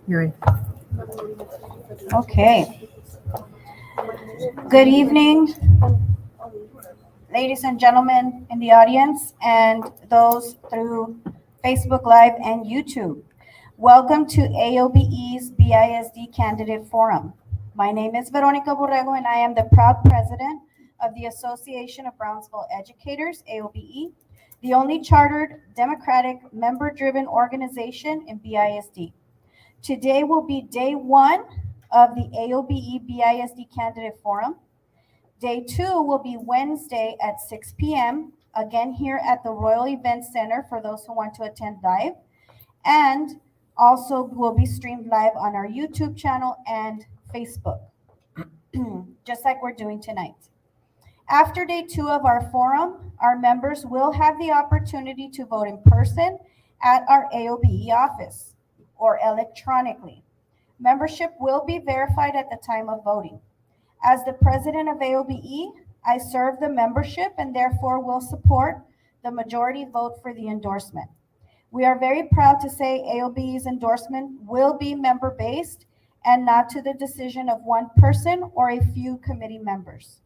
You're in. Okay. Good evening, ladies and gentlemen in the audience and those through Facebook Live and YouTube. Welcome to AOBE's BISD Candidate Forum. My name is Veronica Borrego and I am the proud president of the Association of Brownsville Educators, AOBE, the only chartered, democratic, member-driven organization in BISD. Today will be day one of the AOBE BISD Candidate Forum. Day two will be Wednesday at 6 p.m., again here at the Royal Event Center for those who want to attend live, and also will be streamed live on our YouTube channel and Facebook, just like we're doing tonight. After day two of our forum, our members will have the opportunity to vote in person at our AOBE office or electronically. Membership will be verified at the time of voting. As the president of AOBE, I serve the membership and therefore will support the majority vote for the endorsement. We are very proud to say AOBE's endorsement will be member-based and not to the decision of one person or a few committee members.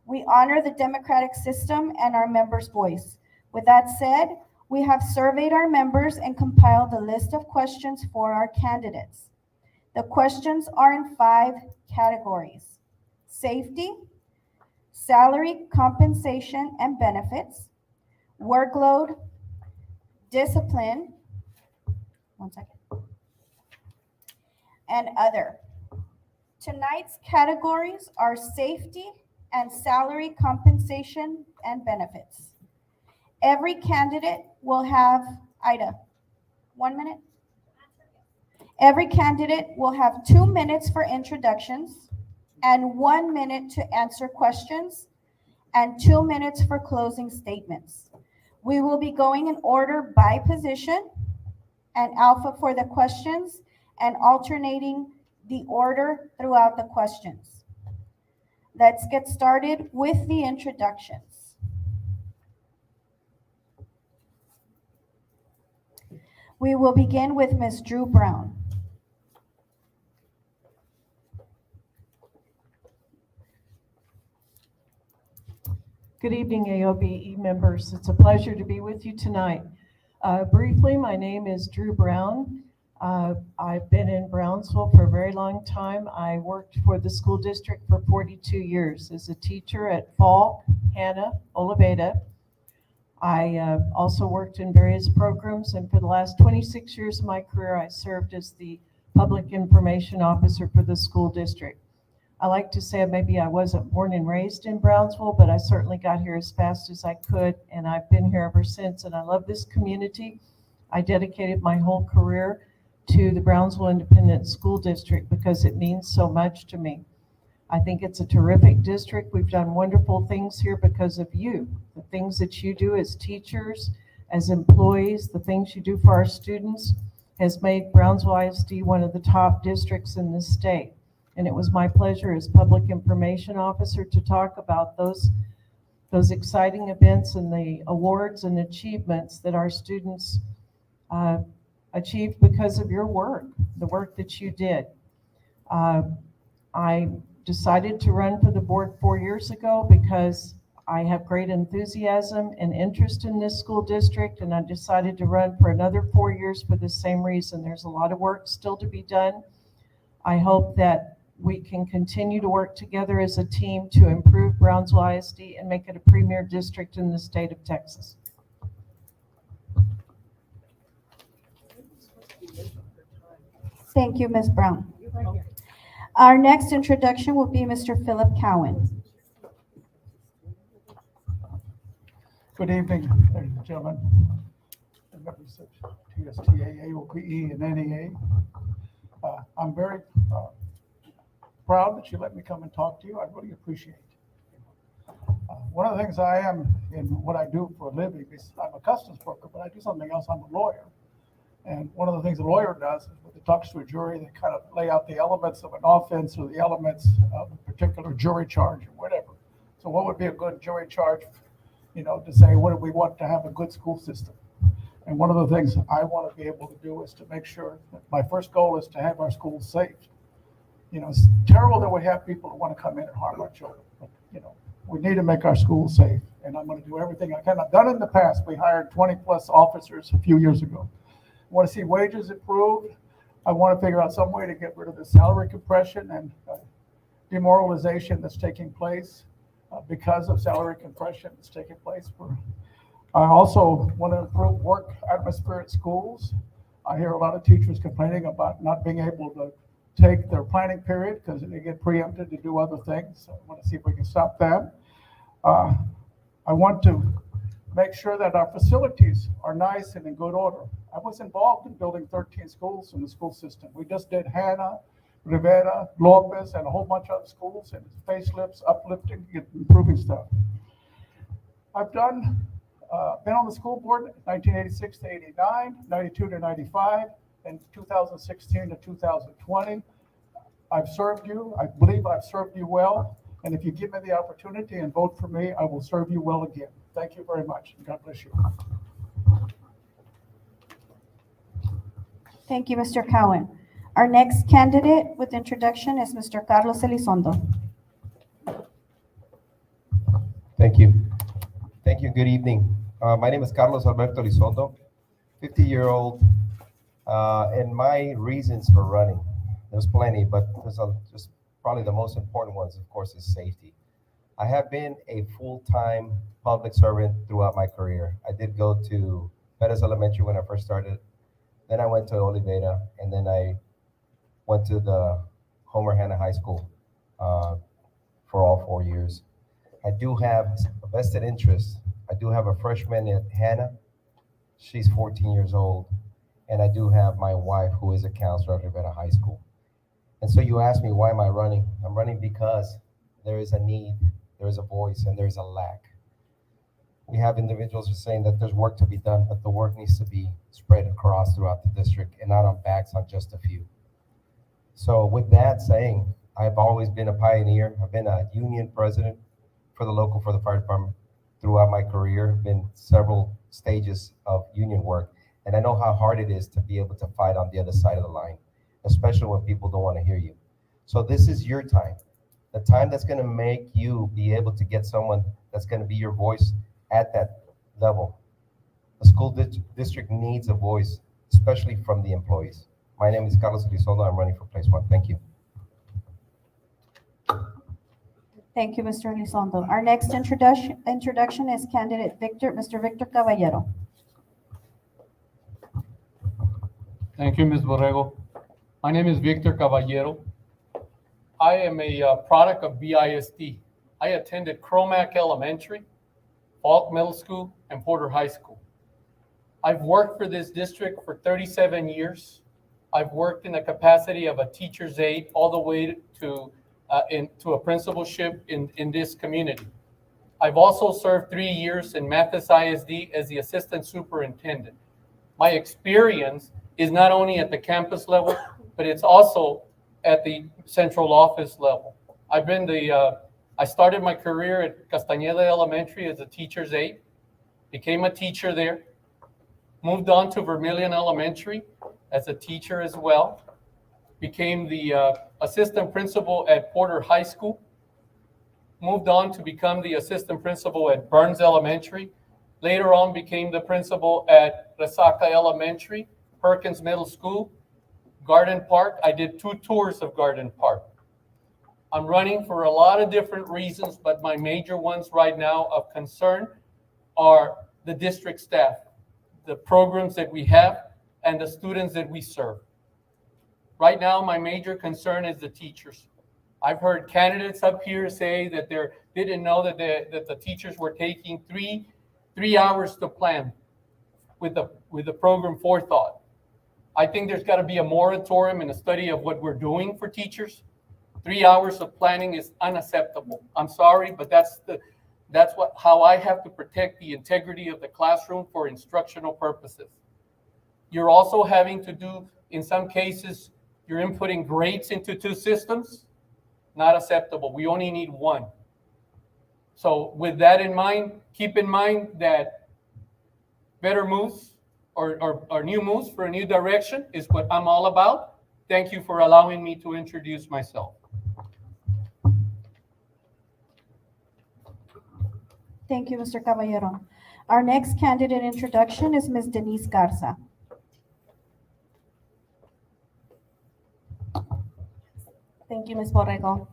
We honor the democratic system and our members' voice. With that said, we have surveyed our members and compiled a list of questions for our candidates. The questions are in 5 categories: safety, salary, compensation, and benefits, workload, discipline, and other. Tonight's categories are safety and salary, compensation, and benefits. Every candidate will have, Ida, 1 minute. Every candidate will have 2 minutes for introductions and 1 minute to answer questions and 2 minutes for closing statements. We will be going in order by position and alpha for the questions and alternating the order throughout the questions. Let's get started with the introductions. We will begin with Ms. Drew Brown. Good evening, AOBE members. It's a pleasure to be with you tonight. Briefly, my name is Drew Brown. I've been in Brownsville for a very long time. I worked for the school district for 42 years as a teacher at Falk, Hanna, Oliveda. I also worked in various programs, and for the last 26 years of my career, I served as the public information officer for the school district. I like to say maybe I wasn't born and raised in Brownsville, but I certainly got here as fast as I could, and I've been here ever since, and I love this community. I dedicated my whole career to the Brownsville Independent School District because it means so much to me. I think it's a terrific district. We've done wonderful things here because of you. The things that you do as teachers, as employees, the things you do for our students has made Brownsville ISD one of the top districts in the state. And it was my pleasure as public information officer to talk about those exciting events and the awards and achievements that our students achieved because of your work, the work that you did. I decided to run for the board 4 years ago because I have great enthusiasm and interest in this school district, and I decided to run for another 4 years for the same reason. There's a lot of work still to be done. I hope that we can continue to work together as a team to improve Brownsville ISD and make it a premier district in the state of Texas. Thank you, Ms. Brown. Our next introduction will be Mr. Philip Cowan. Good evening, ladies and gentlemen, the members of TSTA, AOBE, and NEA. I'm very proud that you let me come and talk to you. I really appreciate it. One of the things I am in what I do for a living is I'm a customs broker, but I do something else. I'm a lawyer. And one of the things a lawyer does is when it talks to a jury, they kind of lay out the elements of an offense or the elements of a particular jury charge or whatever. So what would be a good jury charge, to say, what do we want to have a good school system? And one of the things I want to be able to do is to make sure that my first goal is to have our schools safe. You know, it's terrible that we have people who want to come in and harm our children. But, you know, we need to make our schools safe, and I'm going to do everything I can. I've done it in the past. We hired 20-plus officers a few years ago. I want to see wages improved. I want to figure out some way to get rid of the salary compression and demoralization that's taking place because of salary compression that's taking place. I also want to improve work atmosphere at schools. I hear a lot of teachers complaining about not being able to take their planning period because they get preempted to do other things. So I want to see if we can stop that. I want to make sure that our facilities are nice and in good order. I was involved in building 13 schools in the school system. We just did Hanna, Rivera, Lopez, and a whole bunch of other schools, and facelifts, uplifting, improving stuff. I've been on the school board 1986 to 89, 92 to 95, and 2016 to 2020. I've served you. I believe I've served you well. And if you give me the opportunity and vote for me, I will serve you well again. Thank you very much. God bless you. Thank you, Mr. Cowan. Our next candidate with introduction is Mr. Carlos Elizondo. Thank you. Thank you. Good evening. My name is Carlos Alberto Elizondo, 50-year-old, and my reasons for running, there's plenty, but there's just probably the most important ones, of course, is safety. I have been a full-time public servant throughout my career. I did go to Pettis Elementary when I first started. Then I went to Oliveira, and then I went to the Homer Hanna High School for all 4 years. I do have a vested interest. I do have a freshman at Hanna. She's 14 years old. And I do have my wife, who is a counselor at Oliveira High School. And so you ask me, why am I running? I'm running because there is a need, there is a voice, and there is a lack. We have individuals who are saying that there's work to be done, but the work needs to be spread across throughout the district and not on backs on just a few. So with that saying, I've always been a pioneer. I've been a union president for the fire department throughout my career, been several stages of union work. And I know how hard it is to be able to fight on the other side of the line, especially when people don't want to hear you. So this is your time, the time that's going to make you be able to get someone that's going to be your voice at that level. The school district needs a voice, especially from the employees. My name is Carlos Elizondo. I'm running for place 1. Thank you. Thank you, Mr. Elizondo. Our next introduction is candidate Mr. Victor Caballero. Thank you, Ms. Borrego. My name is Victor Caballero. I am a product of BISD. I attended Cromack Elementary, Falk Middle School, and Porter High School. I've worked for this district for 37 years. I've worked in the capacity of a teacher's aide all the way to a principalship in this community. I've also served 3 years in Mathis ISD as the assistant superintendent. My experience is not only at the campus level, but it's also at the central office level. I started my career at Castañeda Elementary as a teacher's aide, became a teacher there, moved on to Vermilion Elementary as a teacher as well, became the assistant principal at Porter High School, moved on to become the assistant principal at Burns Elementary, later on became the principal at Resaca Elementary, Perkins Middle School, Garden Park. I did 2 tours of Garden Park. I'm running for a lot of different reasons, but my major ones right now of concern are the district staff, the programs that we have, and the students that we serve. Right now, my major concern is the teachers. I've heard candidates up here say that they didn't know that the teachers were taking three hours to plan with the program forethought. I think there's got to be a moratorium and a study of what we're doing for teachers. 3 hours of planning is unacceptable. I'm sorry, but that's how I have to protect the integrity of the classroom for instructional purposes. You're also having to do, in some cases, you're inputting grades into 2 systems. Not acceptable. We only need 1. So with that in mind, keep in mind that better moves or new moves for a new direction is what I'm all about. Thank you for allowing me to introduce myself. Thank you, Mr. Caballero. Our next candidate introduction is Ms. Denise Garza. Thank you, Ms. Borrego.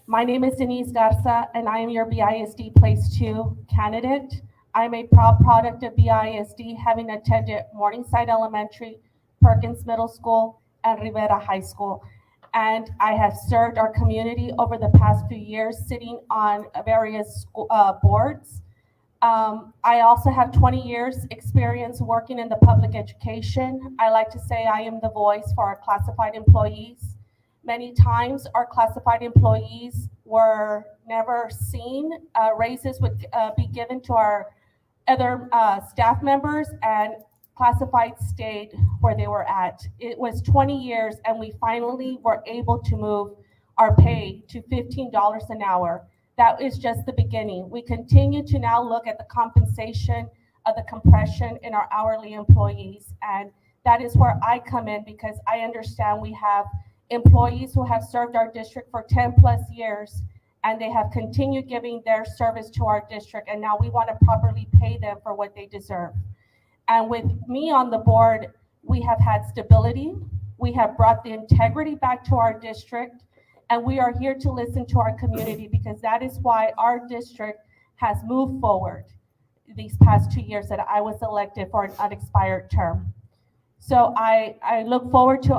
My name is Denise Garza, and I am your BISD Place 2 candidate. I'm a proud product of BISD, having attended Morningside Elementary, Perkins Middle School, and Rivera High School. And I have served our community over the past few years, sitting on various boards. I also have 20 years experience working in the public education. I like to say I am the voice for our classified employees. Many times our classified employees were never seen. Raises would be given to our other staff members, and classified stayed where they were at. It was 20 years, and we finally were able to move our pay to $15 an hour. That is just the beginning. We continue to now look at the compensation of the compression in our hourly employees, and that is where I come in, because I understand we have employees who have served our district for 10 plus years, and they have continued giving their service to our district, and now we want to properly pay them for what they deserve. And with me on the board, we have had stability, we have brought the integrity back to our district, and we are here to listen to our community, because that is why our district has moved forward these past 2 years that I was elected for an unexpired term. So I look forward to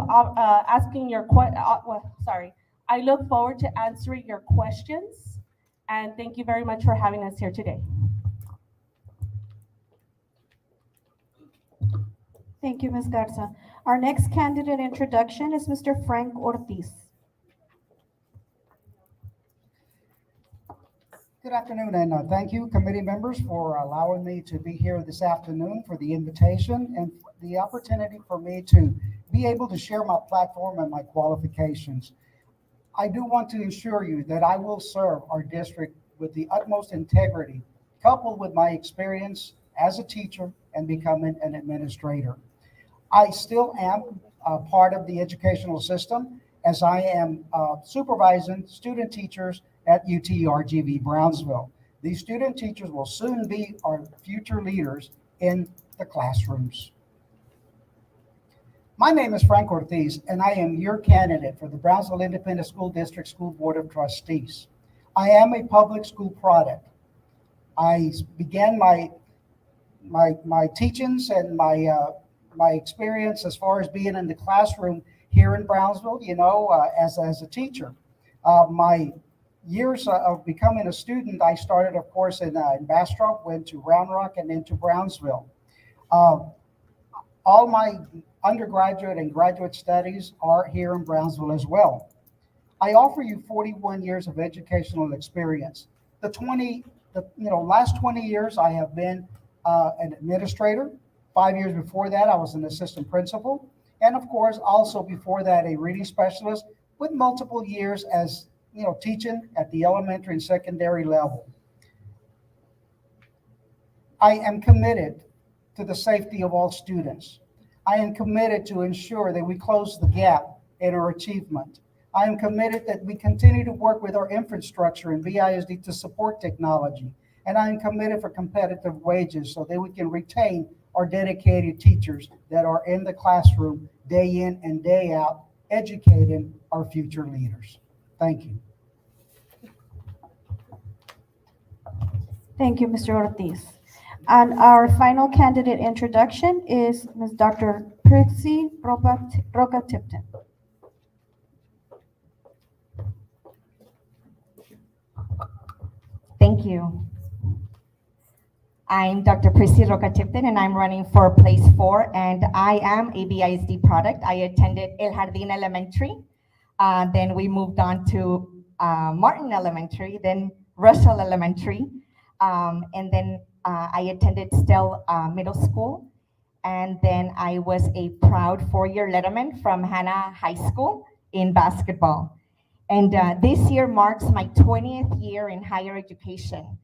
I look forward to answering your questions, and thank you very much for having us here today. Thank you, Ms. Garza. Our next candidate introduction is Mr. Frank Ortiz. Good afternoon, and thank you, committee members, for allowing me to be here this afternoon, for the invitation and the opportunity for me to be able to share my platform and my qualifications. I do want to assure you that I will serve our district with the utmost integrity, coupled with my experience as a teacher and becoming an administrator. I still am part of the educational system, as I am supervising student teachers at UT-RGV Brownsville. These student teachers will soon be our future leaders in the classrooms. My name is Frank Ortiz, and I am your candidate for the Brownsville Independent School District School Board of Trustees. I am a public school product. I began my teachings and my experience as far as being in the classroom here in Brownsville, as a teacher. My years of becoming a student, I started, of course, in Bastrop, went to Round Rock, and then to Brownsville. All my undergraduate and graduate studies are here in Brownsville as well. I offer you 41 years of educational experience. Last 20 years, I have been an administrator. 5 years before that, I was an assistant principal. And of course, also before that, a reading specialist with multiple years as teaching at the elementary and secondary level. I am committed to the safety of all students. I am committed to ensure that we close the gap in our achievement. I am committed that we continue to work with our infrastructure in BISD to support technology. And I am committed for competitive wages so that we can retain our dedicated teachers that are in the classroom day in and day out, educating our future leaders. Thank you. Thank you, Mr. Ortiz. And our final candidate introduction is Ms. Dr. Prissy Roca-Tipton. Thank you. I'm Dr. Prissy Roca-Tipton, and I'm running for Place 4, and I am a BISD product. I attended El Jardín Elementary, then we moved on to Martin Elementary, then Russell Elementary, and then I attended Stell Middle School, and then I was a proud 4-year letterman from Hannah High School in basketball. And this year marks my 20th year in higher education.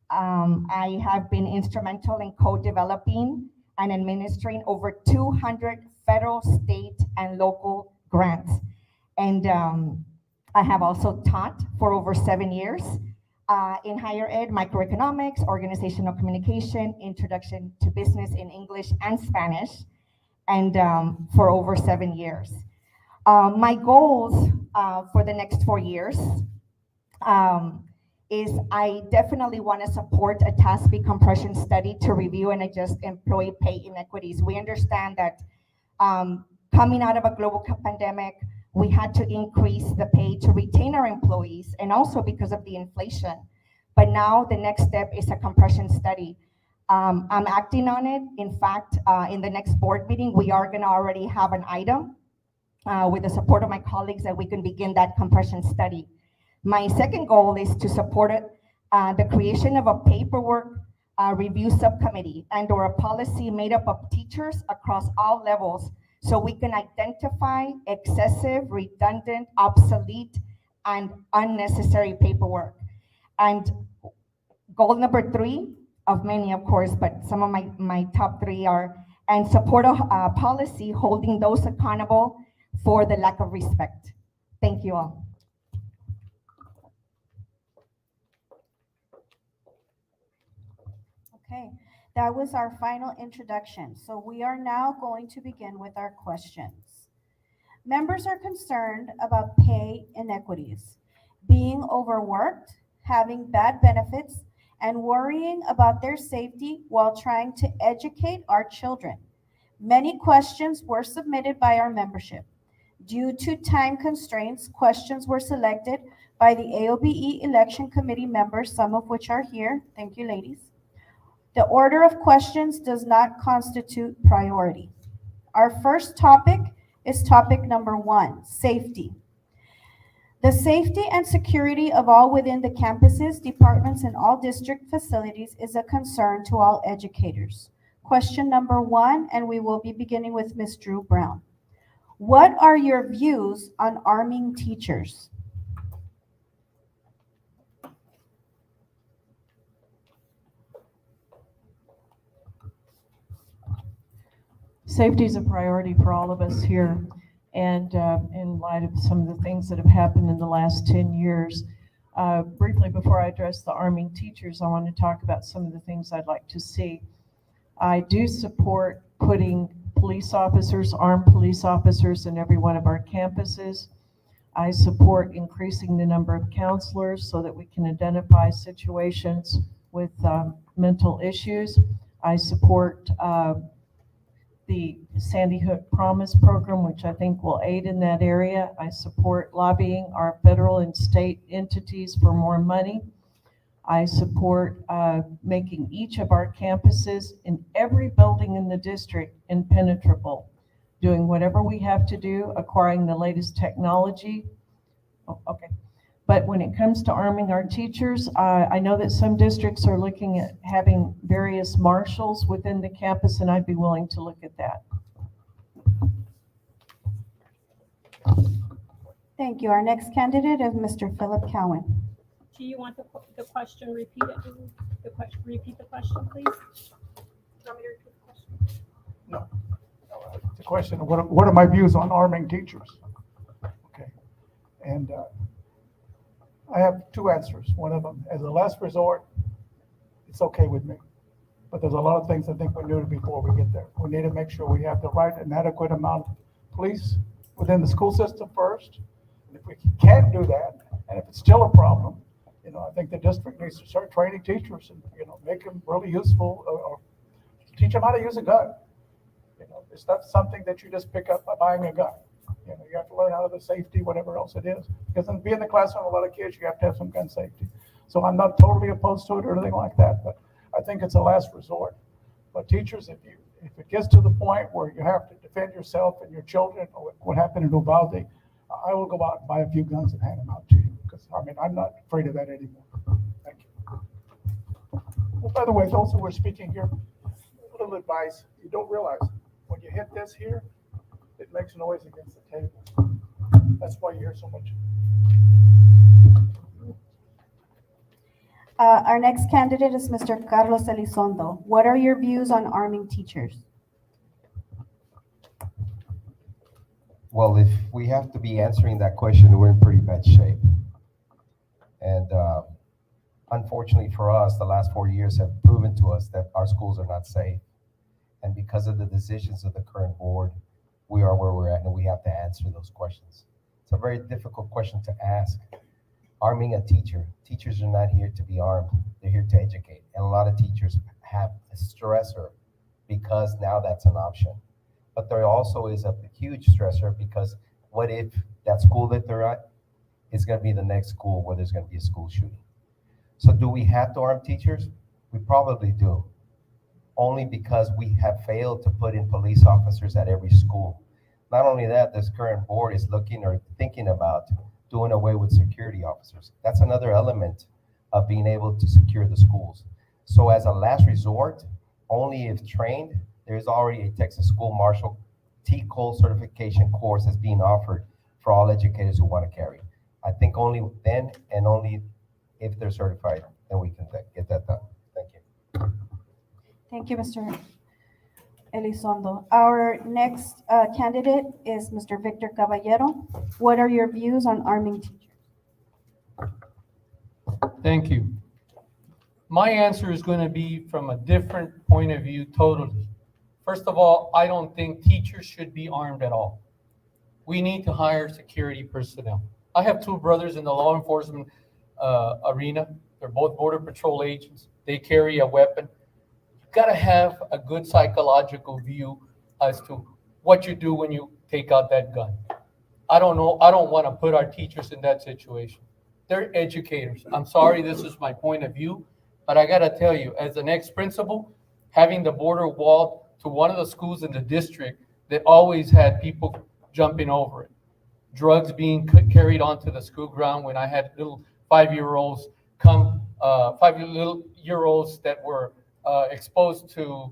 I have been instrumental in co-developing and administering over 200 federal, state, and local grants. And I have also taught for over 7 years in higher ed, microeconomics, organizational communication, introduction to business in English and Spanish, and for over 7 years. My goals for the next 4 years is I definitely want to support a TASB compression study to review and adjust employee pay inequities. We understand that coming out of a global pandemic, we had to increase the pay to retain our employees, and also because of the inflation. But now the next step is a compression study. I'm acting on it. In fact, in the next board meeting, we are going to already have an item with the support of my colleagues that we can begin that compression study. My second goal is to support the creation of a paperwork review subcommittee and or a policy made up of teachers across all levels, so we can identify excessive, redundant, obsolete, and unnecessary paperwork. And goal number 3, of many, of course, but some of my top 3 are, and support a policy holding those accountable for the lack of respect. Thank you all. Okay, that was our final introduction. So we are now going to begin with our questions. Members are concerned about pay inequities, being overworked, having bad benefits, and worrying about their safety while trying to educate our children. Many questions were submitted by our membership. Due to time constraints, questions were selected by the AOBE election committee members, some of which are here. Thank you, ladies. The order of questions does not constitute priority. Our first topic is topic number 1, safety. The safety and security of all within the campuses, departments, and all district facilities is a concern to all educators. Question number 1, and we will be beginning with Ms. Drew Brown. What are your views on arming teachers? Safety is a priority for all of us here, and in light of some of the things that have happened in the last 10 years. Briefly, before I address the arming teachers, I want to talk about some of the things I'd like to see. I do support putting police officers, armed police officers, in every one of our campuses. I support increasing the number of counselors so that we can identify situations with mental issues. I support the Sandy Hook Promise program, which I think will aid in that area. I support lobbying our federal and state entities for more money. I support making each of our campuses in every building in the district impenetrable, doing whatever we have to do, acquiring the latest technology. Oh, okay. But when it comes to arming our teachers, I know that some districts are looking at having various marshals within the campus, and I'd be willing to look at that. Thank you. Our next candidate is Mr. Philip Cowan. Do you want the question repeated? Repeat the question, please. Do you want me to repeat the question? No. The question, what are my views on arming teachers? Okay. And I have 2 answers. One of them, as a last resort, it's okay with me. But there's a lot of things I think we need before we get there. We need to make sure we have the right and adequate amount of police within the school system first. And if we can't do that, and if it's still a problem, I think the district needs to start training teachers and, make them really useful, or teach them how to use a gun. It's not something that you just pick up by buying a gun. You have to learn how to the safety, whatever else it is. Because in being in the classroom with a lot of kids, you have to have some gun safety. So I'm not totally opposed to it or anything like that, but I think it's a last resort. But teachers, if it gets to the point where you have to defend yourself and your children, or what happened in Uvalde, I will go out and buy a few guns and hand them out to you. Because I'm not afraid of that anymore. Thank you. Well, by the way, those who were speaking here, a little advice: you don't realize when you hit this here, it makes noise against the table. That's why you hear so much. Our next candidate is Mr. Carlos Elizondo. What are your views on arming teachers? Well, if we have to be answering that question, we're in pretty bad shape. And unfortunately for us, the last 4 years have proven to us that our schools are not safe. And because of the decisions of the current board, we are where we're at, and we have to answer those questions. It's a very difficult question to ask. Arming a teacher. Teachers are not here to be armed. They're here to educate. And a lot of teachers have a stressor because now that's an option. But there also is a huge stressor because what if that school that they're at is going to be the next school where there's going to be a school shooting? So do we have to arm teachers? We probably do. Only because we have failed to put in police officers at every school. Not only that, this current board is looking or thinking about doing away with security officers. That's another element of being able to secure the schools. So as a last resort, only if trained, there's already a Texas School Marshal TCOL certification course that's being offered for all educators who want to carry. I think only then and only if they're certified, then we can get that done. Thank you. Thank you, Mr. Elizondo. Our next candidate is Mr. Victor Caballero. What are your views on arming teachers? Thank you. My answer is going to be from a different point of view totally. First of all, I don't think teachers should be armed at all. We need to hire security personnel. I have two brothers in the law enforcement arena. They're both Border Patrol agents. They carry a weapon. You've got to have a good psychological view as to what you do when you take out that gun. I don't know. I don't want to put our teachers in that situation. They're educators. I'm sorry, this is my point of view, but I got to tell you, as an ex-principal, having the border walled to one of the schools in the district that always had people jumping over it, drugs being carried onto the school ground when I had little 5-year-olds come, 5-year-olds that were exposed to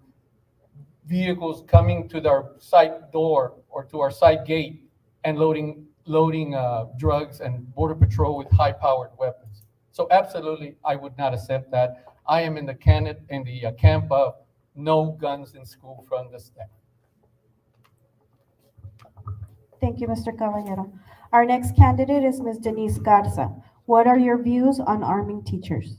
vehicles coming to their site door or to our site gate and loading drugs and Border Patrol with high-powered weapons. So absolutely, I would not accept that. I am in the camp of no guns in school from the staff. Thank you, Mr. Caballero. Our next candidate is Ms. Denise Garza. What are your views on arming teachers?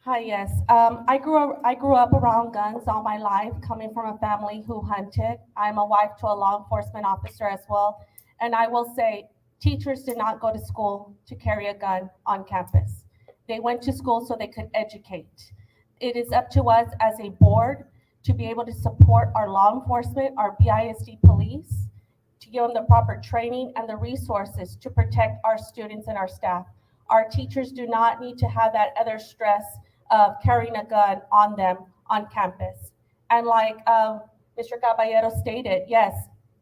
Hi, yes. I grew up around guns all my life, coming from a family who hunted. I'm a wife to a law enforcement officer as well. And I will say, teachers did not go to school to carry a gun on campus. They went to school so they could educate. It is up to us as a board to be able to support our law enforcement, our BISD police, to give them the proper training and the resources to protect our students and our staff. Our teachers do not need to have that other stress of carrying a gun on them on campus. And like Mr. Caballero stated, yes,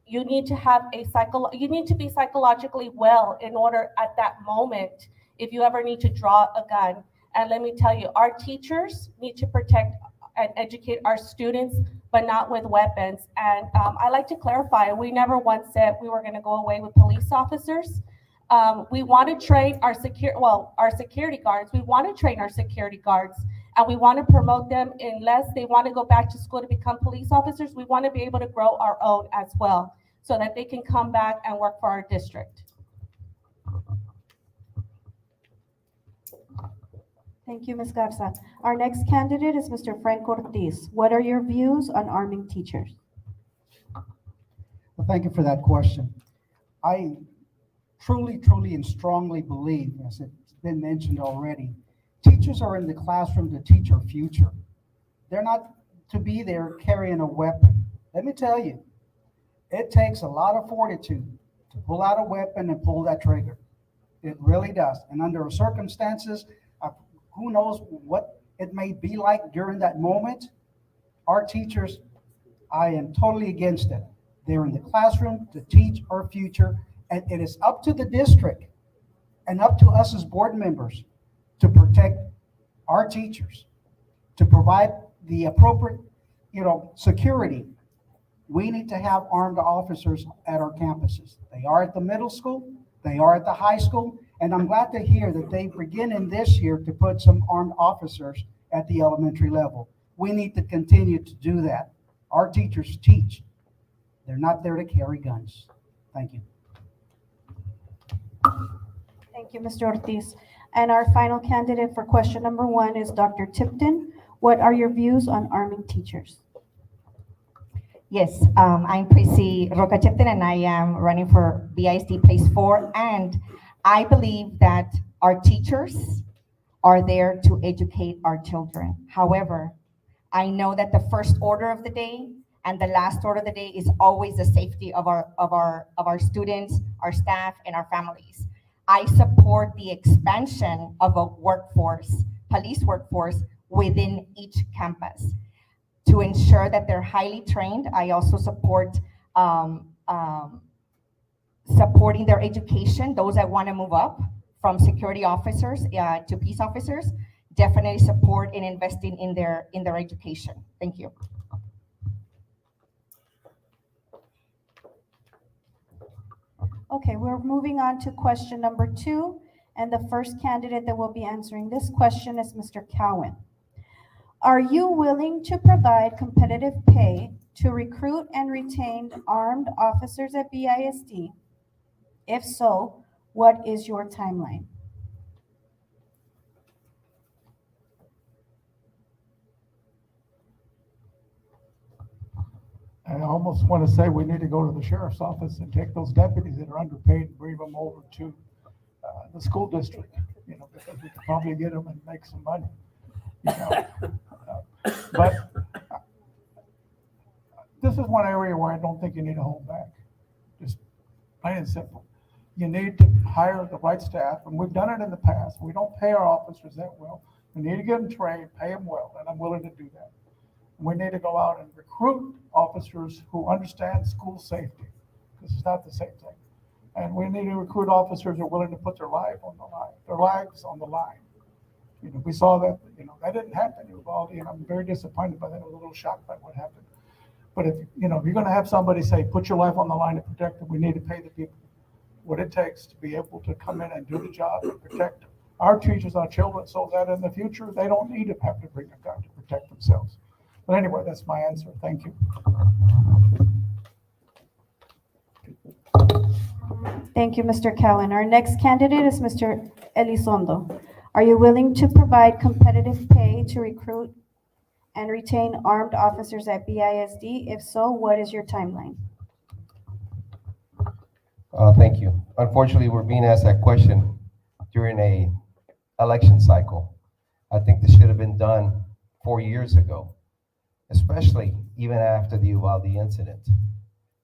you need to have you need to be psychologically well in order at that moment if you ever need to draw a gun. And let me tell you, our teachers need to protect and educate our students, but not with weapons. And I like to clarify, we never once said we were going to go away with police officers. We want to train our security guards. We want to train our security guards, and we want to promote them unless they want to go back to school to become police officers. We want to be able to grow our own as well, so that they can come back and work for our district. Thank you, Ms. Garza. Our next candidate is Mr. Frank Ortiz. What are your views on arming teachers? Well, thank you for that question. I truly and strongly believe, as it's been mentioned already, teachers are in the classroom to teach our future. They're not to be there carrying a weapon. Let me tell you, it takes a lot of fortitude to pull out a weapon and pull that trigger. It really does. And under circumstances, who knows what it may be like during that moment. Our teachers, I am totally against it. They're in the classroom to teach our future, and it is up to the district and up to us as board members to protect our teachers, to provide the appropriate, security. We need to have armed officers at our campuses. They are at the middle school, they are at the high school, and I'm glad to hear that they begin in this year to put some armed officers at the elementary level. We need to continue to do that. Our teachers teach. They're not there to carry guns. Thank you. Thank you, Mr. Ortiz. And our final candidate for question number 1 is Dr. Tipton. What are your views on arming teachers? Yes, I'm Prissy Roca Tipton, and I am running for BISD Place 4. And I believe that our teachers are there to educate our children. However, I know that the first order of the day and the last order of the day is always the safety of our students, our staff, and our families. I support the expansion of a workforce, police workforce within each campus to ensure that they're highly trained. I also support supporting their education, those that want to move up from security officers to peace officers. Definitely support in investing in their education. Thank you. Okay, we're moving on to question number 2, and the first candidate that will be answering this question is Mr. Cowan. Are you willing to provide competitive pay to recruit and retain armed officers at BISD? If so, what is your timeline? I almost want to say we need to go to the sheriff's office and take those deputies that are underpaid and bring them over to the school district, because we could probably get them and make some money. But this is one area where I don't think you need to hold back. Just plain and simple. You need to hire the right staff, and we've done it in the past. We don't pay our officers that well. We need to get them trained, pay them well, and I'm willing to do that. We need to go out and recruit officers who understand school safety, because it's not the same thing. And we need to recruit officers who are willing to put their lives on the line. We saw that, that didn't happen in Uvalde, and I'm very disappointed by that. I'm a little shocked by what happened. But if you're going to have somebody say, put your life on the line to protect them, we need to pay the people what it takes to be able to come in and do the job and protect our teachers, our children, so that in the future, they don't need to have to bring a gun to protect themselves. But anyway, that's my answer. Thank you. Thank you, Mr. Cowan. Our next candidate is Mr. Elizondo. Are you willing to provide competitive pay to recruit and retain armed officers at BISD? If so, what is your timeline? Thank you. Unfortunately, we're being asked that question during a election cycle. I think this should have been done 4 years ago, especially even after the Uvalde incident.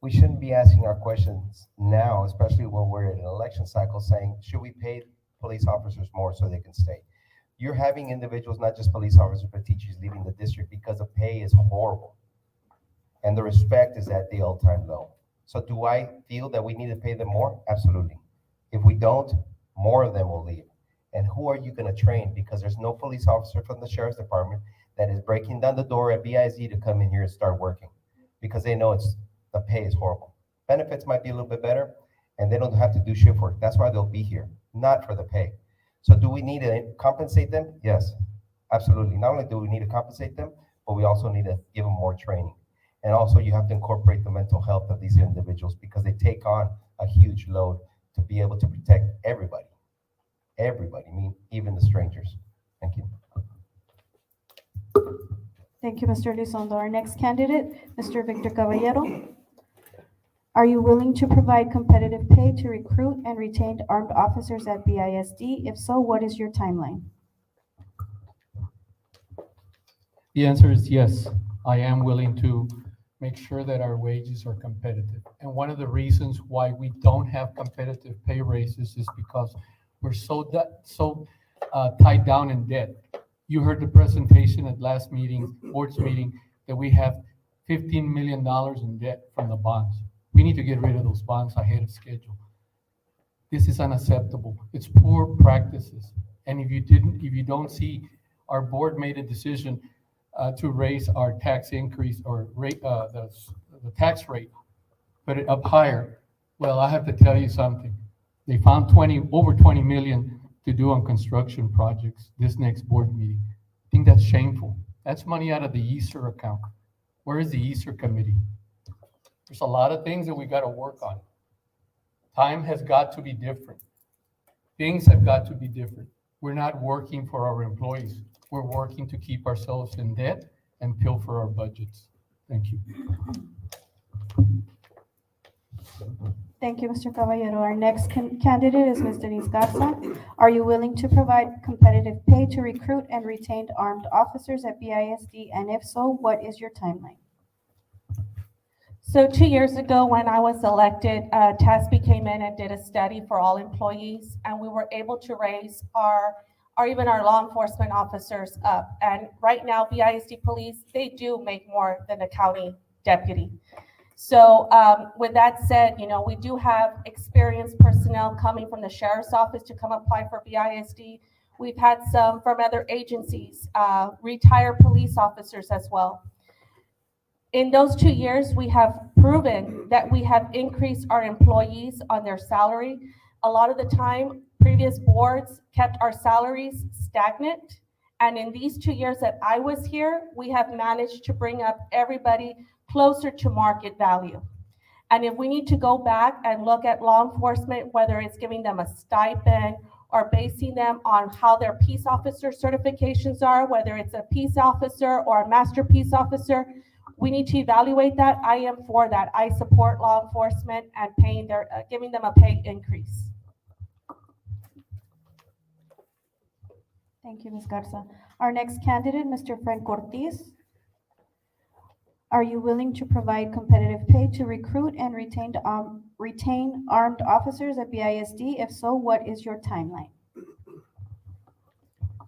We shouldn't be asking our questions now, especially when we're in an election cycle, saying, should we pay police officers more so they can stay? You're having individuals, not just police officers, but teachers leaving the district because the pay is horrible. And the respect is at the all-time low. So do I feel that we need to pay them more? Absolutely. If we don't, more of them will leave. And who are you going to train? Because there's no police officer from the sheriff's department that is breaking down the door at BISD to come in here and start working, because they know the pay is horrible. Benefits might be a little bit better, and they don't have to do shift work. That's why they'll be here, not for the pay. So do we need to compensate them? Yes, absolutely. Not only do we need to compensate them, but we also need to give them more training. And also you have to incorporate the mental health of these individuals, because they take on a huge load to be able to protect everybody. Everybody, I mean, even the strangers. Thank you. Thank you, Mr. Elizondo. Our next candidate, Mr. Victor Caballero. Are you willing to provide competitive pay to recruit and retain armed officers at BISD? If so, what is your timeline? The answer is yes. I am willing to make sure that our wages are competitive. And one of the reasons why we don't have competitive pay raises is because we're so tied down in debt. You heard the presentation at last meeting, board's meeting, that we have $15 million in debt from the bonds. We need to get rid of those bonds ahead of schedule. This is unacceptable. It's poor practices. And if you don't see, our board made a decision to raise our tax increase or rate, the tax rate, put it up higher. Well, I have to tell you something. They found over 20 million to do on construction projects this next board meeting. I think that's shameful. That's money out of the ESER account. Where is the ESER committee? There's a lot of things that we got to work on. Time has got to be different. Things have got to be different. We're not working for our employees. We're working to keep ourselves in debt and pilfer our budgets. Thank you. Thank you, Mr. Caballero. Our next candidate is Ms. Denise Garza. Are you willing to provide competitive pay to recruit and retain armed officers at BISD? And if so, what is your timeline? So 2 years ago, when I was elected, TASB came in and did a study for all employees, and we were able to raise our even our law enforcement officers up. And right now, BISD police, they do make more than a county deputy. So with that said, we do have experienced personnel coming from the sheriff's office to come apply for BISD. We've had some from other agencies, retired police officers as well. In those 2 years, we have proven that we have increased our employees on their salary. A lot of the time, previous boards kept our salaries stagnant. And in these 2 years that I was here, we have managed to bring up everybody closer to market value. And if we need to go back and look at law enforcement, whether it's giving them a stipend or basing them on how their peace officer certifications are, whether it's a peace officer or a master peace officer, we need to evaluate that. I am for that. I support law enforcement and giving them a pay increase. Thank you, Ms. Garza. Our next candidate, Mr. Frank Ortiz. Are you willing to provide competitive pay to recruit and retain armed officers at BISD? If so, what is your timeline?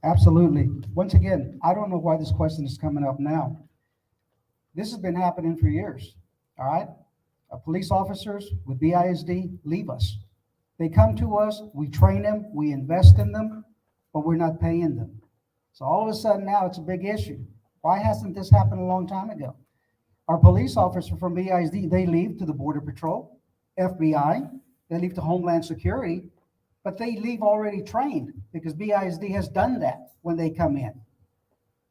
Absolutely. Once again, I don't know why this question is coming up now. This has been happening for years, all right? Police officers with BISD leave us. They come to us, we train them, we invest in them, but we're not paying them. So all of a sudden now it's a big issue. Why hasn't this happened a long time ago? Our police officer from BISD, they leave to the Border Patrol, FBI, they leave to Homeland Security, but they leave already trained because BISD has done that when they come in.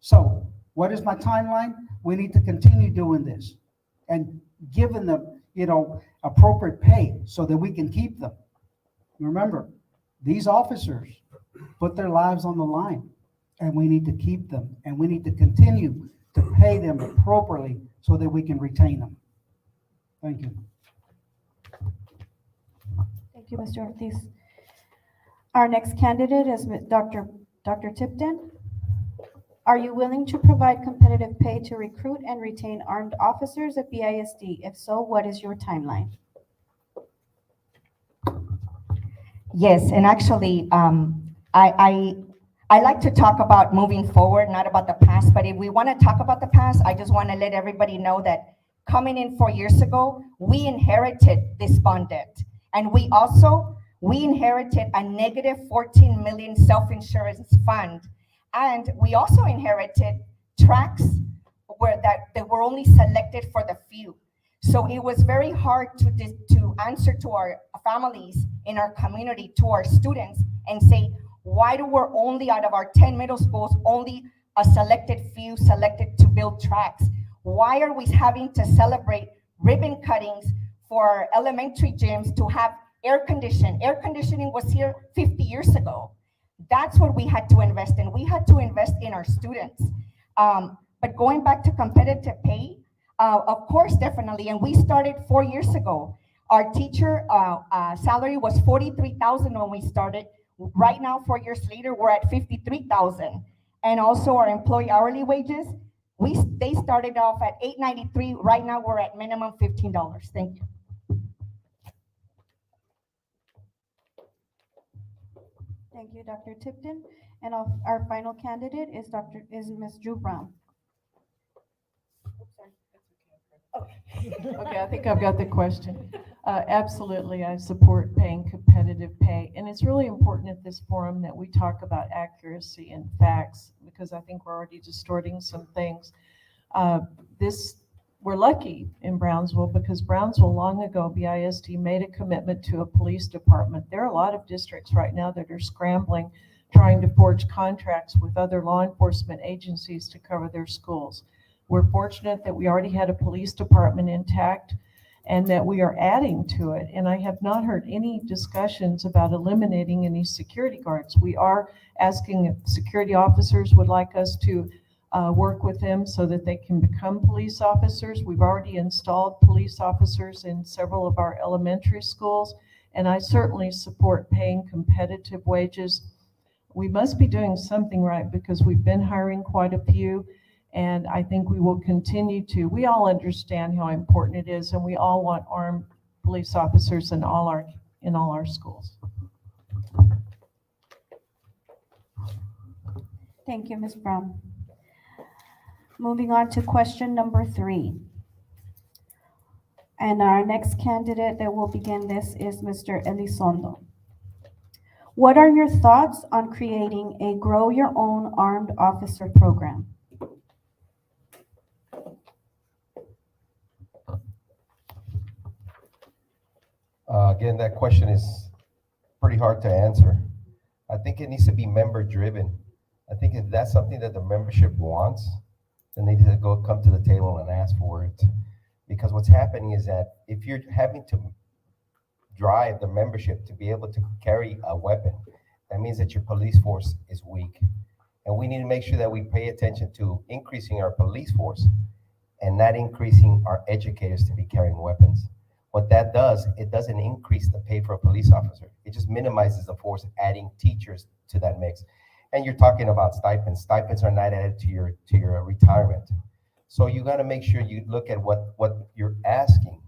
So what is my timeline? We need to continue doing this and giving them, appropriate pay so that we can keep them. Remember, these officers put their lives on the line and we need to keep them and we need to continue to pay them appropriately so that we can retain them. Thank you. Thank you, Mr. Ortiz. Our next candidate is Dr. Tipton. Are you willing to provide competitive pay to recruit and retain armed officers at BISD? If so, what is your timeline? Yes, and actually, I like to talk about moving forward, not about the past, but if we want to talk about the past, I just want to let everybody know that coming in 4 years ago, we inherited this bond debt. And we inherited a negative 14 million self-insurance fund. And we also inherited tracks that were only selected for the few. So it was very hard to answer to our families in our community, to our students, and say, why do we're only out of our 10 middle schools, only a selected few selected to build tracks? Why are we having to celebrate ribbon cuttings for our elementary gyms to have air conditioning? Air conditioning was here 50 years ago. That's what we had to invest in. We had to invest in our students. But going back to competitive pay, of course, definitely. And we started 4 years ago. Our teacher salary was $43,000 when we started. Right now, 4 years later, we're at $53,000. And also our employee hourly wages, they started off at $8.93. Right now, we're at minimum $15. Thank you. Thank you, Dr. Tipton. And our final candidate is Ms. Drew Brown. Okay, I think I've got the question. Absolutely, I support paying competitive pay. And it's really important at this forum that we talk about accuracy and facts, because I think we're already distorting some things. We're lucky in Brownsville because Brownsville long ago, BISD made a commitment to a police department. There are a lot of districts right now that are scrambling, trying to forge contracts with other law enforcement agencies to cover their schools. We're fortunate that we already had a police department intact, and that we are adding to it. And I have not heard any discussions about eliminating any security guards. We are asking if security officers would like us to work with them so that they can become police officers. We've already installed police officers in several of our elementary schools, and I certainly support paying competitive wages. We must be doing something right because we've been hiring quite a few, and I think we will continue to. We all understand how important it is, and we all want armed police officers in all our schools. Thank you, Ms. Brown. Moving on to question number 3. And our next candidate that will begin this is Mr. Elizondo. What are your thoughts on creating a Grow Your Own Armed Officer program? Again, that question is pretty hard to answer. I think it needs to be member driven. I think if that's something that the membership wants, then they need to come to the table and ask for it. Because what's happening is that if you're having to drive the membership to be able to carry a weapon, that means that your police force is weak. And we need to make sure that we pay attention to increasing our police force and not increasing our educators to be carrying weapons. What that does, it doesn't increase the pay for a police officer. It just minimizes the force, adding teachers to that mix. And you're talking about stipends. Stipends are not added to your retirement. So you got to make sure you look at what you're asking.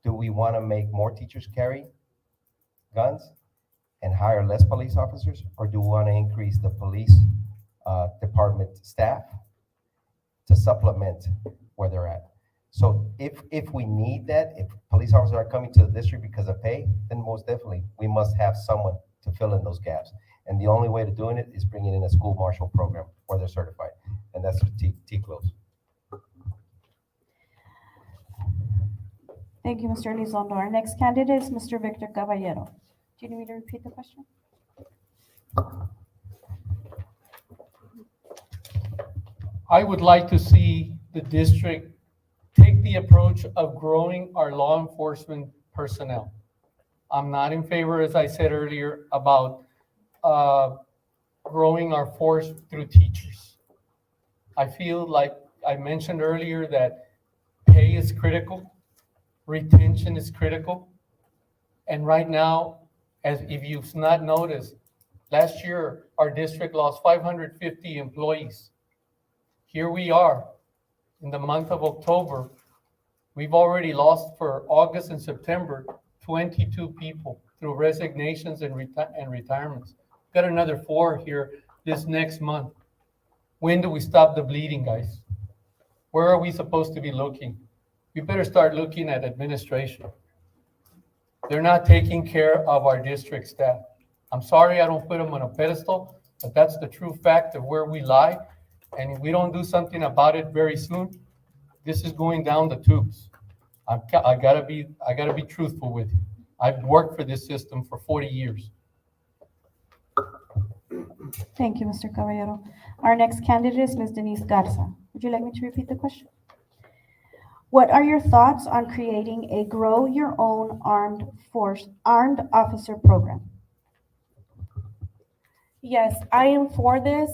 Do we want to make more teachers carry guns and hire less police officers, or do we want to increase the police department staff to supplement where they're at? So if we need that, if police officers are coming to the district because of pay, then most definitely we must have someone to fill in those gaps. And the only way to doing it is bringing in a school marshal program where they're certified, and that's T-close. Thank you, Mr. Elizondo. Our next candidate is Mr. Victor Caballero. Do you need me to repeat the question? I would like to see the district take the approach of growing our law enforcement personnel. I'm not in favor, as I said earlier, about growing our force through teachers. I feel like I mentioned earlier that pay is critical, retention is critical, and right now, as if you've not noticed, last year our district lost 550 employees. Here we are in the month of October. We've already lost for August and September 22 people through resignations and retirements. Got another 4 here this next month. When do we stop the bleeding, guys? Where are we supposed to be looking? We better start looking at administration. They're not taking care of our district staff. I'm sorry I don't put them on a pedestal, but that's the true fact of where we lie. And if we don't do something about it very soon, this is going down the tubes. I gotta be truthful with you. I've worked for this system for 40 years. Thank you, Mr. Caballero. Our next candidate is Ms. Denise Garza. Would you like me to repeat the question? What are your thoughts on creating a Grow Your Own Armed Officer program? Yes, I am for this.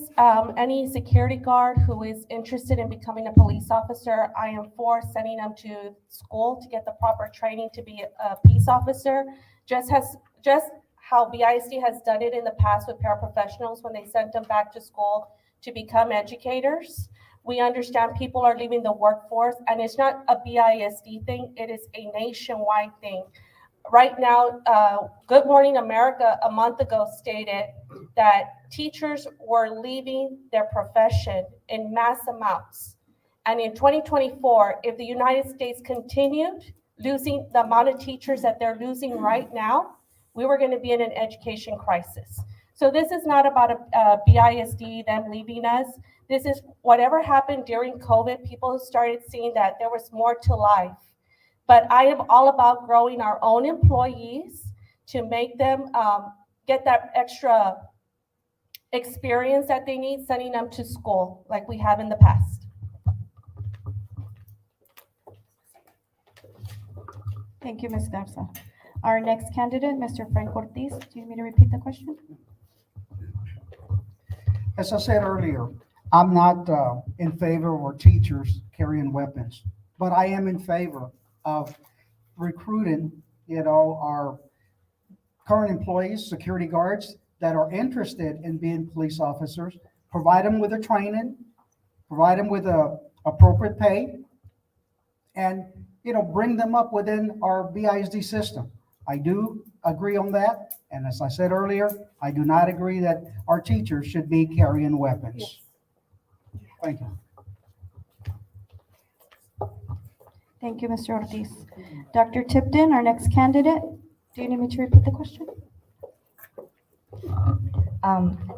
Any security guard who is interested in becoming a police officer, I am for sending them to school to get the proper training to be a peace officer. Just how BISD has done it in the past with paraprofessionals when they sent them back to school to become educators. We understand people are leaving the workforce, and it's not a BISD thing, it is a nationwide thing. Right now, Good Morning America a month ago stated that teachers were leaving their profession in mass amounts. And in 2024, if the United States continued losing the amount of teachers that they're losing right now, we were going to be in an education crisis. So this is not about a BISD, them leaving us. This is whatever happened during COVID, people started seeing that there was more to life. But I am all about growing our own employees to make them get that extra experience that they need, sending them to school like we have in the past. Thank you, Ms. Garza. Our next candidate, Mr. Frank Ortiz, do you need me to repeat the question? As I said earlier, I'm not in favor of teachers carrying weapons, but I am in favor of recruiting, our current employees, security guards that are interested in being police officers, provide them with the training, provide them with appropriate pay, and, bring them up within our BISD system. I do agree on that. And as I said earlier, I do not agree that our teachers should be carrying weapons. Thank you. Thank you, Mr. Ortiz. Dr. Tipton, our next candidate, do you need me to repeat the question?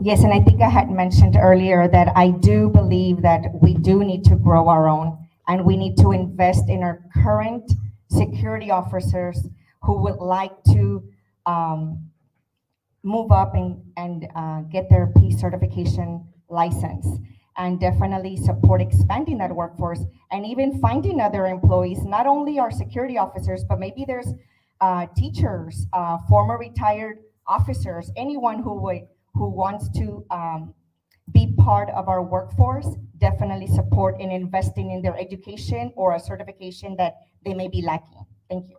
Yes, and I think I had mentioned earlier that I do believe that we do need to grow our own, and we need to invest in our current security officers who would like to move up and get their P certification license, and definitely support expanding that workforce and even finding other employees, not only our security officers, but maybe there's teachers, former retired officers, anyone who wants to be part of our workforce, definitely support in investing in their education or a certification that they may be lacking. Thank you.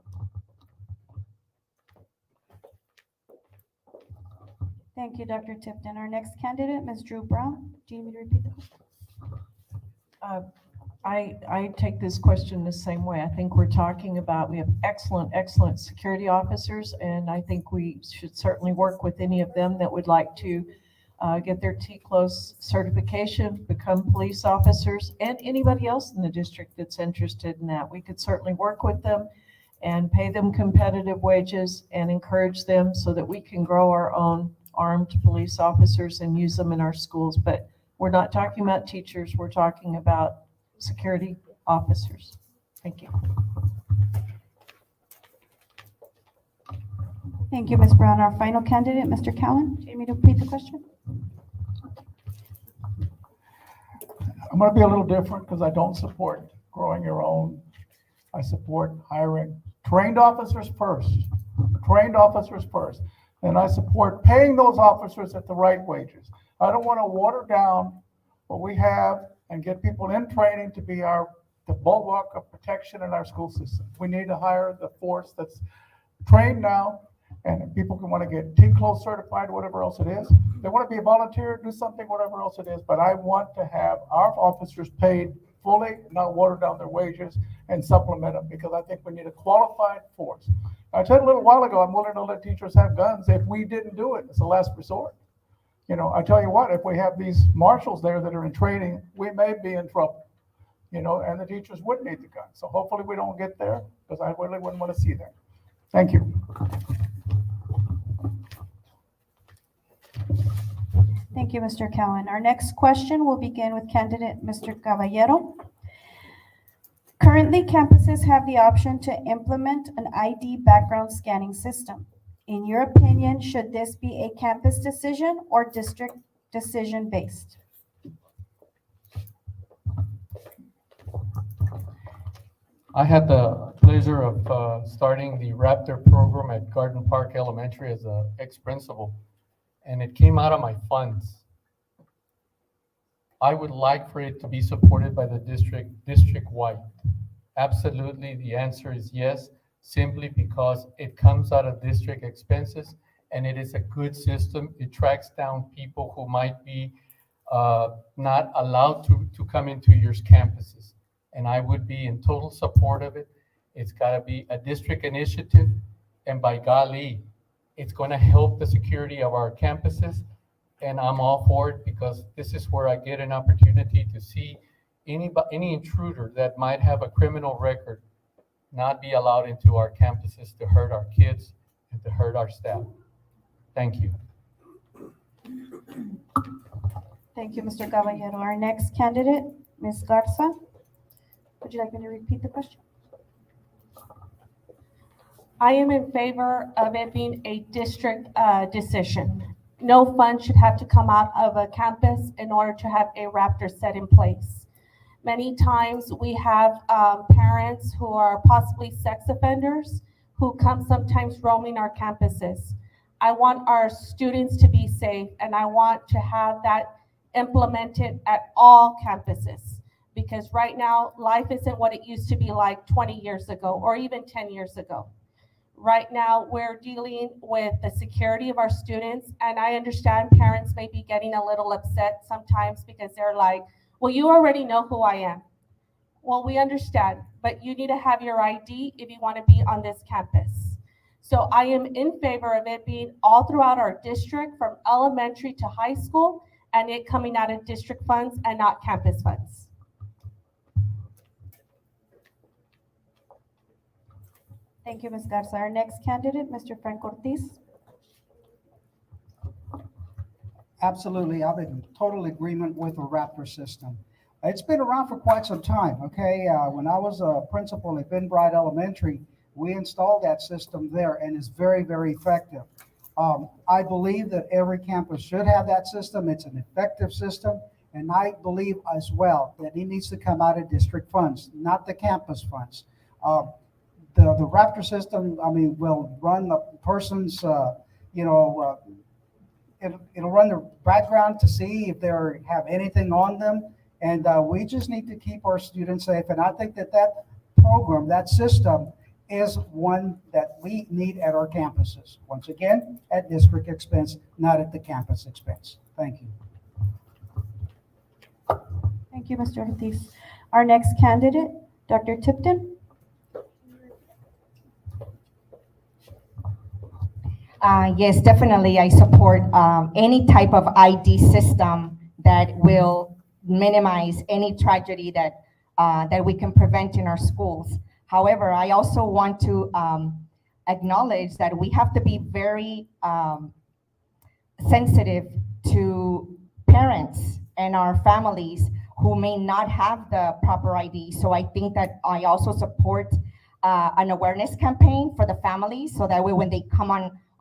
Thank you, Dr. Tipton. Our next candidate, Ms. Drew Brown, do you need me to repeat the question? I take this question the same way. I think we're talking about, we have excellent security officers, and I think we should certainly work with any of them that would like to get their T-close certification, become police officers, and anybody else in the district that's interested in that. We could certainly work with them and pay them competitive wages and encourage them so that we can grow our own armed police officers and use them in our schools. But we're not talking about teachers, we're talking about security officers. Thank you. Thank you, Ms. Brown. Our final candidate, Mr. Cowan, do you need me to repeat the question? I'm going to be a little different because I don't support growing your own. I support hiring trained officers first, and I support paying those officers at the right wages. I don't want to water down what we have and get people in training to be the bulwark of protection in our school system. We need to hire the force that's trained now, and people can want to get T-close certified, whatever else it is. They want to be a volunteer, do something, whatever else it is. But I want to have our officers paid fully, not water down their wages and supplement them, because I think we need a qualified force. I said a little while ago, I'm willing to let teachers have guns if we didn't do it. It's a last resort. I tell you what, if we have these marshals there that are in training, we may be in trouble, and the teachers would need the gun. So hopefully we don't get there, because I really wouldn't want to see that. Thank you. Thank you, Mr. Cowan. Our next question will begin with candidate Mr. Caballero. Currently, campuses have the option to implement an ID background scanning system. In your opinion, should this be a campus decision or district decision based? I had the pleasure of starting the Raptor program at Garden Park Elementary as an ex-principal, and it came out of my funds. I would like for it to be supported by the district-wide. Absolutely, the answer is yes, simply because it comes out of district expenses, and it is a good system. It tracks down people who might be not allowed to come into your campuses. And I would be in total support of it. It's got to be a district initiative, and by golly, it's going to help the security of our campuses. And I'm all for it, because this is where I get an opportunity to see any intruder that might have a criminal record not be allowed into our campuses to hurt our kids and to hurt our staff. Thank you. Thank you, Mr. Caballero. Our next candidate, Ms. Garza. Would you like me to repeat the question? I am in favor of it being a district decision. No fund should have to come out of a campus in order to have a Raptor set in place. Many times we have parents who are possibly sex offenders who come sometimes roaming our campuses. I want our students to be safe, and I want to have that implemented at all campuses. Because right now, life isn't what it used to be like 20 years ago or even 10 years ago. Right now, we're dealing with the security of our students, and I understand parents may be getting a little upset sometimes because they're like, well, you already know who I am. Well, we understand, but you need to have your ID if you want to be on this campus. So I am in favor of it being all throughout our district, from elementary to high school, and it coming out of district funds and not campus funds. Thank you, Ms. Garza. Our next candidate, Mr. Frank Ortiz. Absolutely, I'm in total agreement with the Raptor system. It's been around for quite some time, okay? When I was a principal at Ben Bright Elementary, we installed that system there, and it's very, very effective. I believe that every campus should have that system. It's an effective system, and I believe as well that it needs to come out of district funds, not the campus funds. The Raptor system, I mean, will run the person's, it'll run their background to see if they have anything on them. And we just need to keep our students safe. And I think that that program, that system, is one that we need at our campuses. Once again, at district expense, not at the campus expense. Thank you. Thank you, Mr. Ortiz. Our next candidate, Dr. Tipton. Yes, definitely. I support any type of ID system that will minimize any tragedy that that we can prevent in our schools. However, I also want to acknowledge that we have to be very sensitive to parents and our families who may not have the proper ID. So I think that I also support an awareness campaign for the families, so that way when they come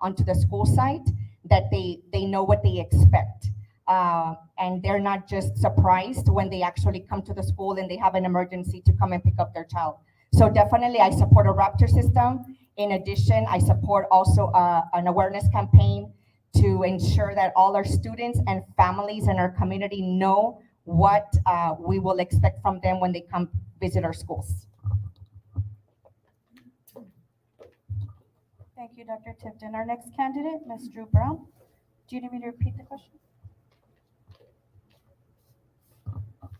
onto the school site, that they know what they expect. And they're not just surprised when they actually come to the school and they have an emergency to come and pick up their child. So definitely I support a Raptor system. In addition, I support also an awareness campaign to ensure that all our students and families in our community know what we will expect from them when they come visit our schools. Thank you, Dr. Tipton. Our next candidate, Ms. Drew Brown. Do you need me to repeat the question?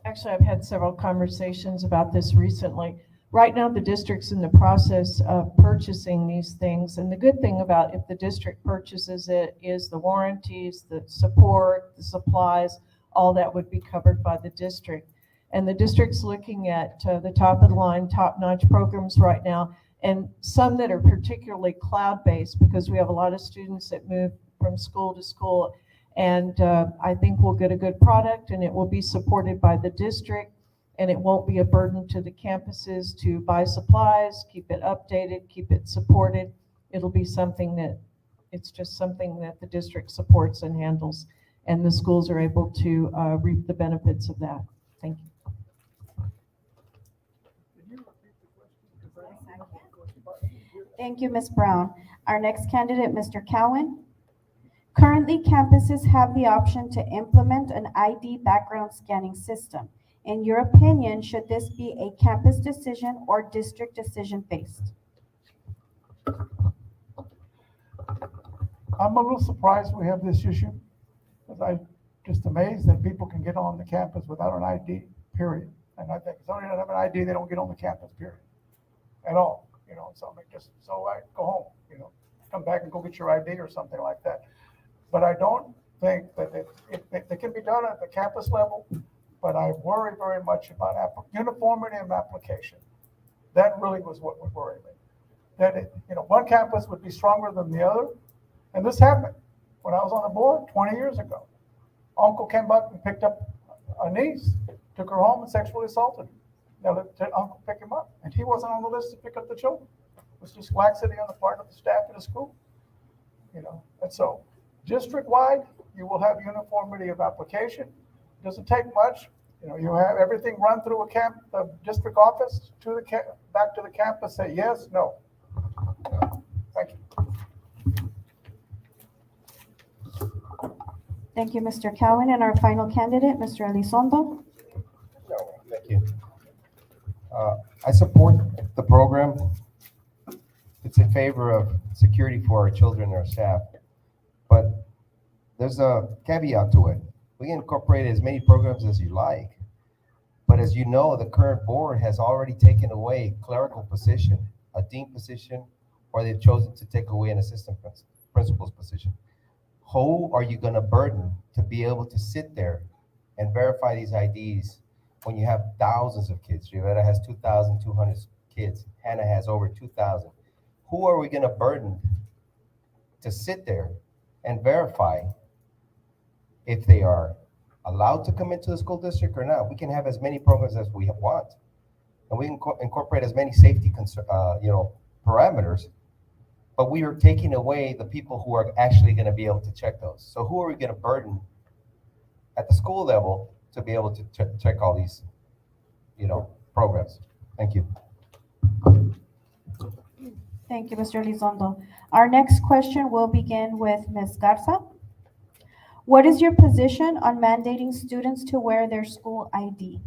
Actually, I've had several conversations about this recently. Right now, the district's in the process of purchasing these things. And the good thing about if the district purchases it is the warranties, the support, the supplies, all that would be covered by the district. And the district's looking at the top of the line, top-notch programs right now, and some that are particularly cloud-based, because we have a lot of students that move from school to school. And I think we'll get a good product, and it will be supported by the district, and it won't be a burden to the campuses to buy supplies, keep it updated, keep it supported. It'll be something that, it's just something that the district supports and handles, and the schools are able to reap the benefits of that. Thank you. Thank you, Ms. Brown. Our next candidate, Mr. Cowan. Currently, campuses have the option to implement an ID background scanning system. In your opinion, should this be a campus decision or district decision based? I'm a little surprised we have this issue, because I'm just amazed that people can get on the campus without an ID, period. And I think if somebody doesn't have an ID, they don't get on the campus, period, at all. So I go home, come back and go get your ID or something like that. But I don't think that it can be done at the campus level, but I worry very much about uniformity of application. That really was what would worry me. That one campus would be stronger than the other. And this happened when I was on the board 20 years ago. Uncle came up and picked up a niece, took her home and sexually assaulted her. Now let uncle pick him up, and he wasn't on the list to pick up the children. It was just laxity on the part of the staff at the school. And so district-wide, you will have uniformity of application. It doesn't take much. You have everything run through a district office back to the campus, say yes, no. Thank you, Mr. Cowan. And our final candidate, Mr. Elizondo. No, thank you. I support the program. It's in favor of security for our children and our staff. But there's a caveat to it. We can incorporate as many programs as you like. But as you know, the current board has already taken away a clerical position, a dean position, or they've chosen to take away an assistant principal's position. Who are you going to burden to be able to sit there and verify these IDs when you have thousands of kids? Rivera has 2,200 kids. Hannah has over 2,000. Who are we going to burden to sit there and verify if they are allowed to come into the school district or not? We can have as many programs as we want, and we can incorporate as many safety parameters, but we are taking away the people who are actually going to be able to check those. So who are we going to burden at the school level to be able to check all these, programs? Thank you. Thank you, Mr. Elizondo. Our next question will begin with Ms. Garza. What is your position on mandating students to wear their school ID?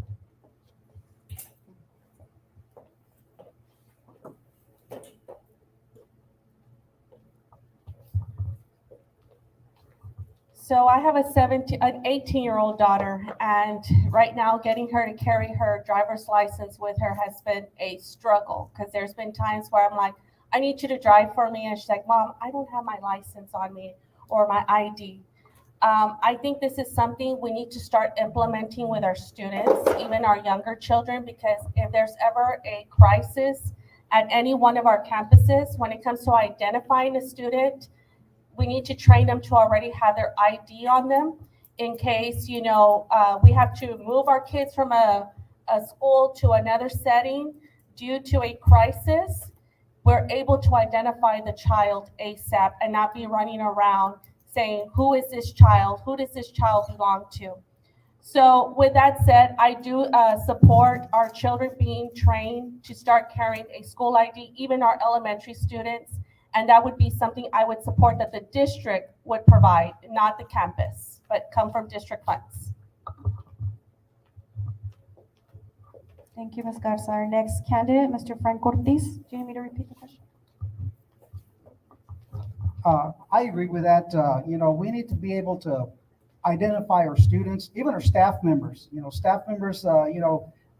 So I have an 18-year-old daughter, and right now getting her to carry her driver's license with her has been a struggle, because there's been times where I'm like, I need you to drive for me, and she's like, Mom, I don't have my license on me or my ID. I think this is something we need to start implementing with our students, even our younger children, because if there's ever a crisis at any one of our campuses, when it comes to identifying a student, we need to train them to already have their ID on them in case, we have to move our kids from a school to another setting due to a crisis. We're able to identify the child ASAP and not be running around saying, who is this child? Who does this child belong to? So with that said, I do support our children being trained to start carrying a school ID, even our elementary students. And that would be something I would support that the district would provide, not the campus, but come from district funds. Thank you, Ms. Garza. Our next candidate, Mr. Frank Ortiz. Do you need me to repeat the question? I agree with that. We need to be able to identify our students, even our staff members. Staff members,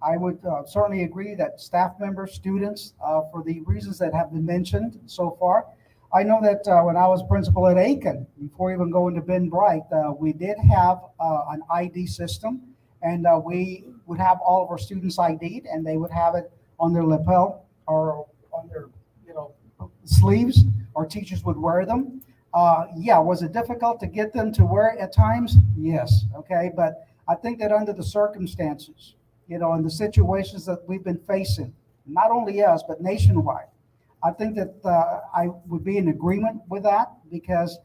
I would certainly agree that staff members, students, for the reasons that have been mentioned so far. I know that when I was principal at Aiken, before even going to Ben Bright, we did have an ID system, and we would have all of our students ID'd, and they would have it on their lapel or on their, sleeves. Our teachers would wear them. Was it difficult to get them to wear it at times? Yes. Okay. But I think that under the circumstances, and the situations that we've been facing, not only us, but nationwide, I think that I would be in agreement with that, because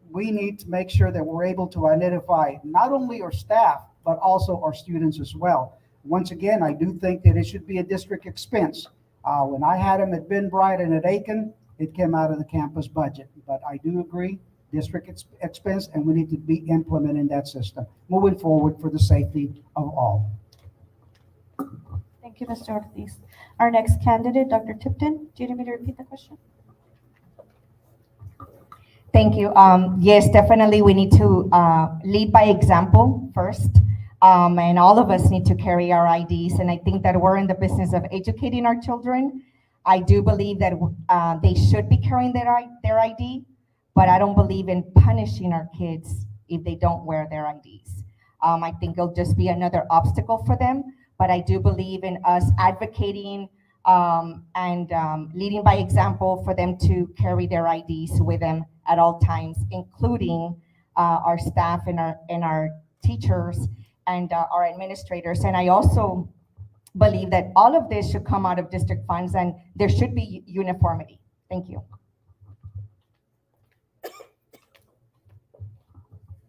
we need to make sure that we're able to identify not only our staff, but also our students as well. Once again, I do think that it should be a district expense. When I had them at Ben Bright and at Aiken, it came out of the campus budget. But I do agree, district expense, and we need to be implementing that system moving forward for the safety of all. Thank you, Mr. Ortiz. Our next candidate, Dr. Tipton. Do you need me to repeat the question? Thank you. Yes, definitely we need to lead by example first. And all of us need to carry our IDs. And I think that we're in the business of educating our children. I do believe that they should be carrying their ID, but I don't believe in punishing our kids if they don't wear their IDs. I think it'll just be another obstacle for them. But I do believe in us advocating and leading by example for them to carry their IDs with them at all times, including our staff and our teachers and our administrators. And I also believe that all of this should come out of district funds, and there should be uniformity. Thank you.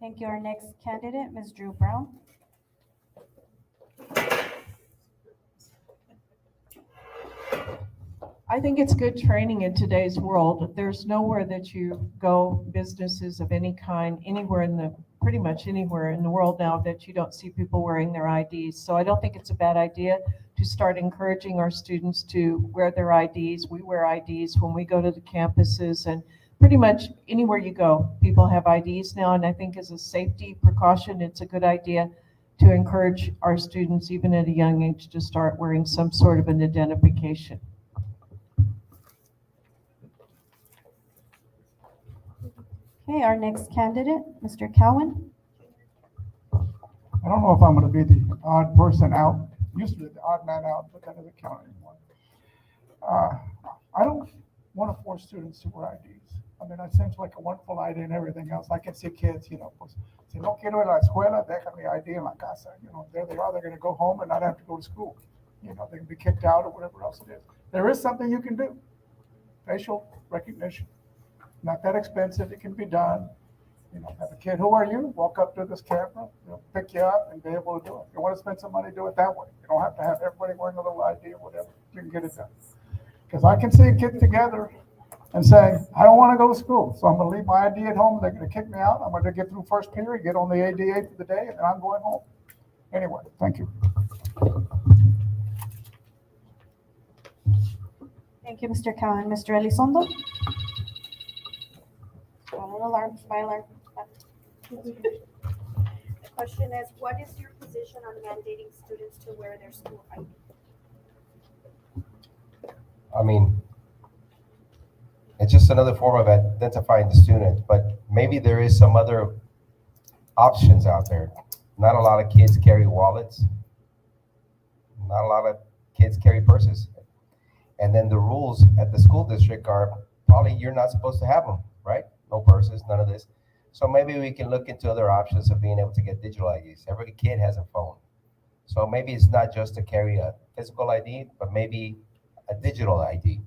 Thank you. Our next candidate, Ms. Drew Brown. I think it's good training in today's world. There's nowhere that you go, businesses of any kind, anywhere in the pretty much anywhere in the world now that you don't see people wearing their IDs. So I don't think it's a bad idea to start encouraging our students to wear their IDs. We wear IDs when we go to the campuses, and pretty much anywhere you go, people have IDs now. And I think as a safety precaution, it's a good idea to encourage our students, even at a young age, to start wearing some sort of an identification. Okay, our next candidate, Mr. Cowan. I don't know if I'm gonna be the odd person out. Used to be the odd man out, but that doesn't count anymore. I don't want to force students to wear IDs. I mean, it seems like a wonderful idea and everything else. I can see kids, pues, si no quiero ir a la escuela, deja mi ID en la casa. There they are, they're gonna go home and not have to go to school. They can be kicked out or whatever else it is. There is something you can do. Facial recognition. Not that expensive, it can be done. Have a kid, who are you? Walk up to this camera, pick you up and be able to do it. If you want to spend some money, do it that way. You don't have to have everybody wearing a little ID or whatever. You can get it done. Because I can see a kid together and say, I don't want to go to school, so I'm going to leave my ID at home. They're going to kick me out. I'm going to get through first period, get on the ADA for the day, and then I'm going home. Anyway, thank you. Thank you, Mr. Cowan. Mr. Elizondo? Alarm, my alarm. The question is, what is your position on mandating students to wear their school ID? I mean, it's just another form of identifying the student, but maybe there is some other options out there. Not a lot of kids carry wallets. Not a lot of kids carry purses. And then the rules at the school district are probably you're not supposed to have them, right? No purses, none of this. So maybe we can look into other options of being able to get digital IDs. Every kid has a phone. So maybe it's not just to carry a physical ID, but maybe a digital ID.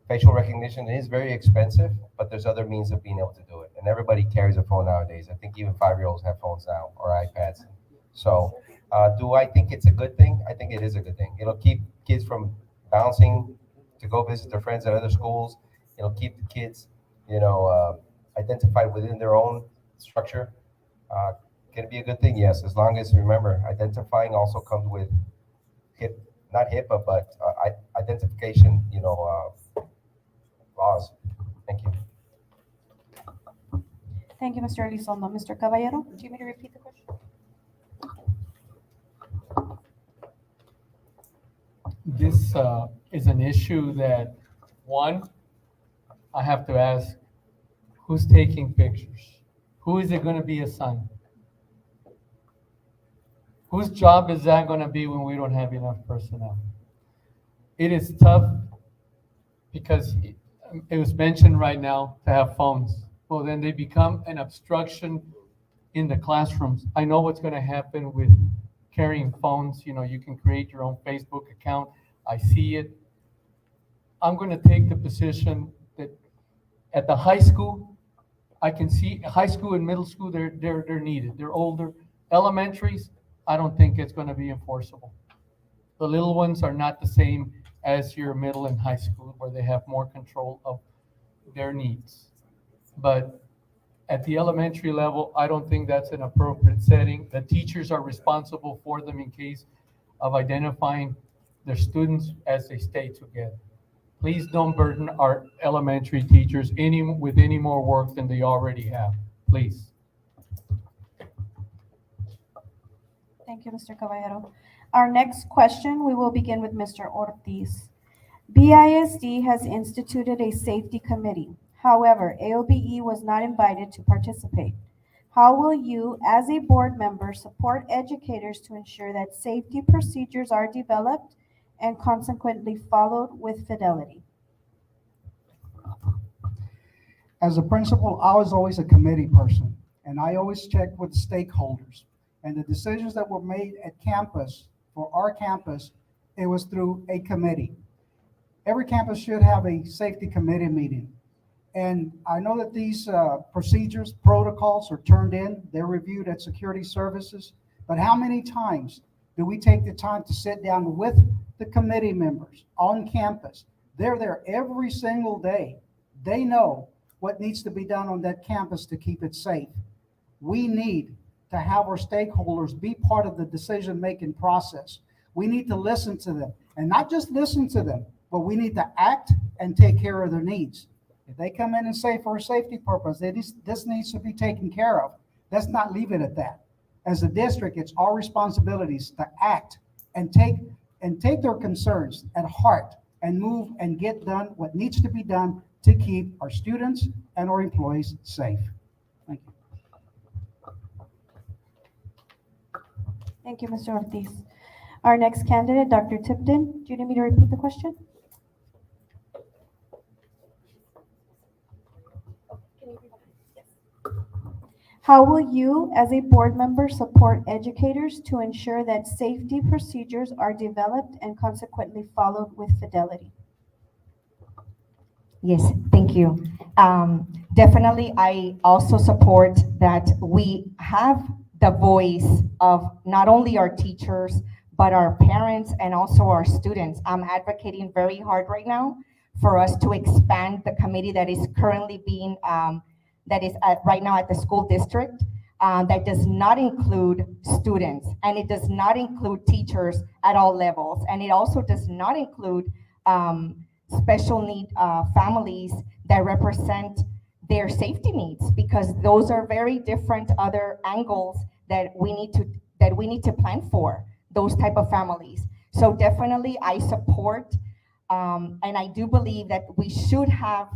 Facial recognition is very expensive, but there's other means of being able to do it. And everybody carries a phone nowadays. I think even 5-year-olds have phones now or iPads. So do I think it's a good thing? I think it is a good thing. It'll keep kids from bouncing to go visit their friends at other schools. It'll keep the kids identified within their own structure. Can it be a good thing? Yes, as long as, remember, identifying also comes with not HIPAA, but identification, laws. Thank you. Thank you, Mr. Elizondo. Mr. Caballero, do you want me to repeat the question? This is an issue that, one, I have to ask, who's taking pictures? Who is it going to be assigned? Whose job is that going to be when we don't have enough personnel? It is tough because it was mentioned right now to have phones. Well, then they become an obstruction in the classrooms. I know what's going to happen with carrying phones. You can create your own Facebook account. I see it. I'm going to take the position that at the high school, I can see high school and middle school, they're needed. They're older. Elementaries, I don't think it's going to be enforceable. The little ones are not the same as your middle and high school where they have more control of their needs. But at the elementary level, I don't think that's an appropriate setting. The teachers are responsible for them in case of identifying their students as they stay together. Please don't burden our elementary teachers with any more work than they already have, please. Thank you, Mr. Caballero. Our next question, we will begin with Mr. Ortiz. BISD has instituted a safety committee. However, AOBE was not invited to participate. How will you, as a board member, support educators to ensure that safety procedures are developed and consequently followed with fidelity? As a principal, I was always a committee person, and I always checked with stakeholders. And the decisions that were made at campus, for our campus, it was through a committee. Every campus should have a safety committee meeting. And I know that these procedures, protocols are turned in, they're reviewed at security services, but how many times do we take the time to sit down with the committee members on campus? They're there every single day. They know what needs to be done on that campus to keep it safe. We need to have our stakeholders be part of the decision-making process. We need to listen to them, and not just listen to them, but we need to act and take care of their needs. If they come in and say for a safety purpose, this needs to be taken care of, let's not leave it at that. As a district, it's our responsibilities to act and take their concerns at heart and move and get done what needs to be done to keep our students and our employees safe. Thank you. Thank you, Mr. Ortiz. Our next candidate, Dr. Tipton. Do you need me to repeat the question? How will you, as a board member, support educators to ensure that safety procedures are developed and consequently followed with fidelity? Yes, thank you. Definitely, I also support that we have the voice of not only our teachers, but our parents and also our students. I'm advocating very hard right now for us to expand the committee that is currently being, that is right now at the school district, that does not include students, and it does not include teachers at all levels, and it also does not include special need families that represent their safety needs, because those are very different other angles that we need to plan for those type of families. So definitely I support, and I do believe that we should have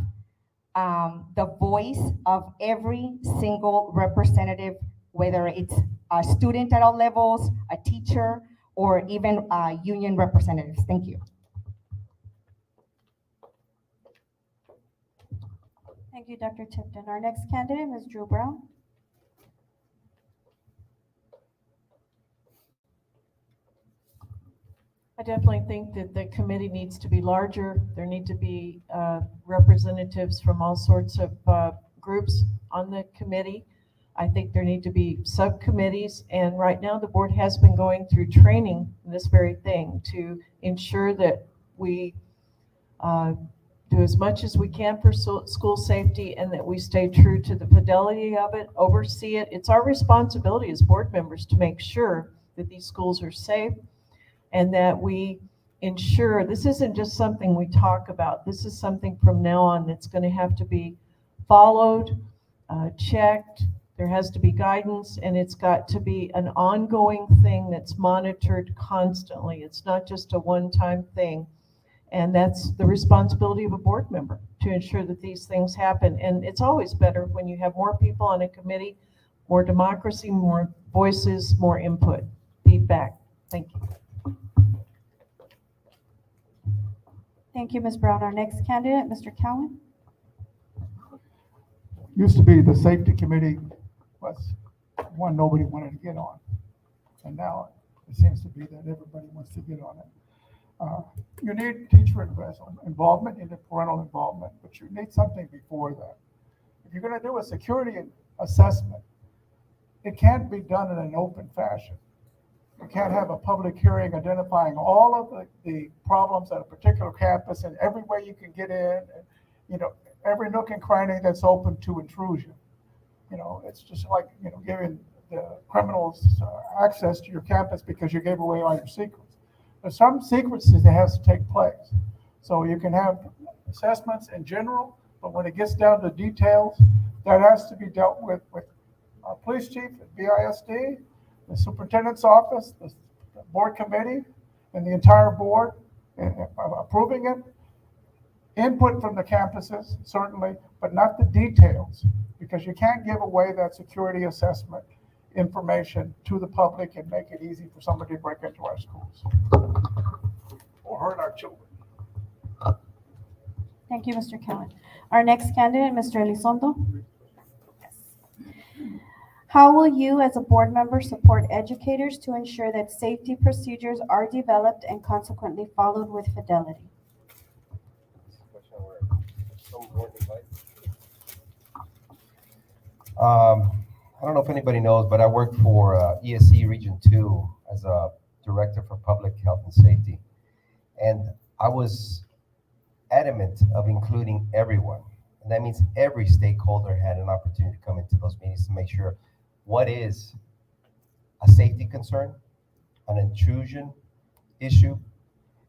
the voice of every single representative, whether it's a student at all levels, a teacher, or even union representatives. Thank you. Thank you, Dr. Tipton. Our next candidate, Ms. Drew Brown. I definitely think that the committee needs to be larger. There need to be representatives from all sorts of groups on the committee. I think there need to be subcommittees, and right now the board has been going through training in this very thing to ensure that we do as much as we can for school safety, and that we stay true to the fidelity of it, oversee it. It's our responsibility as board members to make sure that these schools are safe, and that we ensure this isn't just something we talk about. This is something from now on that's going to have to be followed, checked. There has to be guidance, and it's got to be an ongoing thing that's monitored constantly. It's not just a one-time thing. And that's the responsibility of a board member, to ensure that these things happen. And it's always better when you have more people on a committee, more democracy, more voices, more input, feedback. Thank you. Thank you, Ms. Brown. Our next candidate, Mr. Cowan. Used to be the safety committee was one nobody wanted to get on. And now it seems to be that everybody wants to get on it. You need teacher involvement, you need parental involvement, but you need something before that. If you're going to do a security assessment, it can't be done in an open fashion. You can't have a public hearing identifying all of the problems at a particular campus and every way you can get in, and, every nook and cranny that's open to intrusion. It's just like, giving the criminals access to your campus because you gave away all your secrets. There's some secrecy that has to take place. So you can have assessments in general, but when it gets down to details, that has to be dealt with our police chief at BISD, the superintendent's office, the board committee, and the entire board approving it. Input from the campuses, certainly, but not the details, because you can't give away that security assessment information to the public and make it easy for somebody to break into our schools or hurt our children. Thank you, Mr. Cowan. Our next candidate, Mr. Elizondo. How will you, as a board member, support educators to ensure that safety procedures are developed and consequently followed with fidelity? I don't know if anybody knows, but I work for ESC Region 2 as a director for public health and safety. And I was adamant of including everyone. And that means every stakeholder had an opportunity to come into those meetings to make sure what is a safety concern, an intrusion issue.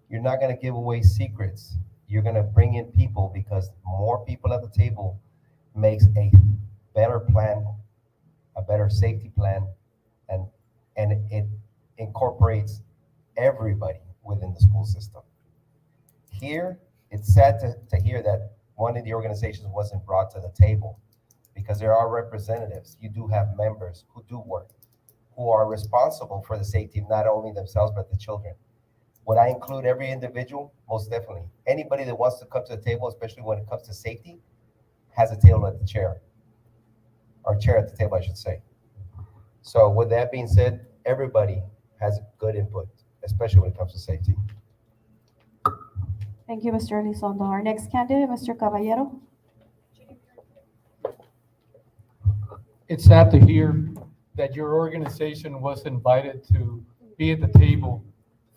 You're not going to give away secrets. You're going to bring in people because more people at the table makes a better plan, a better safety plan, and it incorporates everybody within the school system. Here, it's sad to hear that one of the organizations wasn't brought to the table because there are representatives. You do have members who do work, who are responsible for the safety of not only themselves, but the children. Would I include every individual? Most definitely. Anybody that wants to come to the table, especially when it comes to safety, has a table at the chair, or chair at the table, I should say. So with that being said, everybody has good input, especially when it comes to safety. Thank you, Mr. Elizondo. Our next candidate, Mr. Caballero. It's sad to hear that your organization was invited to be at the table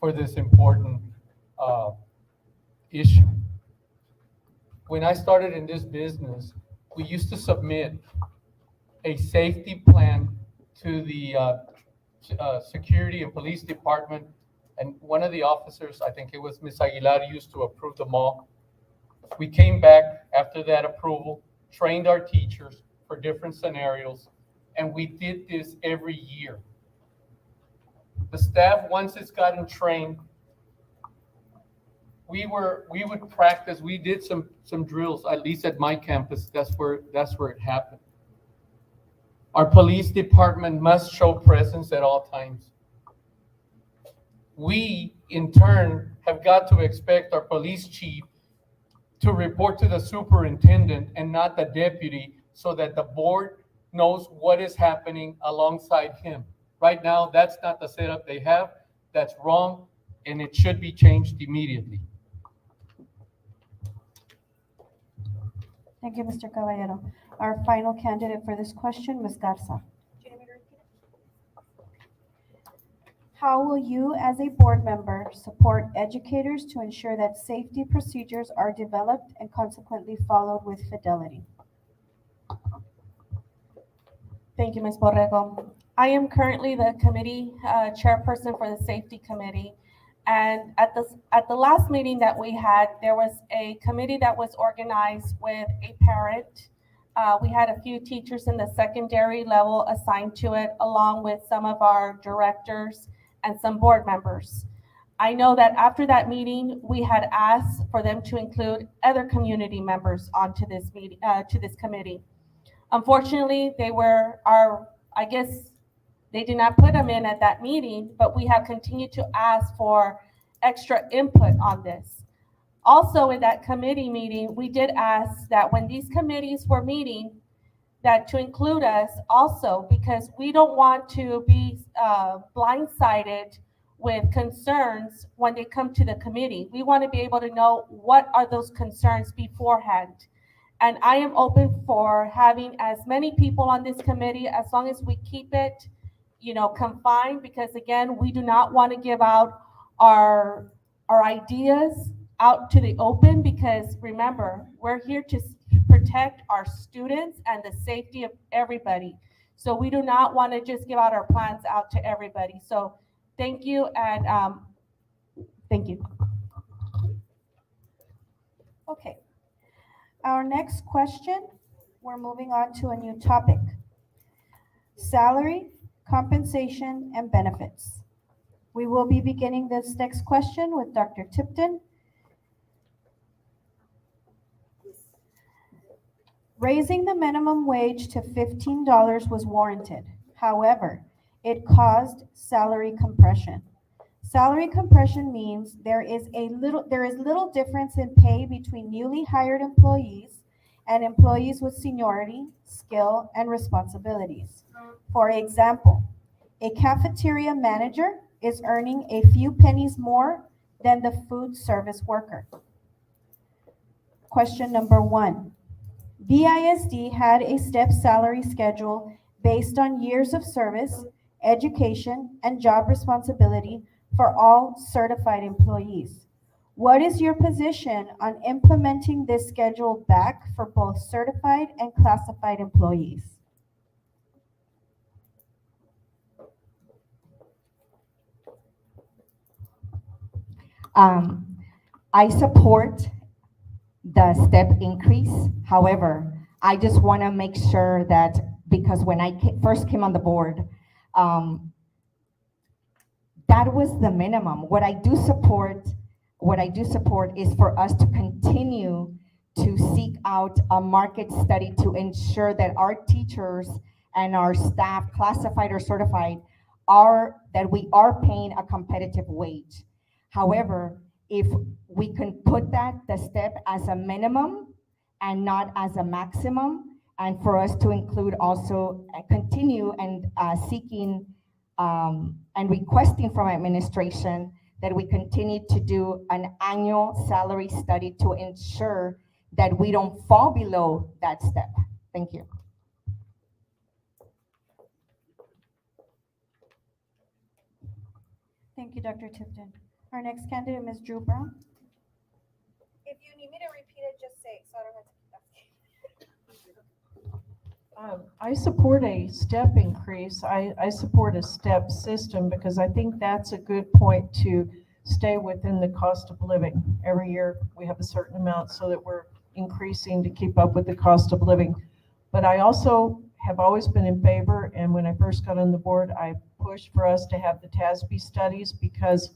for this important issue. When I started in this business, we used to submit a safety plan to the security and police department, and one of the officers, I think it was Ms. Aguilar, used to approve them all. We came back after that approval, trained our teachers for different scenarios, and we did this every year. The staff, once it's gotten trained, we would practice. We did some drills, at least at my campus. That's where it happened. Our police department must show presence at all times. We, in turn, have got to expect our police chief to report to the superintendent and not the deputy, so that the board knows what is happening alongside him. Right now, that's not the setup they have. That's wrong, and it should be changed immediately. Thank you, Mr. Caballero. Our final candidate for this question, Ms. Garza. How will you, as a board member, support educators to ensure that safety procedures are developed and consequently followed with fidelity? Thank you, Ms. Borrego. I am currently the committee chairperson for the safety committee. And at the last meeting that we had, there was a committee that was organized with a parent. We had a few teachers in the secondary level assigned to it, along with some of our directors and some board members. I know that after that meeting, we had asked for them to include other community members onto this meeting, to this committee. Unfortunately, I guess they did not put them in at that meeting, but we have continued to ask for extra input on this. Also, in that committee meeting, we did ask that when these committees were meeting, that to include us also, because we don't want to be blindsided with concerns when they come to the committee. We want to be able to know what are those concerns beforehand. And I am open for having as many people on this committee, as long as we keep it, confined, because again, we do not want to give out our ideas out to the open, because remember, we're here to protect our students and the safety of everybody. So we do not want to just give out our plans out to everybody. So thank you, and thank you. Okay. Our next question, we're moving on to a new topic. Salary, compensation, and benefits. We will be beginning this next question with Dr. Tipton. Raising the minimum wage to $15 was warranted. However, it caused salary compression. Salary compression means there is little difference in pay between newly hired employees and employees with seniority, skill, and responsibilities. For example, a cafeteria manager is earning a few pennies more than the food service worker. Question number 1. BISD had a step salary schedule based on years of service, education, and job responsibility for all certified employees. What is your position on implementing this schedule back for both certified and classified employees? I support the step increase. However, I just want to make sure that, because when I first came on the board, that was the minimum. What I do support is for us to continue to seek out a market study to ensure that our teachers and our staff, classified or certified, that we are paying a competitive wage. However, if we can put the step as a minimum and not as a maximum, and for us to include also continue and seeking and requesting from administration that we continue to do an annual salary study to ensure that we don't fall below that step. Thank you. Thank you, Dr. Tipton. Our next candidate, Ms. Drew Brown. If you need me to repeat it, just say it, so I don't have to keep asking. I support a step increase. I support a step system because I think that's a good point to stay within the cost of living. Every year we have a certain amount so that we're increasing to keep up with the cost of living. But I also have always been in favor, and when I first got on the board, I pushed for us to have the TASB studies, because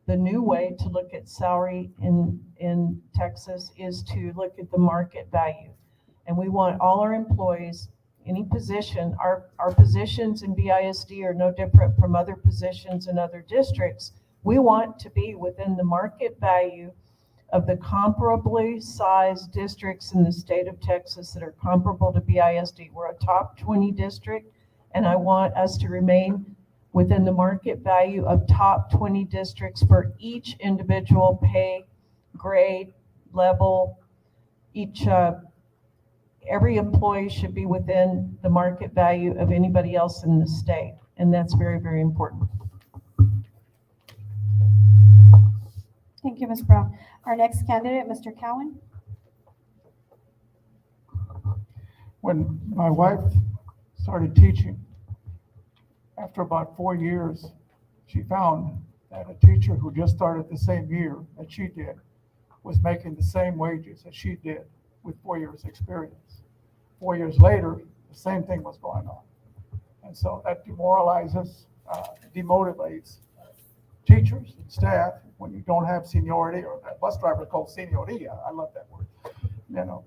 the new way to look at salary in Texas is to look at the market value. And we want all our employees, any position, our positions in BISD are no different from other positions in other districts. We want to be within the market value of the comparably sized districts in the state of Texas that are comparable to BISD. We're a top 20 district, and I want us to remain within the market value of top 20 districts for each individual pay, grade, level. Every employee should be within the market value of anybody else in the state, and that's very, very important. Thank you, Ms. Brown. Our next candidate, Mr. Cowan. When my wife started teaching, after about 4 years, she found that a teacher who just started the same year that she did was making the same wages as she did with 4 years experience. 4 years later, the same thing was going on. And so that demoralizes, demotivates teachers and staff when you don't have seniority, or that bus driver called senioria. I love that word, you know.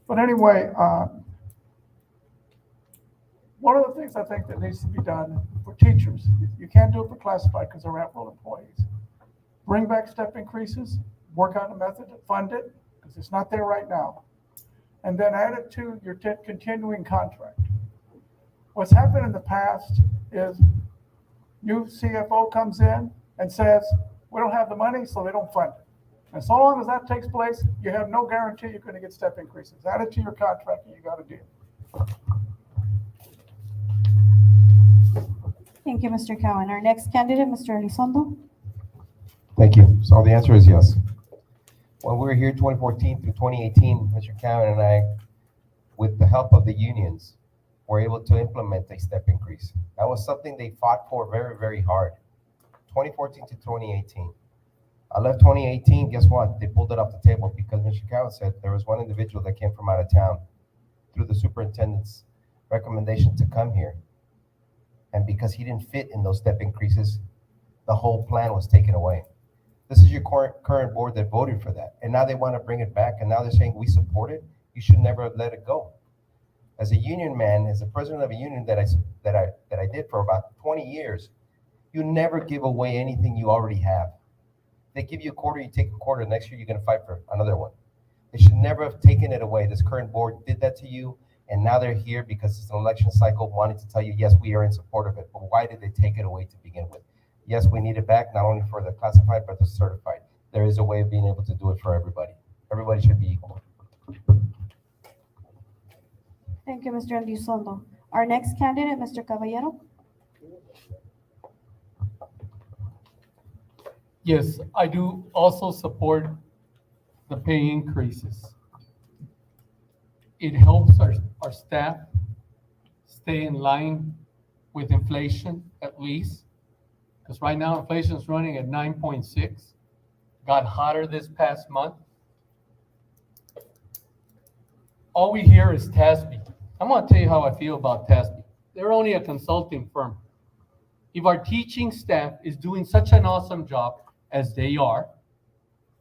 But anyway, one of the things I think that needs to be done for teachers, you can't do it for classified because they're at-will employees. Bring back step increases, work on a method to fund it, because it's not there right now. And then add it to your continuing contract. What's happened in the past is new CFO comes in and says, we don't have the money, so they don't fund it. And so long as that takes place, you have no guarantee you're going to get step increases. Add it to your contract and you got to do it. Thank you, Mr. Cowan. Our next candidate, Mr. Elizondo. Thank you. So the answer is yes. When we were here 2014 through 2018, Mr. Cowan and I, with the help of the unions, were able to implement a step increase. That was something they fought for very, very hard. 2014 to 2018. I left 2018, guess what? They pulled it off the table because Mr. Cowan said there was one individual that came from out of town through the superintendent's recommendation to come here. And because he didn't fit in those step increases, the whole plan was taken away. This is your current board that voted for that. And now they want to bring it back. And now they're saying we support it. You should never have let it go. As a union man, as the president of a union that I did for about 20 years, you never give away anything you already have. They give you a quarter, you take a quarter. Next year, you're going to fight for another one. They should never have taken it away. This current board did that to you. And now they're here because it's an election cycle wanting to tell you, yes, we are in support of it. But why did they take it away to begin with? Yes, we need it back, not only for the classified, but the certified. There is a way of being able to do it for everybody. Everybody should be equal. Thank you, Mr. Elizondo. Our next candidate, Mr. Caballero. Yes, I do also support the pay increases. It helps our staff stay in line with inflation, at least. Because right now inflation is running at 9.6. got hotter this past month, all we hear is TASB. I'm going to tell you how I feel about TASB. They're only a consulting firm. If our teaching staff is doing such an awesome job as they are,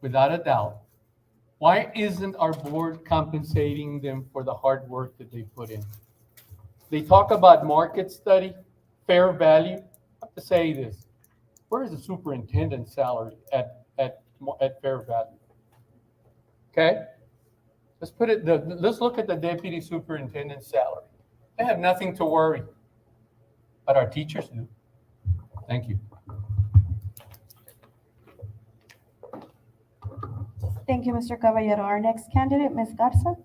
without a doubt, why isn't our board compensating them for the hard work that they put in? They talk about market study, fair value. I have to say this. Where is the superintendent's salary at fair value? Okay? Let's look at the deputy superintendent's salary. They have nothing to worry, but our teachers do. Thank you. Thank you, Mr. Caballero. Our next candidate, Ms. Garza.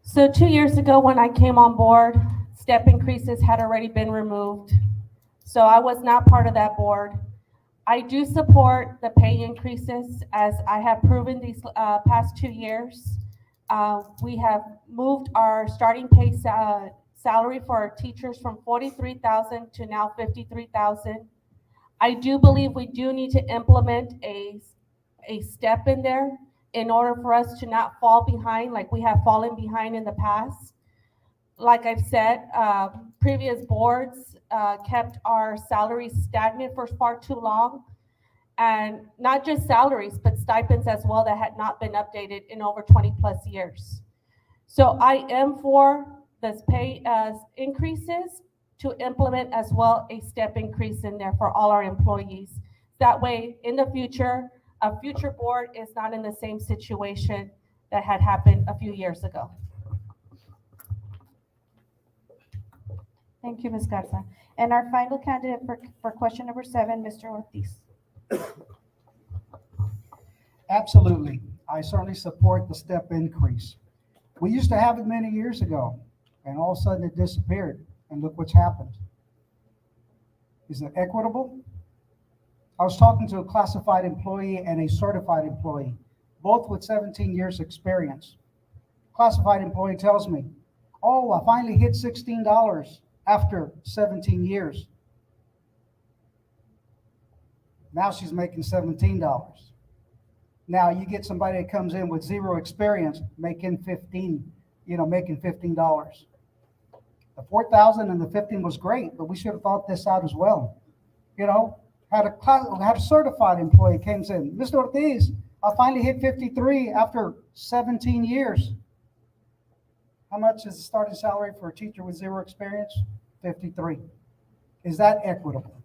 So 2 years ago, when I came on board, step increases had already been removed. So I was not part of that board. I do support the pay increases, as I have proven these past 2 years. We have moved our starting pay salary for our teachers from $43,000 to now $53,000. I do believe we do need to implement a step in there in order for us to not fall behind like we have fallen behind in the past. Like I've said, previous boards kept our salaries stagnant for far too long. And not just salaries, but stipends as well that had not been updated in over 20 plus years. So I am for this pay increases to implement as well a step increase in there for all our employees. That way, in the future, a future board is not in the same situation that had happened a few years ago. Thank you, Ms. Garza. And our final candidate for question number 7, Mr. Ortiz. Absolutely. I certainly support the step increase. We used to have it many years ago, and all of a sudden it disappeared. And look what's happened. Is it equitable? I was talking to a classified employee and a certified employee, both with 17 years experience. Classified employee tells me, oh, I finally hit $16 after 17 years. Now she's making $17. Now you get somebody that comes in with zero experience making $15. The 4,000 and the 15 was great, but we should have thought this out as well. Had a certified employee comes in, Mr. Ortiz, I finally hit 53 after 17 years. How much is the starting salary for a teacher with zero experience? 53. Is that equitable?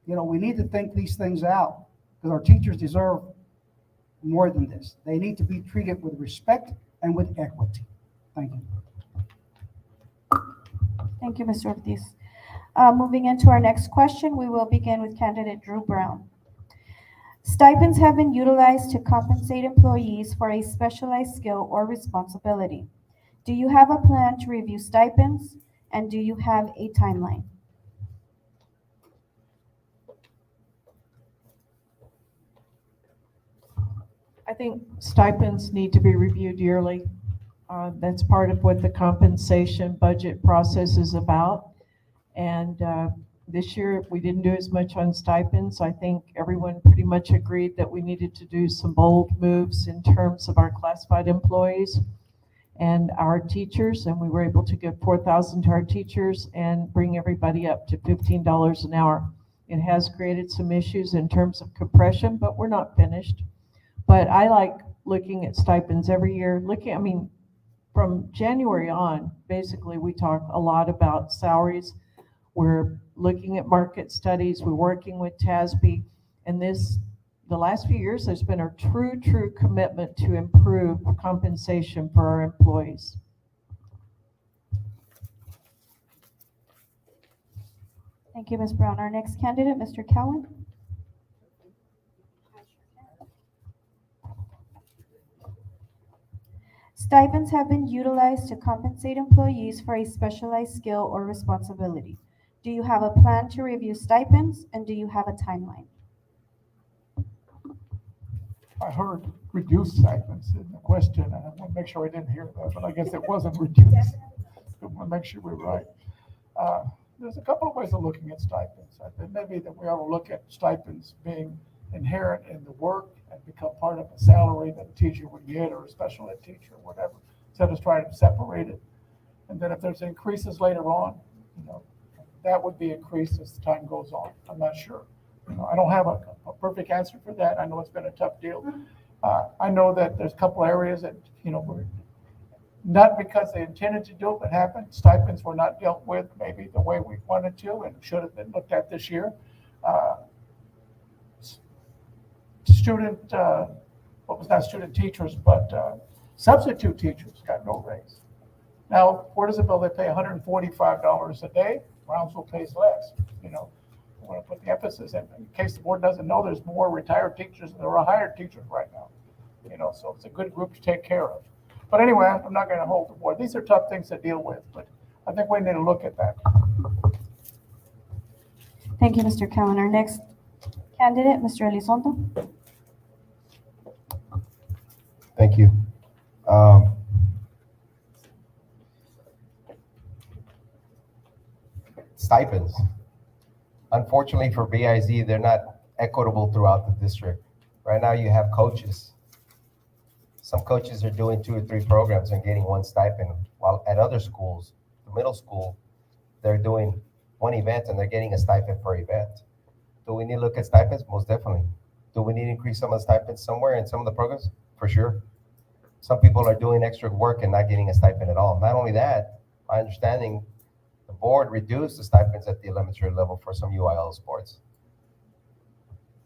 We need to think these things out, because our teachers deserve more than this. They need to be treated with respect and with equity. Thank you. Thank you, Mr. Ortiz. Moving into our next question, we will begin with candidate Drew Brown. Stipends have been utilized to compensate employees for a specialized skill or responsibility. Do you have a plan to review stipends, and do you have a timeline? I think stipends need to be reviewed yearly. That's part of what the compensation budget process is about. And this year, we didn't do as much on stipends. I think everyone pretty much agreed that we needed to do some bold moves in terms of our classified employees and our teachers. And we were able to give $4,000 to our teachers and bring everybody up to $15 an hour. It has created some issues in terms of compression, but we're not finished. But I like looking at stipends every year. From January on, basically, we talk a lot about salaries. We're looking at market studies. We're working with TASB. And the last few years, there's been a true commitment to improve compensation for our employees. Thank you, Ms. Brown. Our next candidate, Mr. Cowan. Stipends have been utilized to compensate employees for a specialized skill or responsibility. Do you have a plan to review stipends, and do you have a timeline? I heard reduced stipends in the question, and I want to make sure I didn't hear that, but I guess it wasn't reduced. I want to make sure we're right. there's a couple of ways of looking at stipends. I think maybe that we ought to look at stipends being inherent in the work and become part of a salary that a teacher would get, or a special ed teacher, or whatever, instead of trying to separate it. And then if there's increases later on, that would be increased as time goes on. I'm not sure. I don't have a perfect answer for that. I know it's been a tough deal. I know that there's a couple areas that, were not because they intended to do it, but happened. Stipends were not dealt with maybe the way we wanted to and should have been looked at this year. Not student teachers, but substitute teachers got no raise. Now, Portersville, they pay $145 a day. Brownsville pays less. I want to put the emphasis in case the board doesn't know, there's more retired teachers than there are hired teachers right now. So it's a good group to take care of. But anyway, I'm not going to hold the board. These are tough things to deal with, but I think we need to look at that. Thank you, Mr. Cowan. Our next candidate, Mr. Elizondo. Thank you. Stipends. Unfortunately for BISD, they're not equitable throughout the district. Right now you have coaches. Some coaches are doing 2 or 3 programs and getting 1 stipend, while at other schools, the middle school, they're doing 1 event and they're getting a stipend per event. Do we need to look at stipends? Most definitely. Do we need to increase some of the stipends somewhere in some of the programs? For sure. Some people are doing extra work and not getting a stipend at all. Not only that, my understanding, the board reduced the stipends at the elementary level for some UIL sports.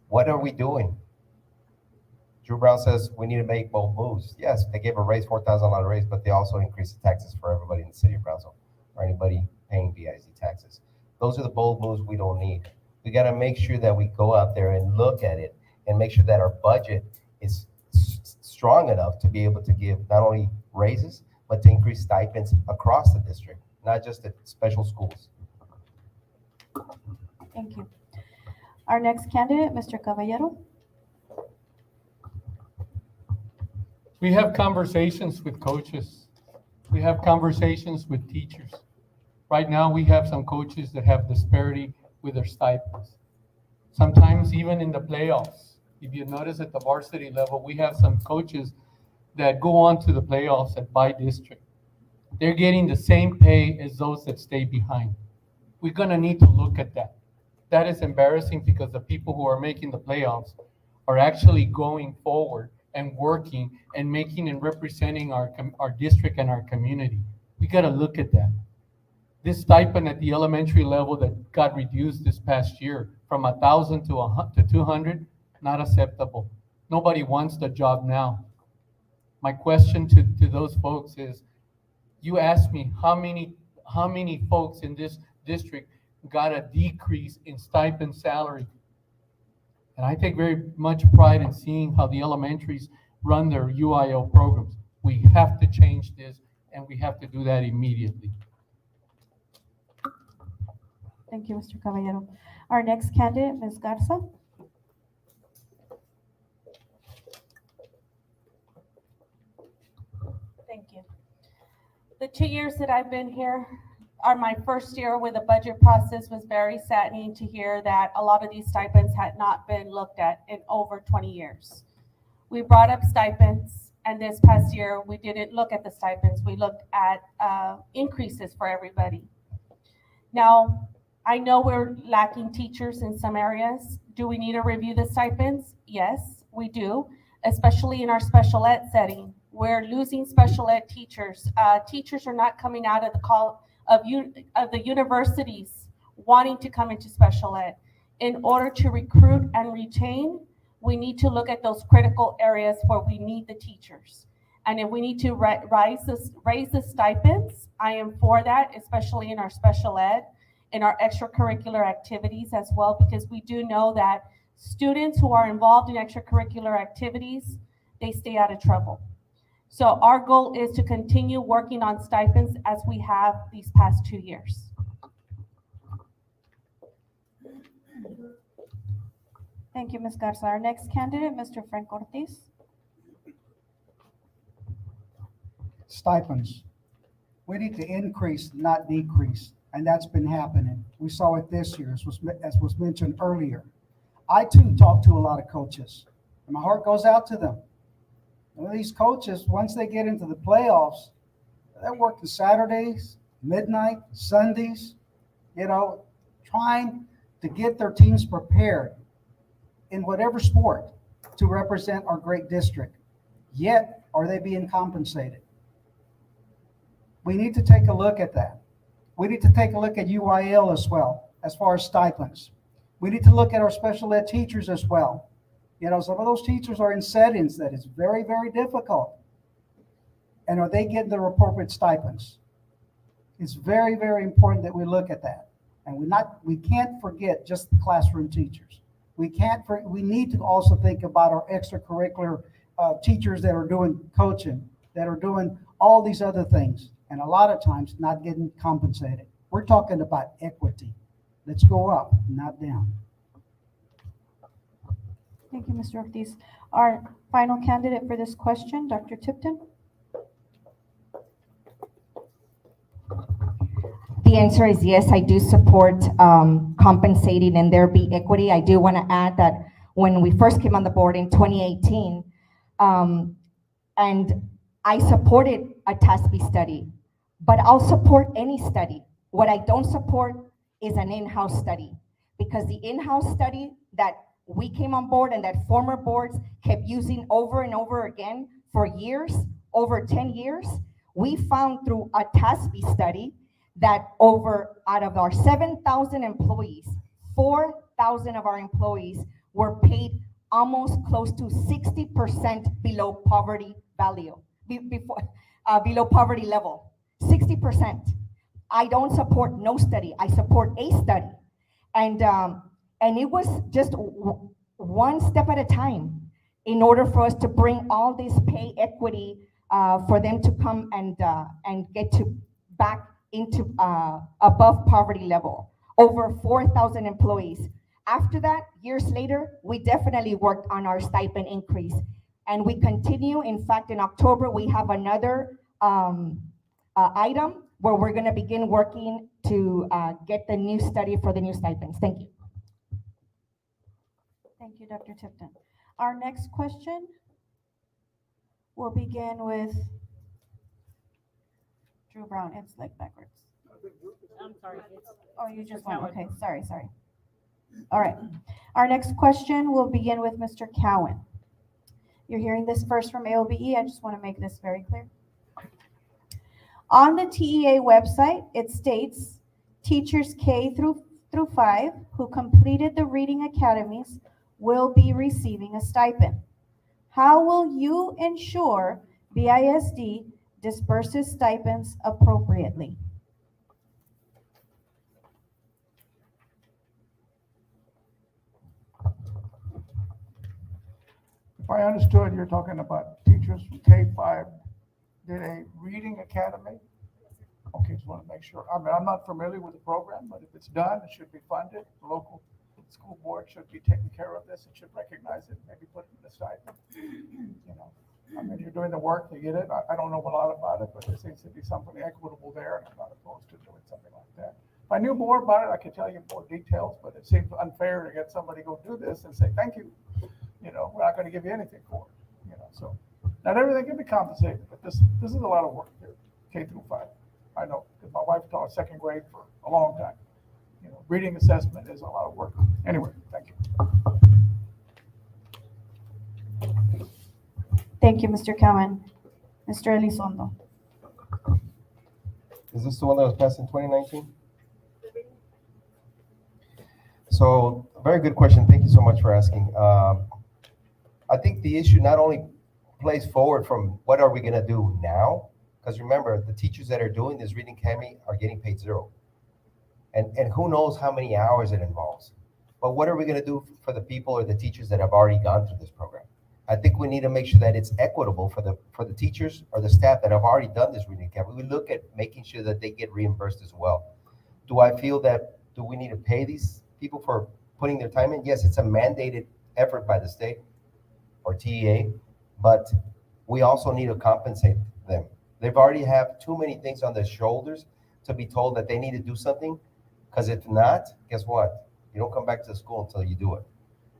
What are we doing? Drew Brown says we need to make bold moves. Yes, they gave a raise, $4,000 raise, but they also increased the taxes for everybody in the city of Brownsville, or anybody paying BISD taxes. Those are the bold moves we don't need. We got to make sure that we go out there and look at it and make sure that our budget is strong enough to be able to give not only raises, but to increase stipends across the district, not just at special schools. Thank you. Our next candidate, Mr. Caballero. We have conversations with coaches. We have conversations with teachers. Right now, we have some coaches that have disparity with their stipends. Sometimes even in the playoffs, if you notice at the varsity level, we have some coaches that go on to the playoffs at by district. They're getting the same pay as those that stay behind. We're gonna need to look at that. That is embarrassing because the people who are making the playoffs are actually going forward and working and making and representing our district and our community. We gotta look at that. This stipend at the elementary level that got reduced this past year from 1,000 to 200, not acceptable. Nobody wants the job now. My question to those folks is, you asked me how many folks in this district got a decrease in stipend salary. And I take very much pride in seeing how the elementaries run their UIL programs. We have to change this, and we have to do that immediately. Thank you, Mr. Caballero. Our next candidate, Ms. Garza. Thank you. The 2 years that I've been here, my first year with the budget process was very saddening to hear that a lot of these stipends had not been looked at in over 20 years. We brought up stipends, and this past year, we didn't look at the stipends. We looked at increases for everybody. Now, I know we're lacking teachers in some areas. Do we need to review the stipends? Yes, we do, especially in our special ed setting. We're losing special ed teachers. Teachers are not coming out of the universities wanting to come into special ed. In order to recruit and retain, we need to look at those critical areas where we need the teachers. And if we need to raise the stipends, I am for that, especially in our special ed, in our extracurricular activities as well, because we do know that students who are involved in extracurricular activities, they stay out of trouble. So our goal is to continue working on stipends as we have these past 2 years. Thank you, Ms. Garza. Our next candidate, Mr. Frank Ortiz. Stipends. We need to increase, not decrease and that's been happening. We saw it this year, as was mentioned earlier. I too talk to a lot of coaches, and my heart goes out to them. These coaches, once they get into the playoffs, they're working Saturdays, midnight, Sundays, trying to get their teams prepared in whatever sport to represent our great district. Yet, are they being compensated? We need to take a look at that. We need to take a look at UIL as well, as far as stipends. We need to look at our special ed teachers as well. Some of those teachers are in settings that is very, very difficult. And are they getting their appropriate stipends? It's very, very important that we look at that. And we can't forget just the classroom teachers. We need to also think about our extracurricular teachers that are doing coaching, that are doing all these other things, and a lot of times not getting compensated. We're talking about equity. Let's go up, not down. Thank you, Mr. Ortiz. Our final candidate for this question, Dr. Tipton. The answer is yes, I do support compensating and there be equity. I do want to add that when we first came on the board in 2018, and I supported a TASB study, but I'll support any study. What I don't support is an in-house study, because the in-house study that we came on board and that former boards kept using over and over again for years, over 10 years, we found through a TASB study that out of our 7,000 employees, 4,000 of our employees were paid almost close to 60% below poverty value, below poverty level, 60%. I don't support no study, I support a study. And it was just one step at a time in order for us to bring all this pay equity for them to come and get to back into above poverty level, over 4,000 employees. After that, years later, we definitely worked on our stipend increase, and we continue. In fact, in October, we have another item where we're gonna begin working to get the new study for the new stipends. Thank you. Thank you, Dr. Tipton. Our next question will begin with Drew Brown. It's like backwards. I'm sorry. Oh, you just went, okay, sorry. All right, our next question will begin with Mr. Cowan. You're hearing this first from AOBE. I just want to make this very clear. On the TEA website, it states teachers K through 5 who completed the reading academies will be receiving a stipend. How will you ensure BISD disperses stipends appropriately? If I understood, you're talking about teachers from K-5 did a reading academy? Okay, just want to make sure. I mean, I'm not familiar with the program, but if it's done, it should be funded. The local school board should be taking care of this. It should recognize it, maybe put it in the stipend. I mean, you're doing the work to get it. I don't know a lot about it, but there seems to be something equitable there, and I'm not opposed to doing something like that. If I knew more about it, I could tell you more details, but it seems unfair to get somebody go do this and say, thank you. We're not going to give you anything for it. So not everything can be compensated, but this is a lot of work here, K through 5. I know, because my wife taught second grade for a long time. Reading assessment is a lot of work. Anyway, thank you. Thank you, Mr. Cowan. Mr. Elizondo. Is this the one that was passed in 2019? So, very good question. Thank you so much for asking. I think the issue not only plays forward from what are we going to do now, because remember, the teachers that are doing this reading academy are getting paid zero. And who knows how many hours it involves. But what are we going to do for the people or the teachers that have already gone through this program? I think we need to make sure that it's equitable for the teachers or the staff that have already done this reading academy. We look at making sure that they get reimbursed as well. Do I feel that, do we need to pay these people for putting their time in? Yes, it's a mandated effort by the state or TEA, but we also need to compensate them. They've already have too many things on their shoulders to be told that they need to do something, because if not, guess what? You don't come back to school until you do it.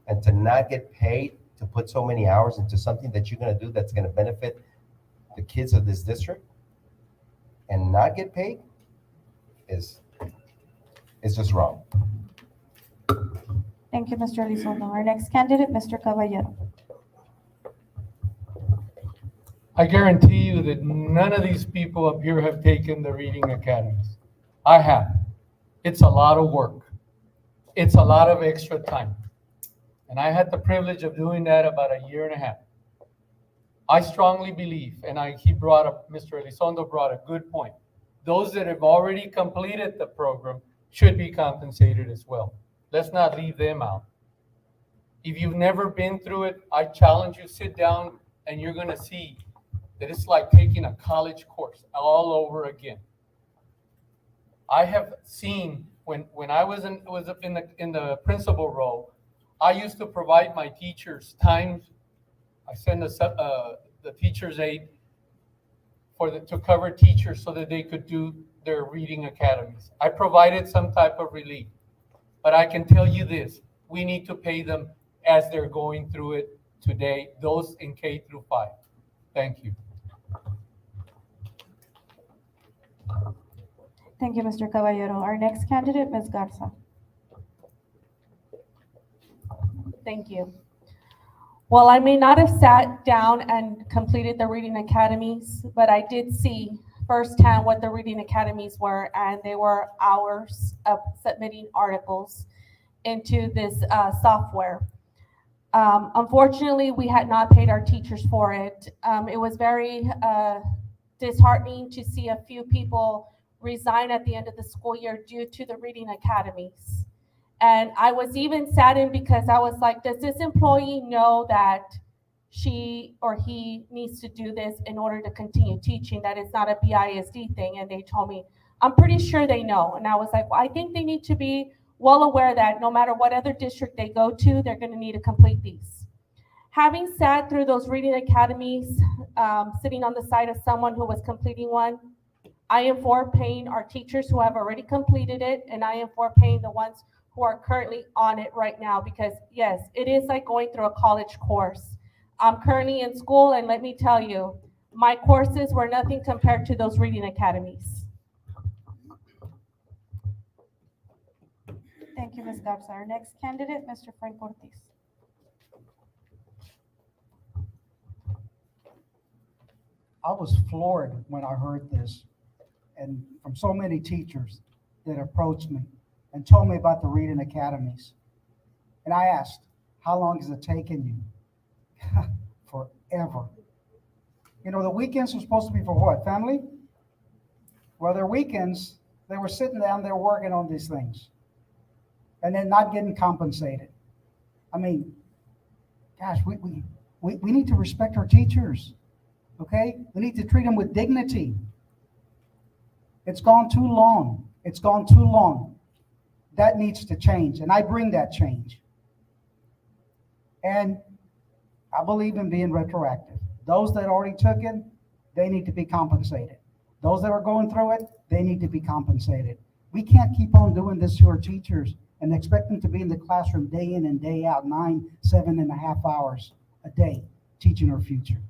And to not get paid to put so many hours into something that you're going to do that's going to benefit the kids of this district and not get paid is just wrong. Thank you, Mr. Elizondo. Our next candidate, Mr. Caballero. I guarantee you that none of these people up here have taken the reading academies. I have. It's a lot of work. It's a lot of extra time. And I had the privilege of doing that about a year and a half. I strongly believe, and Mr. Elizondo brought a good point. Those that have already completed the program should be compensated as well. Let's not leave them out. If you've never been through it, I challenge you, sit down and you're gonna see that it's like taking a college course all over again. I have seen when I was in the principal role, I used to provide my teachers times. I send the teachers aid to cover teachers so that they could do their reading academies. I provided some type of relief, but I can tell you this: we need to pay them as they're going through it today. Those in K through 5. Thank you. Thank you, Mr. Caballero. Our next candidate, Ms. Garza. Thank you. Well, I may not have sat down and completed the reading academies, but I did see firsthand what the reading academies were, and they were hours of submitting articles into this software. Unfortunately, we had not paid our teachers for it. It was very disheartening to see a few people resign at the end of the school year due to the reading academies. And I was even saddened because I was like, does this employee know that she or he needs to do this in order to continue teaching, that it's not a BISD thing? And they told me, I'm pretty sure they know. And I was like, well, I think they need to be well aware that no matter what other district they go to, they're going to need to complete these. Having sat through those reading academies, sitting on the side of someone who was completing one, I am for paying our teachers who have already completed it, and I am for paying the ones who are currently on it right now, because yes, it is like going through a college course. I'm currently in school, and let me tell you, my courses were nothing compared to those reading academies. Thank you, Ms. Garza. Our next candidate, Mr. Frank Ortiz. I was floored when I heard this, and from so many teachers that approached me and told me about the reading academies. And I asked, how long has it taken you? Forever. You know, the weekends are supposed to be for what? Family? Well, their weekends, they were sitting down there working on these things and then not getting compensated. I mean, gosh, we need to respect our teachers, okay? We need to treat them with dignity. It's gone too long. It's gone too long. That needs to change, and I bring that change. And I believe in being retroactive. Those that already took it, they need to be compensated. Those that are going through it, they need to be compensated. We can't keep on doing this to our teachers and expect them to be in the classroom day in and day out, 7.5 hours a day, teaching our future.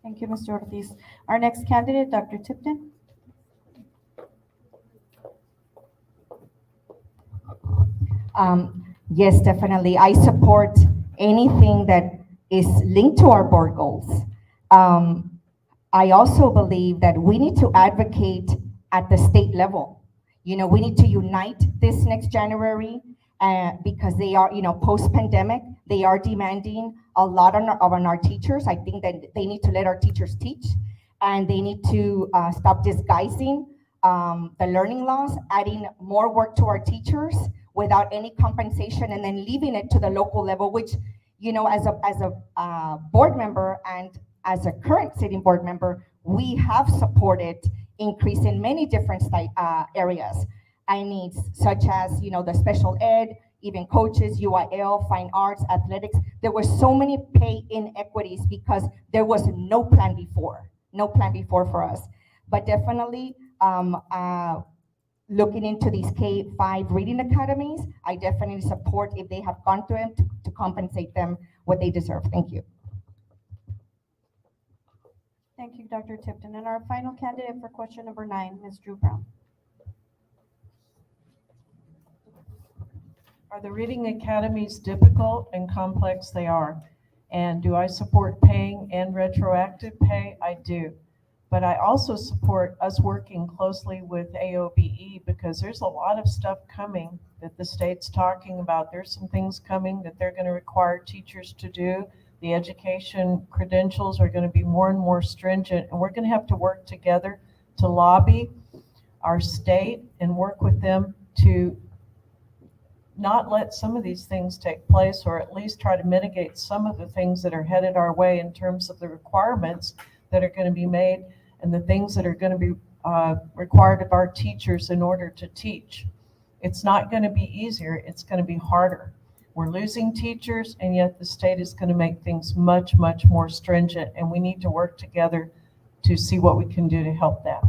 Thank you, Mr. Ortiz. Our next candidate, Dr. Tipton. Yes, definitely. I support anything that is linked to our board goals. I also believe that we need to advocate at the state level. You know, we need to unite this next January because they are, you know, post-pandemic, they are demanding a lot on our teachers. I think that they need to let our teachers teach, and they need to stop disguising the learning loss, adding more work to our teachers without any compensation, and then leaving it to the local level, which, you know, as a board member and as a current sitting board member, we have supported increase in many different areas. I needs such as, you know, the special ed, even coaches, UIL, fine arts, athletics. There were so many pay inequities because there was no plan before. no plan before for us. But definitely, looking into these K-5 reading academies, I definitely support if they have gone through them to compensate them what they deserve. Thank you. Thank you, Dr. Tipton. And our final candidate for question number 9, Ms. Drew Brown. Are the reading academies difficult and complex? They are. And do I support paying and retroactive pay? I do. But I also support us working closely with AOBE because there's a lot of stuff coming that the state's talking about. There's some things coming that they're going to require teachers to do. The education credentials are going to be more and more stringent, and we're going to have to work together to lobby our state and work with them to not let some of these things take place, or at least try to mitigate some of the things that are headed our way in terms of the requirements that are going to be made and the things that are going to be required of our teachers in order to teach. It's not going to be easier, it's going to be harder. We're losing teachers, and yet the state is going to make things much, much more stringent, and we need to work together to see what we can do to help that.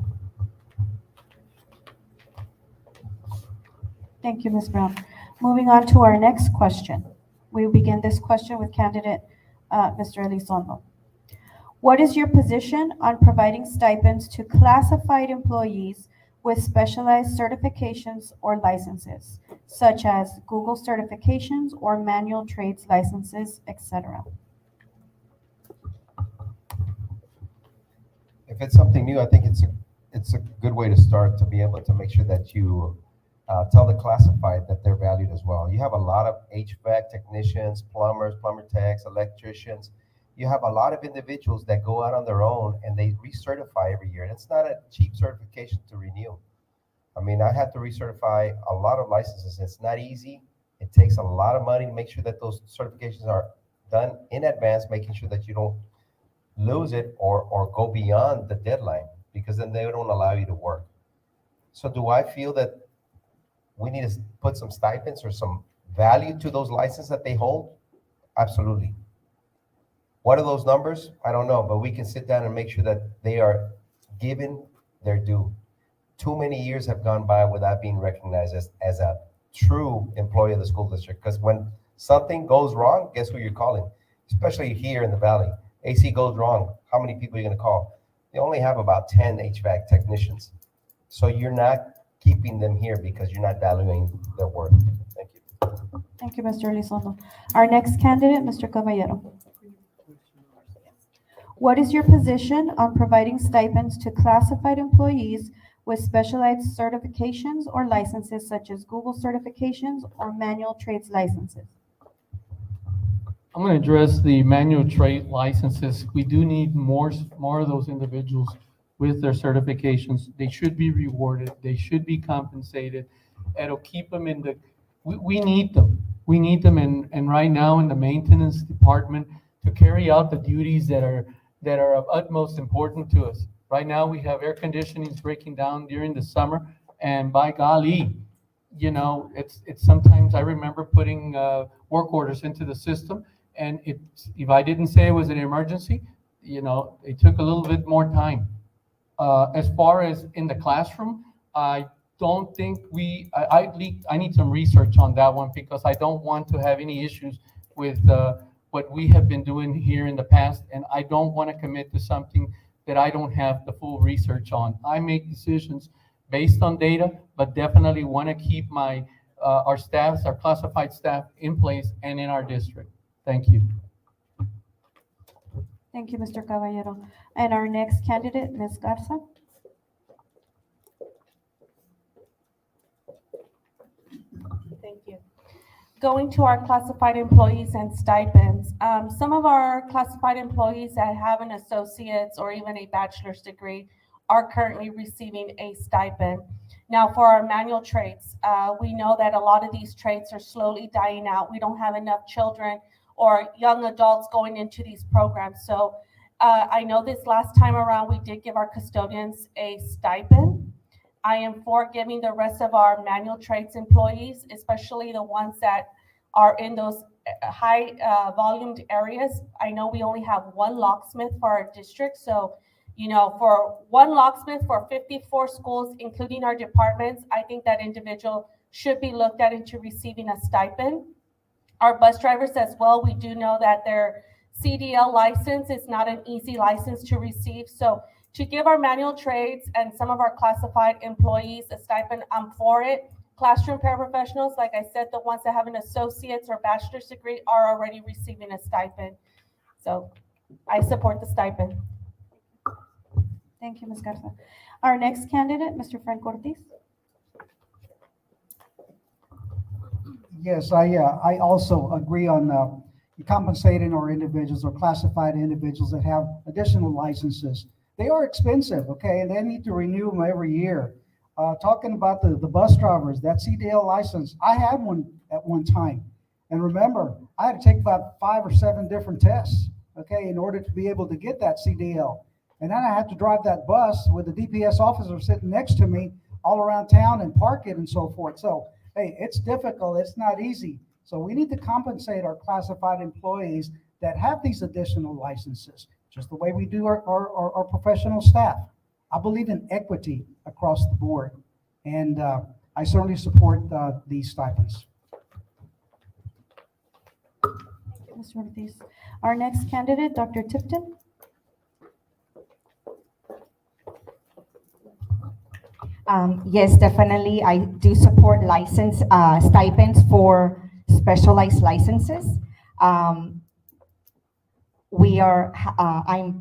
Thank you, Ms. Brown. Moving on to our next question. We will begin this question with candidate Mr. Elizondo. What is your position on providing stipends to classified employees with specialized certifications or licenses, such as Google certifications or manual trades licenses, etc.? If it's something new, I think it's a good way to start, to be able to make sure that you tell the classified that they're valued as well. You have a lot of HVAC technicians, plumbers, plumber techs, electricians. You have a lot of individuals that go out on their own and they recertify every year. And it's not a cheap certification to renew. I mean, I had to recertify a lot of licenses. It's not easy. It takes a lot of money to make sure that those certifications are done in advance, making sure that you don't lose it or go beyond the deadline, because then they don't allow you to work. So do I feel that we need to put some stipends or some value to those licenses that they hold? Absolutely. What are those numbers? I don't know, but we can sit down and make sure that they are given their due. Too many years have gone by without being recognized as a true employee of the school district. Because when something goes wrong, guess who you're calling? Especially here in the Valley. AC goes wrong. How many people are you going to call? They only have about 10 HVAC technicians. So you're not keeping them here because you're not valuing their work. Thank you. Thank you, Mr. Elizondo. Our next candidate, Mr. Caballero. What is your position on providing stipends to classified employees with specialized certifications or licenses, such as Google certifications or manual trades licenses? I'm going to address the manual trade licenses. We do need more of those individuals with their certifications. They should be rewarded. They should be compensated. It'll keep them in the, we need them. We need them and right now in the maintenance department to carry out the duties that are of utmost importance to us. Right now, we have air conditionings breaking down during the summer, and by golly, you know, it's sometimes I remember putting work orders into the system, and if I didn't say it was an emergency, you know, it took a little bit more time. As far as in the classroom, I don't think I need some research on that one, because I don't want to have any issues with what we have been doing here in the past, and I don't want to commit to something that I don't have the full research on. I make decisions based on data, but definitely want to keep my our staffs, our classified staff in place and in our district. Thank you. Thank you, Mr. Caballero. And our next candidate, Ms. Garza. Thank you. Going to our classified employees and stipends, some of our classified employees that have an associate's or even a bachelor's degree are currently receiving a stipend. Now, for our manual trades, we know that a lot of these trades are slowly dying out. We don't have enough children or young adults going into these programs. So I know this last time around, we did give our custodians a stipend. I am for giving the rest of our manual trades employees, especially the ones that are in those high volumed areas. I know we only have one locksmith for our district, so You know, for one locksmith for 54 schools, including our departments, I think that individual should be looked at into receiving a stipend. Our bus drivers as well, we do know that their CDL license is not an easy license to receive. So to give our manual trades and some of our classified employees a stipend, I'm for it. Classroom paraprofessionals, like I said, the ones that have an associate's or bachelor's degree are already receiving a stipend. So I support the stipend. Thank you, Ms. Garza. Our next candidate, Mr. Frank Ortiz. Yes, I also agree on compensating our individuals or classified individuals that have additional licenses. They are expensive, okay, and they need to renew them every year. Talking about the bus drivers, that CDL license, I had one at one time. And remember, I had to take about 5 or 7 different tests, okay, in order to be able to get that CDL. And then I had to drive that bus with a DPS officer sitting next to me all around town and park it and so forth. So, hey, it's difficult, it's not easy. So we need to compensate our classified employees that have these additional licenses, just the way we do our professional staff. I believe in equity across the board, and I certainly support these stipends. Thank you, Mr. Ortiz. Our next candidate, Dr. Tipton. Yes, definitely. I do support license stipends for specialized licenses. I'm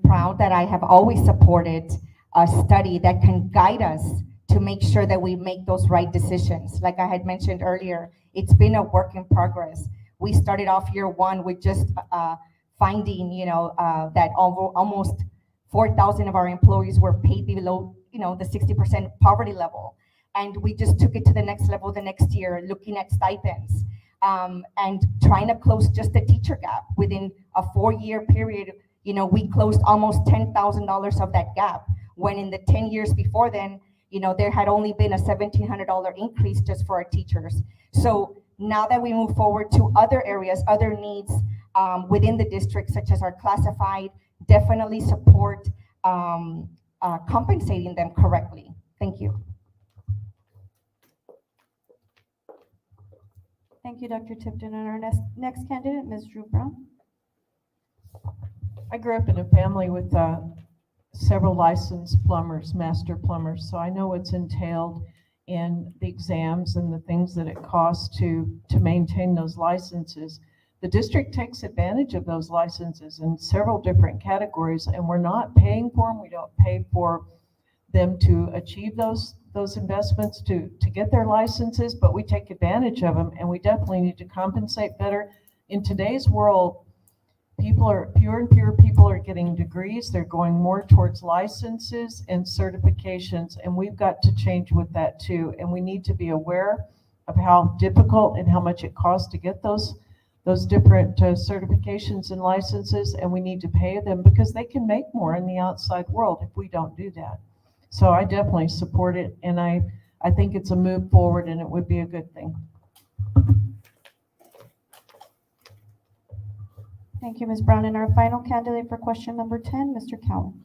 proud that I have always supported a study that can guide us to make sure that we make those right decisions. Like I had mentioned earlier, it's been a work in progress. We started off year one with just finding, that almost 4,000 of our employees were paid below, the 60% poverty level. And we just took it to the next level the next year, looking at stipends and trying to close just the teacher gap. Within a 4-year period, we closed almost $10,000 of that gap, when in the 10 years before then, there had only been a $1,700 increase just for our teachers. So now that we move forward to other areas, other needs within the district, such as our classified, definitely support compensating them correctly. Thank you. Thank you, Dr. Tipton. And our next candidate, Ms. Drew Brown. I grew up in a family with several licensed plumbers, master plumbers, so I know what's entailed in the exams and the things that it costs to maintain those licenses. The district takes advantage of those licenses in several different categories, and we're not paying for them. We don't pay for them to achieve those investments to get their licenses, but we take advantage of them, and we definitely need to compensate better. In today's world, fewer and fewer people are getting degrees. They're going more towards licenses and certifications, and we've got to change with that too. And we need to be aware of how difficult and how much it costs to get those different certifications and licenses, and we need to pay them because they can make more in the outside world if we don't do that. So I definitely support it, and I think it's a move forward, and it would be a good thing. Thank you, Ms. Brown. And our final candidate for question number 10, Mr. Cowan.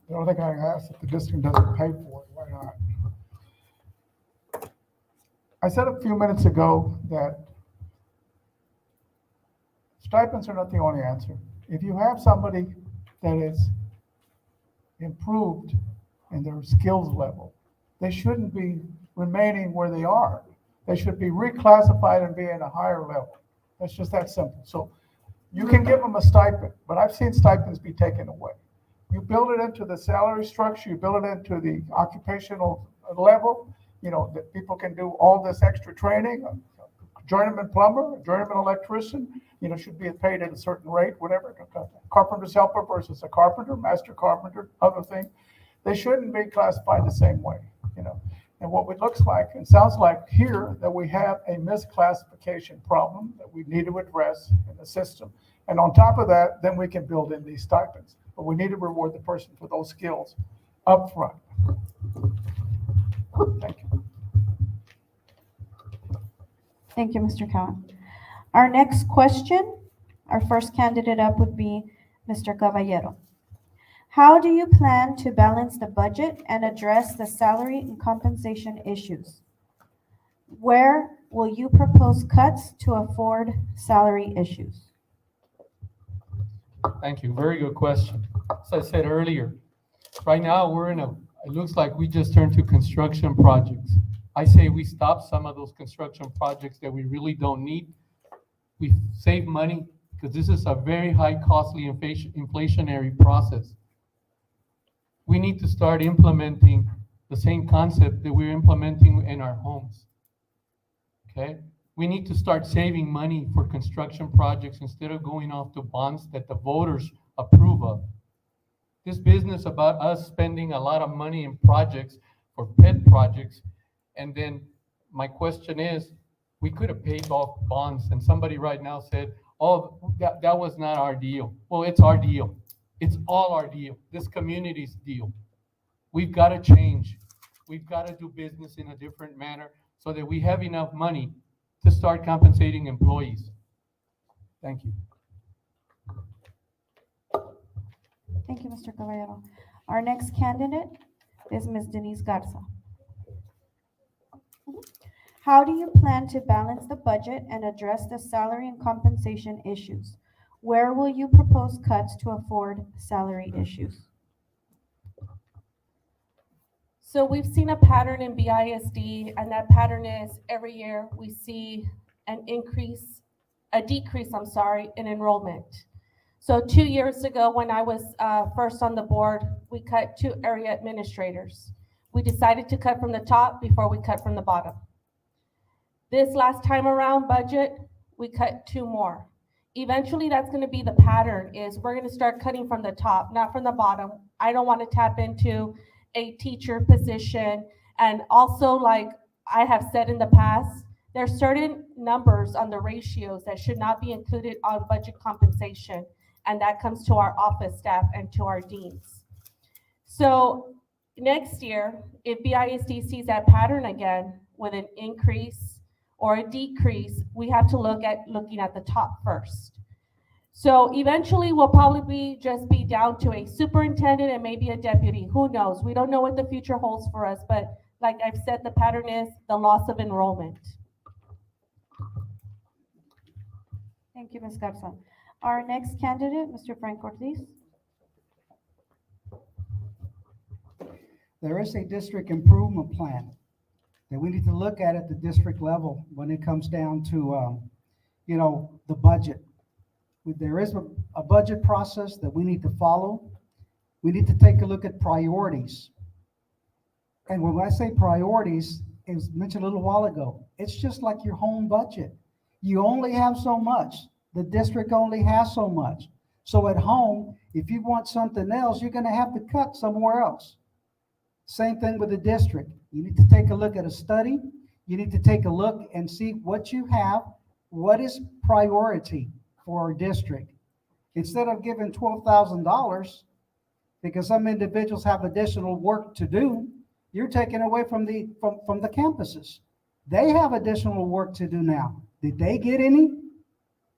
The only thing I ask, if the district doesn't pay for it, why not? I said a few minutes ago that stipends are not the only answer. If you have somebody that is improved in their skills level, they shouldn't be remaining where they are. They should be reclassified and be at a higher level. It's just that simple. So you can give them a stipend, but I've seen stipends be taken away. You build it into the salary structure, you build it into the occupational level, that people can do all this extra training. A journeyman plumber, a journeyman electrician, should be paid at a certain rate, whatever. Carpenter's helper versus a carpenter, master carpenter, other thing. They shouldn't be classified the same way, And what it looks like and sounds like here, that we have a misclassification problem that we need to address in the system. And on top of that, then we can build in these stipends. But we need to reward the person for those skills up front. Thank you. Thank you, Mr. Cowan. Our next question, our first candidate up would be Mr. Caballero. How do you plan to balance the budget and address the salary and compensation issues? Where will you propose cuts to afford salary issues? Thank you. Very good question. As I said earlier, right now it looks like we just turned to construction projects. I say we stop some of those construction projects that we really don't need. We save money because this is a very high costly inflationary process. We need to start implementing the same concept that we're implementing in our homes. Okay? We need to start saving money for construction projects instead of going off to bonds that the voters approve of. This business about us spending a lot of money in projects for pet projects, and then my question is, we could have paid off bonds, and somebody right now said, oh, that was not our deal. Well, it's our deal. It's all our deal. This community's deal. We've got to change. We've got to do business in a different manner so that we have enough money to start compensating employees. Thank you. Thank you, Mr. Caballero. Our next candidate is Ms. Denise Garza. How do you plan to balance the budget and address the salary and compensation issues? Where will you propose cuts to afford salary issues? So we've seen a pattern in BISD, and that pattern is every year we see a decrease, in enrollment. So 2 years ago, when I was first on the board, we cut 2 area administrators. We decided to cut from the top before we cut from the bottom. This last time around budget, we cut 2 more. Eventually, that's going to be the pattern, is we're going to start cutting from the top, not from the bottom. I don't want to tap into a teacher position. And also, like I have said in the past, there's certain numbers on the ratios that should not be included on budget compensation. And that comes to our office staff and to our deans. So next year, if BISD sees that pattern again with an increase or a decrease, we have to looking at the top first. So eventually we'll probably just be down to a superintendent and maybe a deputy. Who knows? We don't know what the future holds for us, but like I've said, the pattern is the loss of enrollment. Thank you, Ms. Garza. Our next candidate, Mr. Frank Ortiz. There is a district improvement plan that we need to look at the district level when it comes down to, the budget. There is a budget process that we need to follow. We need to take a look at priorities. And when I say priorities, it was mentioned a little while ago, it's just like your home budget. You only have so much. The district only has so much. So at home, if you want something else, you're going to have to cut somewhere else. Same thing with the district. You need to take a look at a study. You need to take a look and see what you have, what is priority for our district. Instead of giving $12,000, because some individuals have additional work to do, you're taking away from the campuses. They have additional work to do now. Did they get any?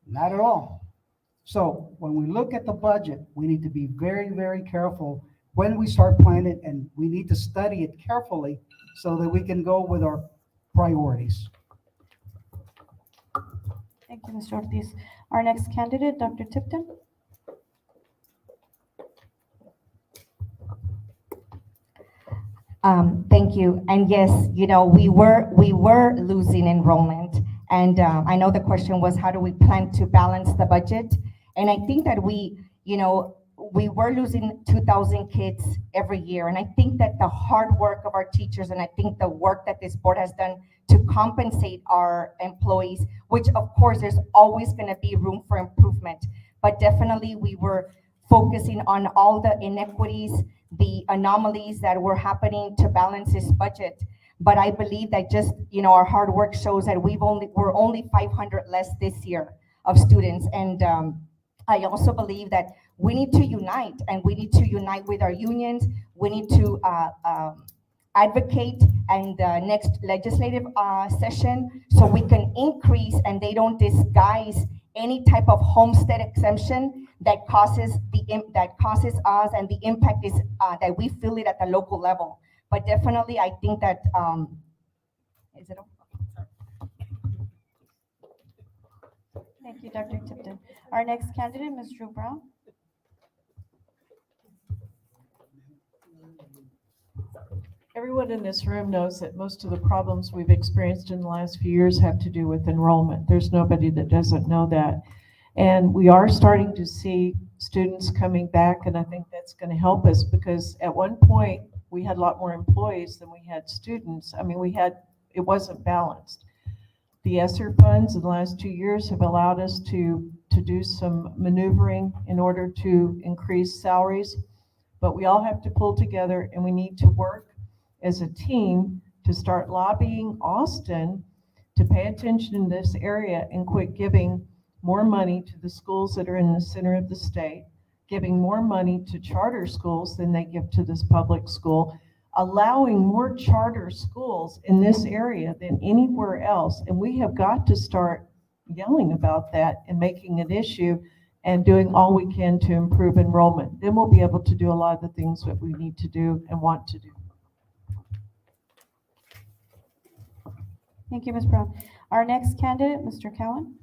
Not at all. So when we look at the budget, we need to be very, very careful when we start planning, and we need to study it carefully so that we can go with our priorities. Thank you, Mr. Ortiz. Our next candidate, Dr. Tipton. Thank you. And yes, we were losing enrollment. And I know the question was, how do we plan to balance the budget? And I think that we were losing 2,000 kids every year. And I think that the hard work of our teachers, and I think the work that this board has done to compensate our employees, which of course there's always going to be room for improvement, but definitely we were focusing on all the inequities, the anomalies that were happening to balance this budget. But I believe that just, our hard work shows that we're only 500 less this year of students. And I also believe that we need to unite, and we need to unite with our unions. We need to advocate in the next legislative session so we can increase, and they don't disguise any type of homestead exemption that causes that causes us, and the impact is that we feel it at the local level. But definitely, I think that is it? Thank you, Dr. Tipton. Our next candidate, Ms. Drew Brown. Everyone in this room knows that most of the problems we've experienced in the last few years have to do with enrollment. There's nobody that doesn't know that. And we are starting to see students coming back, and I think that's going to help us, because at one point we had a lot more employees than we had students. I mean, it wasn't balanced. The ESSER funds in the last 2 years have allowed us to do some maneuvering in order to increase salaries, but we all have to pull together, and we need to work as a team to start lobbying Austin to pay attention in this area and quit giving more money to the schools that are in the center of the state, giving more money to charter schools than they give to this public school, allowing more charter schools in this area than anywhere else. And we have got to start yelling about that and making an issue and doing all we can to improve enrollment. Then we'll be able to do a lot of the things that we need to do and want to do. Thank you, Ms. Brown. Our next candidate, Mr. Cowan.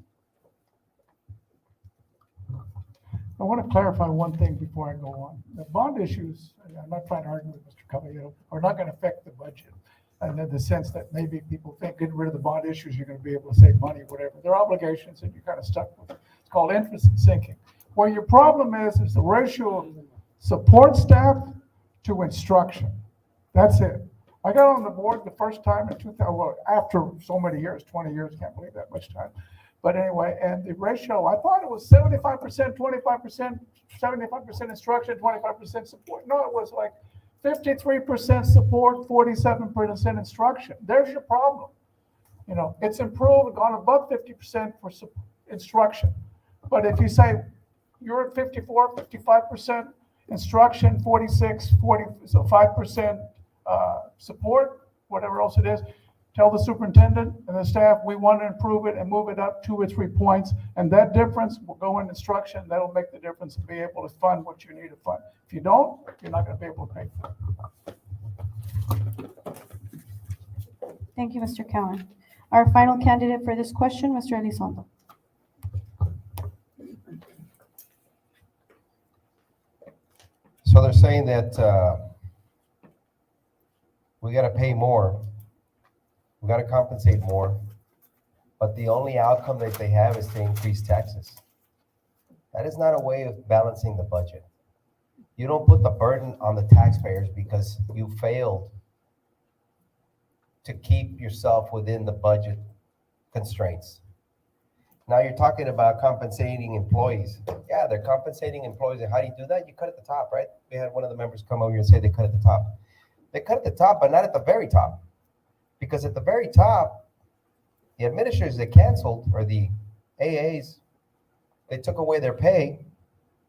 I want to clarify one thing before I go on. The bond issues, I'm not trying to argue with Mr. Caballero, are not going to affect the budget. And in the sense that maybe people think getting rid of the bond issues, you're going to be able to save money, whatever. They're obligations and you're kind of stuck with it. It's called interest and sinking. Where your problem is the ratio of support staff to instruction. That's it. I got on the board the first time in 2000, well, after so many years, 20 years, can't believe that much time. But anyway, and the ratio, I thought it was 75%, 25%, 75% instruction, 25% support. No, it was like 53% support, 47% instruction. There's your problem. You know, it's improved, gone above 50% for instruction. But if you say you're at 54, 55% instruction, 46, 40, so 5% support, whatever else it is, tell the superintendent and the staff, we want to improve it and move it up 2 or 3 points. And that difference will go in instruction. That'll make the difference and be able to fund what you need to fund. If you don't, you're not going to be able to pay for it. Thank you, Mr. Cowan. Our final candidate for this question, Mr. Elizondo. So they're saying that we got to pay more. We got to compensate more. But the only outcome that they have is to increase taxes. That is not a way of balancing the budget. You don't put the burden on the taxpayers because you failed to keep yourself within the budget constraints. Now you're talking about compensating employees. Yeah, they're compensating employees. And how do you do that? You cut at the top, right? We had one of the members come over here and say they cut at the top. They cut at the top, but not at the very top. Because at the very top, the administrators they canceled, or the AAs, they took away their pay,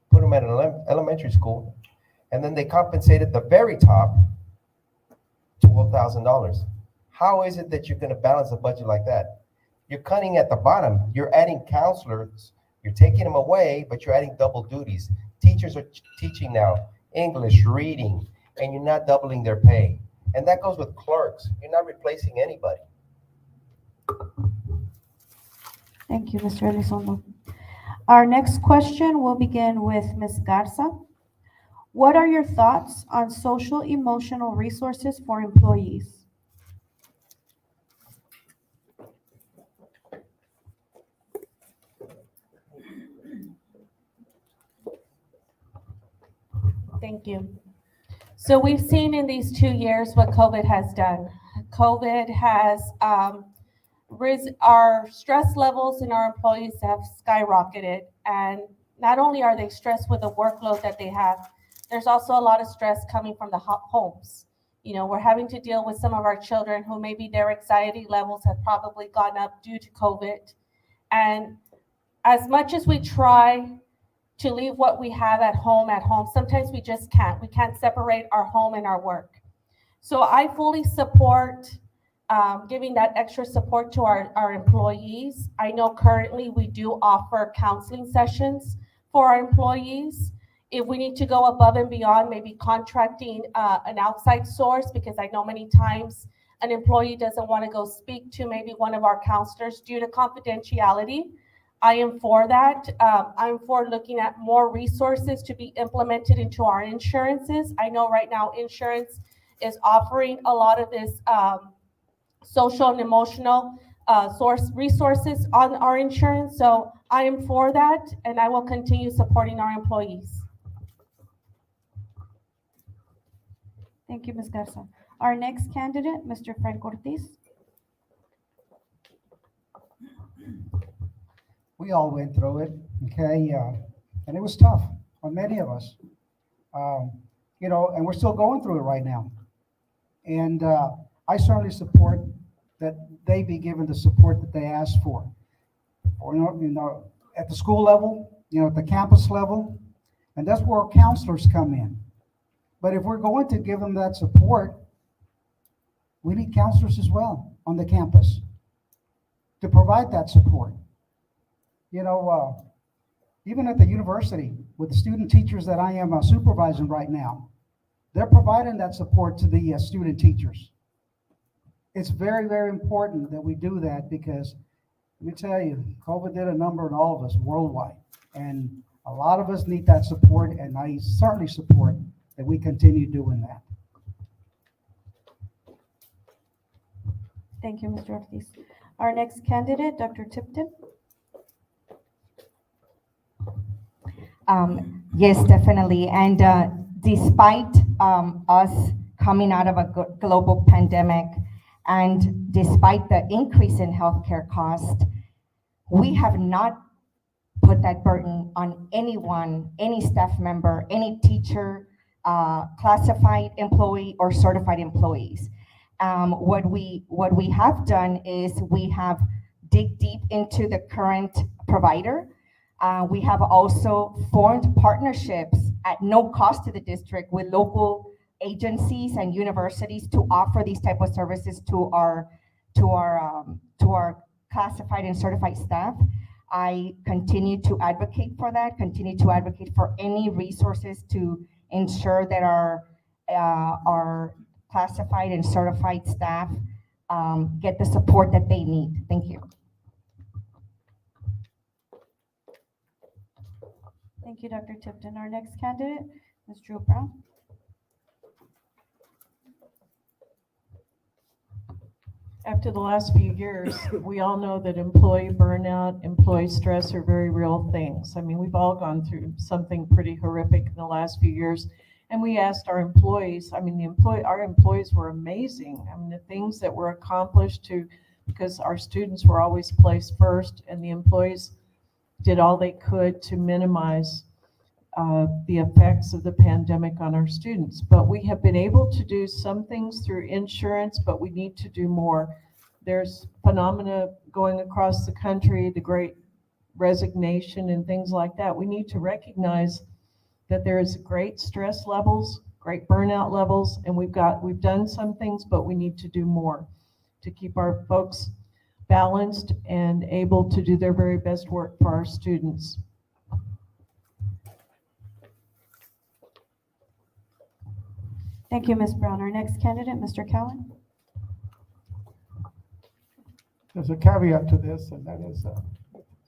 put them at an elementary school, and then they compensated the very top $12,000. How is it that you're going to balance a budget like that? You're cutting at the bottom. You're adding counselors. You're taking them away, but you're adding double duties. Teachers are teaching now English, reading, and you're not doubling their pay. And that goes with clerks. You're not replacing anybody. Thank you, Mr. Elizondo. Our next question will begin with Ms. Garza. What are your thoughts on social emotional resources for employees? Thank you. So we've seen in these 2 years what COVID has done. COVID has our stress levels in our employees have skyrocketed. And not only are they stressed with the workload that they have, there's also a lot of stress coming from the homes. You know, we're having to deal with some of our children who maybe their anxiety levels have probably gone up due to COVID. And as much as we try to leave what we have at home, sometimes we just can't. We can't separate our home and our work. So I fully support giving that extra support to our employees. I know currently we do offer counseling sessions for our employees. If we need to go above and beyond, maybe contracting an outside source, because I know many times an employee doesn't want to go speak to maybe one of our counselors due to confidentiality. I am for that. I'm for looking at more resources to be implemented into our insurances. I know right now insurance is offering a lot of this social and emotional resources on our insurance. So I am for that, and I will continue supporting our employees. Thank you, Ms. Garza. Our next candidate, Mr. Fred Cortez. We all went through it, okay? And it was tough on many of us. And we're still going through it right now. And I certainly support that they be given the support that they asked for. Or, at the school level, at the campus level, and that's where counselors come in. But if we're going to give them that support, we need counselors as well on the campus to provide that support. Even at the university with the student teachers that I am supervising right now, they're providing that support to the student teachers. It's very, very important that we do that because, let me tell you, COVID did a number on all of us worldwide. And a lot of us need that support, and I certainly support that we continue doing that. Thank you, Mr. Ortiz. Our next candidate, Dr. Tipton. Yes, definitely. And despite us coming out of a global pandemic, and despite the increase in healthcare cost, we have not put that burden on anyone, any staff member, any teacher, classified employee, or certified employees. What we have done is we have dig deep into the current provider. We have also formed partnerships at no cost to the district with local agencies and universities to offer these type of services to our classified and certified staff. I continue to advocate for that, continue to advocate for any resources to ensure that our classified and certified staff get the support that they need. Thank you. Thank you, Dr. Tipton. Our next candidate, Ms. Drew Brown. After the last few years, we all know that employee burnout, employee stress are very real things. I mean, we've all gone through something pretty horrific in the last few years. And we asked our employees, our employees were amazing. I mean, the things that were accomplished because our students were always placed first, and the employees did all they could to minimize the effects of the pandemic on our students. But we have been able to do some things through insurance, but we need to do more. There's phenomena going across the country, the great resignation and things like that. We need to recognize that there is great stress levels, great burnout levels, and we've done some things, but we need to do more to keep our folks balanced and able to do their very best work for our students. Thank you, Ms. Brown. Our next candidate, Mr. Cowan. There's a caveat to this, and that is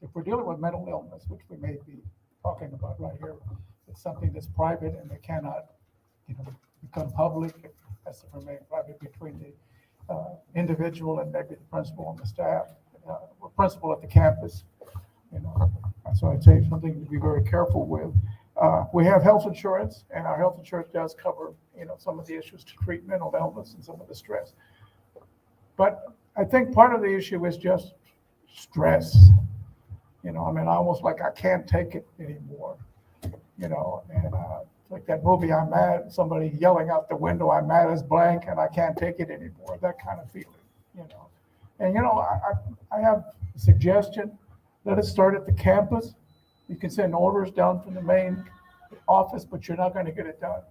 if we're dealing with mental illness, which we may be talking about right here, it's something that's private and it cannot become public. It has to remain private between the individual and maybe the principal and the staff, or principal at the campus. So I'd say something to be very careful with. We have health insurance, and our health insurance does cover, some of the issues to treat mental illness and some of the stress. But I think part of the issue is just stress. Almost like I can't take it anymore. And like that movie, I'm mad, somebody yelling out the window, I'm mad as blank, and I can't take it anymore. That kind of feeling, And I have a suggestion. Let it start at the campus. You can send orders down from the main office, but you're not going to get it done.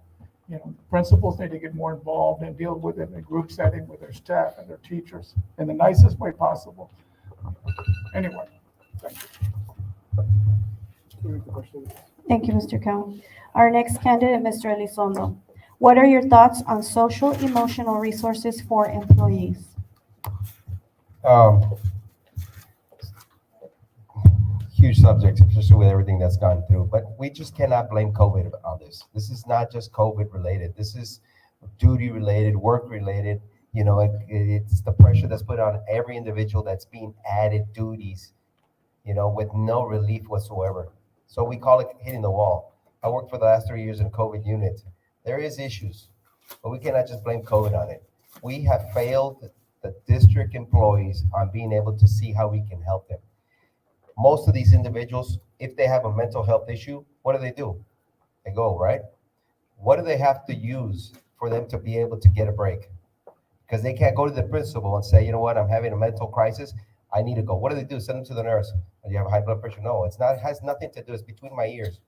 Principals need to get more involved and deal with it in a group setting with their staff and their teachers in the nicest way possible. Anyway, thank you. Thank you, Mr. Cao. Our next candidate, Mr. Elizondo. What are your thoughts on social emotional resources for employees? Um, Huge subject, especially with everything that's gone through. But we just cannot blame COVID on this. This is not just COVID related. This is duty related, work related. You know, it's the pressure that's put on every individual that's being added duties, you know, with no relief whatsoever. So we call it hitting the wall. I worked for the last 3 years in COVID unit. There is issues, but we cannot just blame COVID on it. We have failed the district employees on being able to see how we can help them. Most of these individuals, if they have a mental health issue, what do? They go, right? What do they have to use for them to be able to get a break? Because they can't go to the principal and say, you know what, I'm having a mental crisis, I need to go. What do? Send them to the nurse. Do you have high blood pressure? No, it's not. It has nothing to do. It's between my ears.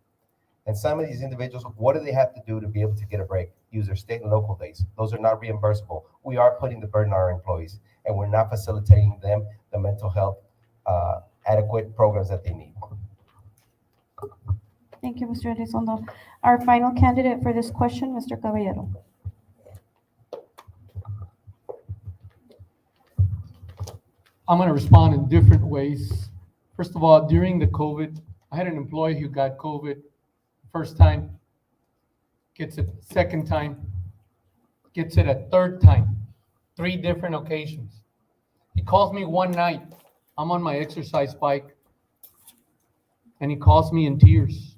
And some of these individuals, what do they have to do to be able to get a break? Use their state and local days. Those are not reimbursable. We are putting the burden on our employees, and we're not facilitating them the mental health adequate programs that they need. Thank you, Mr. Elizondo. Our final candidate for this question, Mr. Caballero. I'm going to respond in different ways. First of all, during the COVID, I had an employee who got COVID first time, gets it second time, gets it a third time, 3 different occasions. He calls me one night. I'm on my exercise bike, and he calls me in tears.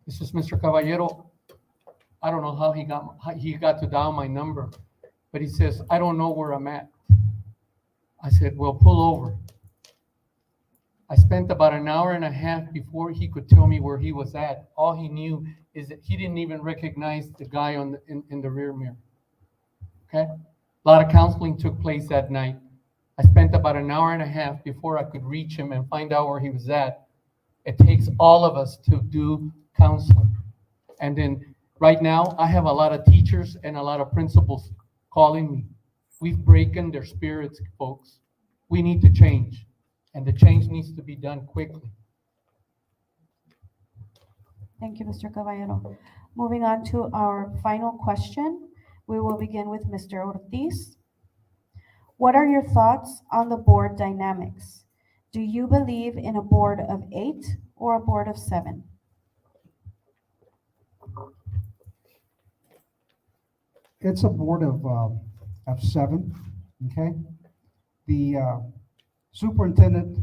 He says, Mr. Caballero, I don't know how he got to dial my number, but he says, I don't know where I'm at. I said, well, pull over. I spent about an hour and a half before he could tell me where he was at. All he knew is that he didn't even recognize the guy in the rear mirror. Okay? A lot of counseling took place that night. I spent about an hour and a half before I could reach him and find out where he was at. It takes all of us to do counseling. And then right now, I have a lot of teachers and a lot of principals calling me. We've broken their spirits, folks. We need to change, and the change needs to be done quickly. Thank you, Mr. Caballero. Moving on to our final question, we will begin with Mr. Ortiz. What are your thoughts on the board dynamics? Do you believe in a board of 8 or a board of 7? It's a board of 7, okay? The superintendent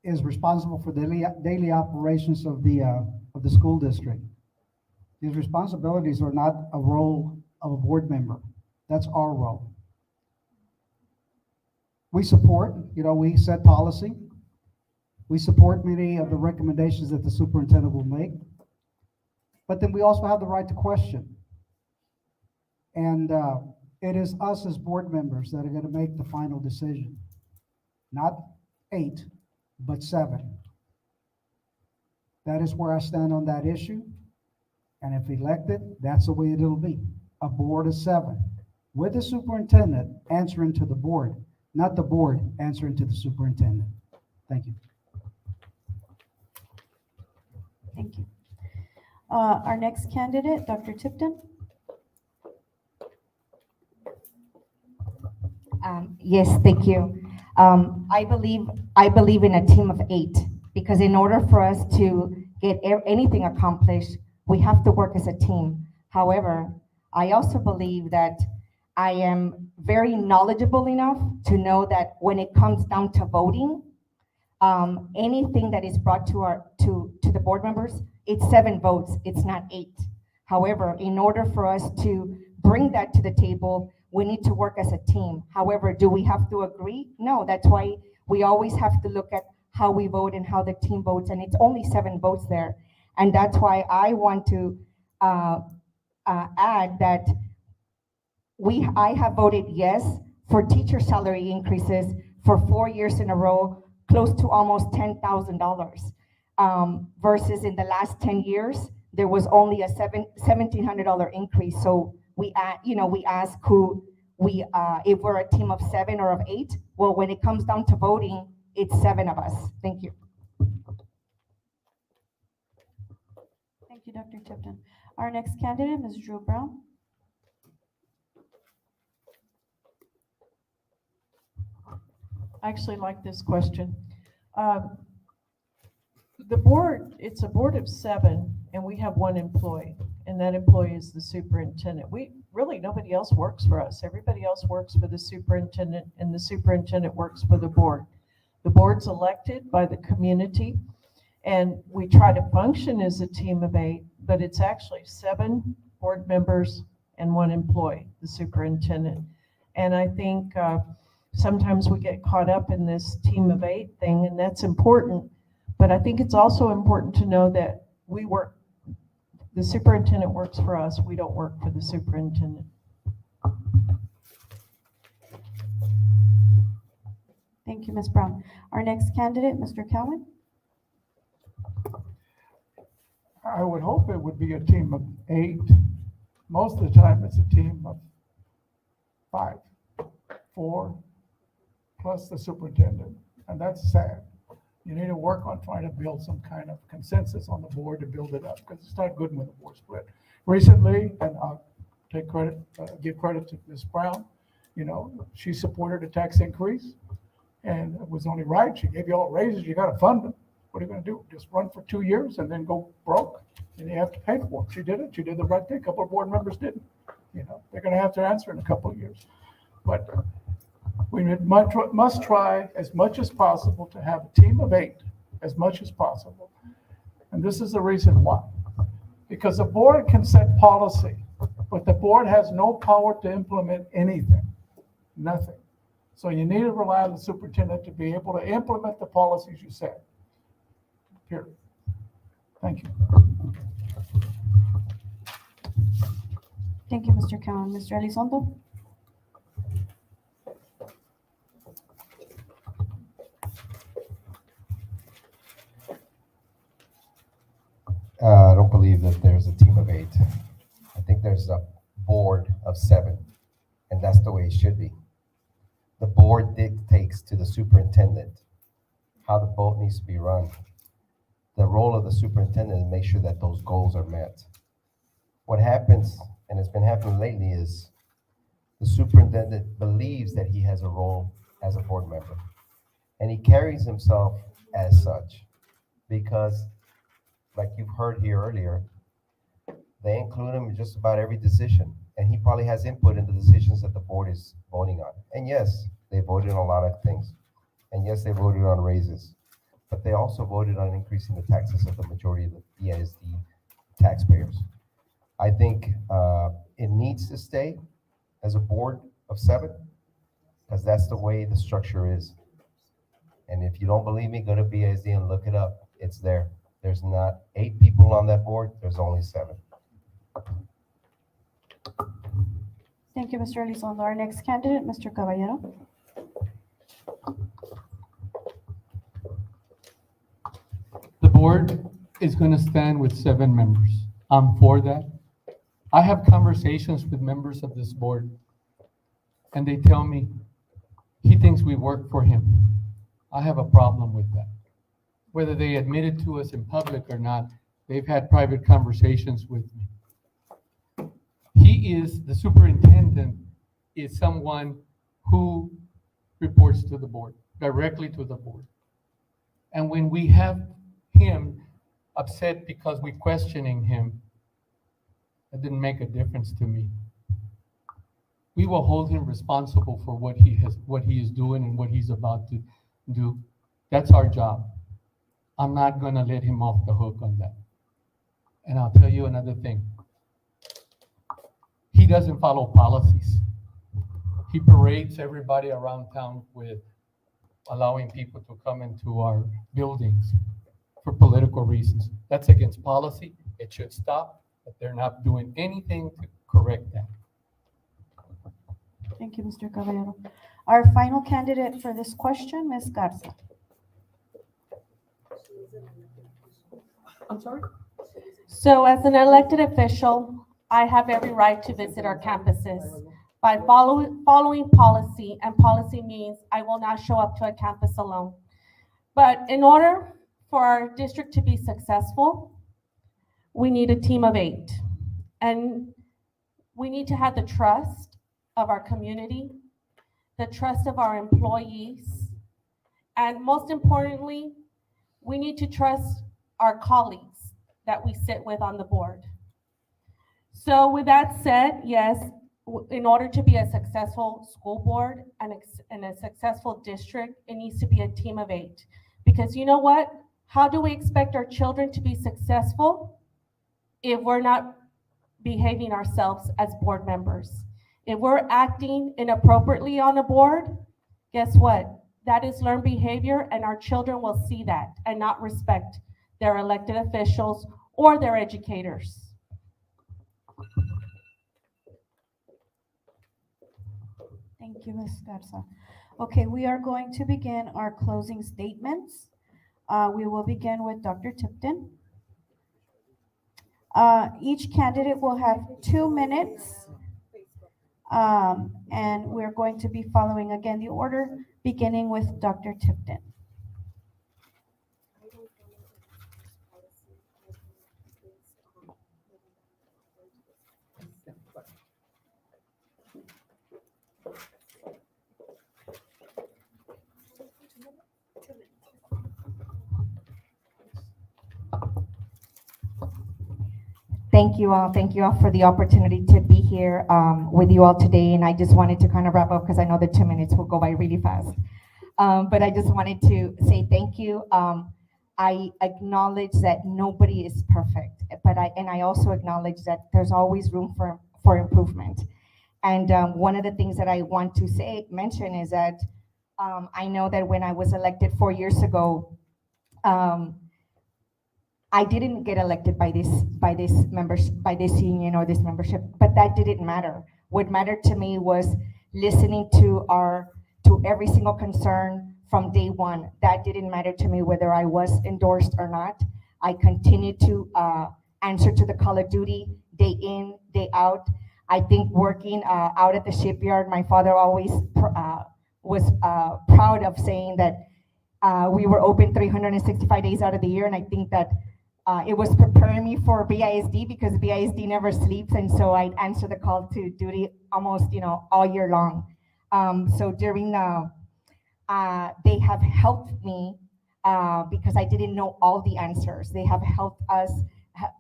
is responsible for daily operations of the school district. These responsibilities are not a role of a board member. That's our role. We support, we set policy. We support many of the recommendations that the superintendent will make. But then we also have the right to question. And it is us as board members that are going to make the final decision. Not 8, but 7. That is where I stand on that issue. And if elected, that's the way it'll be. A board of 7, with the superintendent answering to the board, not the board answering to the superintendent. Thank you. Thank you. Our next candidate, Dr. Tipton. Yes, thank you. I believe in a team of 8, because in order for us to get anything accomplished, we have to work as a team. However, I also believe that I am very knowledgeable enough to know that when it comes down to voting, anything that is brought to the board members, it's 7 votes, it's not 8. However, in order for us to bring that to the table, we need to work as a team. However, do we have to agree? No, that's why we always have to look at how we vote and how the team votes, and it's only 7 votes there. And that's why I want to add that I have voted yes for teacher salary increases for 4 years in a row, close to almost $10,000. Versus in the last 10 years, there was only a $1,700 increase. So we ask if we're a team of 7 or of 8. Well, when it comes down to voting, it's 7 of us. Thank you. Thank you, Dr. Tipton. Our next candidate, Ms. Drew Brown. I actually like this question. Um, The board, it's a board of 7, and we have 1 employee, and that employee is the superintendent. Nobody else works for us. Everybody else works for the superintendent, and the superintendent works for the board. The board's elected by the community, and we try to function as a team of 8, but it's actually 7 board members and 1 employee, the superintendent. And I think sometimes we get caught up in this team of 8 thing, and that's important. But I think it's also important to know that the superintendent works for us. We don't work for the superintendent. Thank you, Ms. Brown. Our next candidate, Mr. Cowan. I would hope it would be a team of 8. Most of the time, it's a team of 5, 4, plus the superintendent, and that's sad. You need to work on trying to build some kind of consensus on the board to build it up, because it's not good when the board split. Recently, and I'll give credit to Ms. Brown, she supported a tax increase, and it was only right. She gave you all raises, you gotta fund them. What are you gonna do? Just run for 2 years and then go broke? And you have to pay for it. She did it. She did the right thing. A couple of board members didn't. They're gonna have to answer in a couple of years. But we must try as much as possible to have a team of 8, as much as possible. And this is the reason why. Because the board can set policy, but the board has no power to implement anything, nothing. So you need to rely on the superintendent to be able to implement the policies you set. Period. Thank you. Thank you, Mr. Cowan. Mr. Elizondo. I don't believe that there's a team of 8. I think there's a board of 7, and that's the way it should be. The board dictates to the superintendent how the boat needs to be run. The role of the superintendent is to make sure that those goals are met. What happens, and it's been happening lately, is the superintendent believes that he has a role as a board member, and he carries himself as such because, like you've heard here earlier, they include him in just about every decision, and he probably has input in the decisions that the board is voting on. And yes, they voted on a lot of things, and yes, they voted on raises, but they also voted on increasing the taxes of the majority of the BISD taxpayers. I think it needs to stay as a board of 7, because that's the way the structure is. And if you don't believe me, go to BISD and look it up. It's there. There's not 8 people on that board, there's only 7. Thank you, Mr. Elizondo. Our next candidate, Mr. Caballero. The board is going to stand with 7 members. I'm for that. I have conversations with members of this board, and they tell me he thinks we work for him. I have a problem with that. Whether they admit it to us in public or not, they've had private conversations with me. The superintendent is someone who reports to the board, directly to the board. And when we have him upset because we're questioning him, that didn't make a difference to me. We will hold him responsible for what he is doing and what he's about to do. That's our job. I'm not gonna let him off the hook on that. And I'll tell you another thing. He doesn't follow policies. He parades everybody around town with allowing people to come into our buildings for political reasons. That's against policy. It should stop, but they're not doing anything to correct that. Thank you, Mr. Caballero. Our final candidate for this question, Ms. Garza. I'm sorry? So as an elected official, I have every right to visit our campuses. By following policy, and policy means I will not show up to a campus alone. But in order for our district to be successful, we need a team of 8. And we need to have the trust of our community, the trust of our employees, and most importantly, we need to trust our colleagues that we sit with on the board. So with that said, yes, in order to be a successful school board and a successful district, it needs to be a team of 8. Because you know what? How do we expect our children to be successful if we're not behaving ourselves as board members? If we're acting inappropriately on a board, guess what? That is learned behavior, and our children will see that and not respect their elected officials or their educators. Thank you, Ms. Garza. Okay, we are going to begin our closing statements. We will begin with Dr. Tipton. Each candidate will have 2 minutes. And we're going to be following again the order, beginning with Dr. Tipton. Thank you all. Thank you all for the opportunity to be here with you all today. And I just wanted to kind of wrap up because I know the 2 minutes will go by really fast. But I just wanted to say thank you. I acknowledge that nobody is perfect, but I also acknowledge that there's always room for improvement. And one of the things that I want to mention is that I know that when I was elected 4 years ago, I didn't get elected by this union or this membership, but that didn't matter. What mattered to me was listening to every single concern from day one. That didn't matter to me whether I was endorsed or not. I continued to answer to the call of duty day in, day out. I think working out at the shipyard, my father always was proud of saying that we were open 365 days out of the year, and I think that it was preparing me for BISD because BISD never sleeps, and so I'd answer the call to duty almost, all year long. So during they have helped me because I didn't know all the answers. They have helped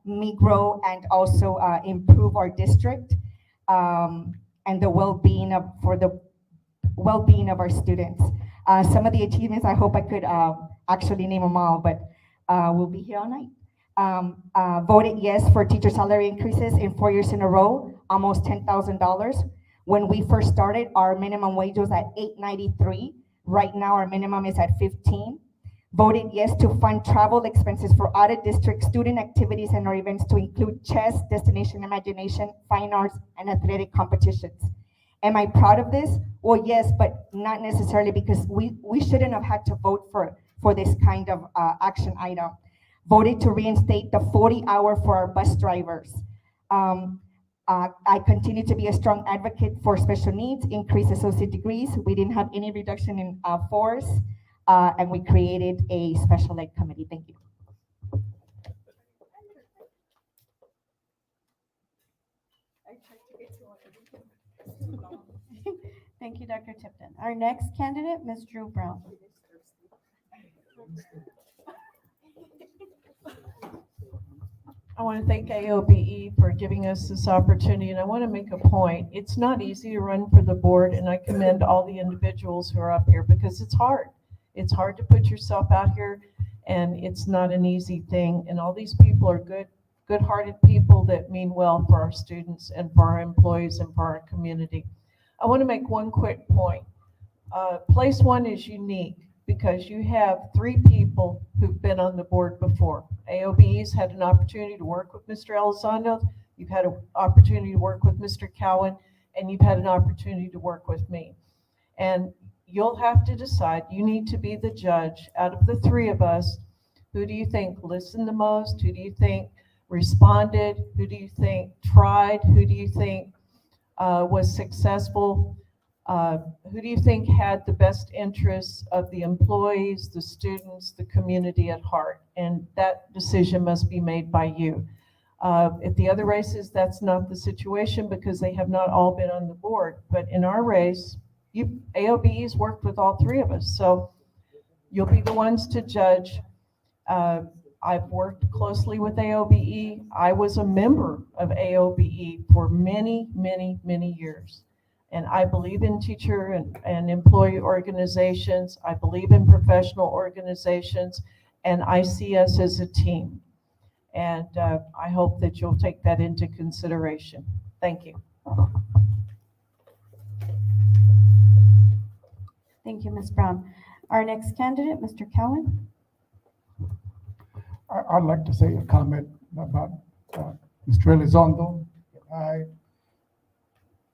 me grow and also improve our district and the well-being of our students. Some of the achievements, I hope I could actually name them all, but we'll be here all night. Voted yes for teacher salary increases in 4 years in a row, almost $10,000. When we first started, our minimum wage was at $8.93. Right now, our minimum is at $15. Voted yes to fund travel expenses for out-of-district student activities and or events to include chess, destination imagination, fine arts, and athletic competitions. Am I proud of this? Well, yes, but not necessarily, because we shouldn't have had to vote for this kind of action item. Voted to reinstate the 40-hour for our bus drivers. I continue to be a strong advocate for special needs, increase associate degrees. We didn't have any reduction in force, and we created a special ed committee. Thank you. Thank you, Dr. Tipton. Our next candidate, Ms. Drew Brown. I want to thank AOBE for giving us this opportunity, and I want to make a point. It's not easy to run for the board, and I commend all the individuals who are up here because it's hard. It's hard to put yourself out here, and it's not an easy thing. And all these people are good-hearted people that mean well for our students and for our employees and for our community. I want to make one quick point. Place one is unique because you have 3 people who've been on the board before. AOBE's had an opportunity to work with Mr. Elizondo, you've had an opportunity to work with Mr. Cowan, and you've had an opportunity to work with me. And you'll have to decide, you need to be the judge out of the 3 of us. Who do you think listened the most? Who do you think responded? Who do you think tried? Who do you think was successful? Who do you think had the best interests of the employees, the students, the community at heart? And that decision must be made by you. At the other races, that's not the situation because they have not all been on the board. But in our race, AOBE's worked with all three of us. So you'll be the ones to judge. I've worked closely with AOBE. I was a member of AOBE for many, many, many years. And I believe in teacher and employee organizations. I believe in professional organizations. And I see us as a team. And I hope that you'll take that into consideration. Thank you. Thank you, Ms. Brown. Our next candidate, Mr. Cowan. I'd like to say a comment about Mr. Elizondo.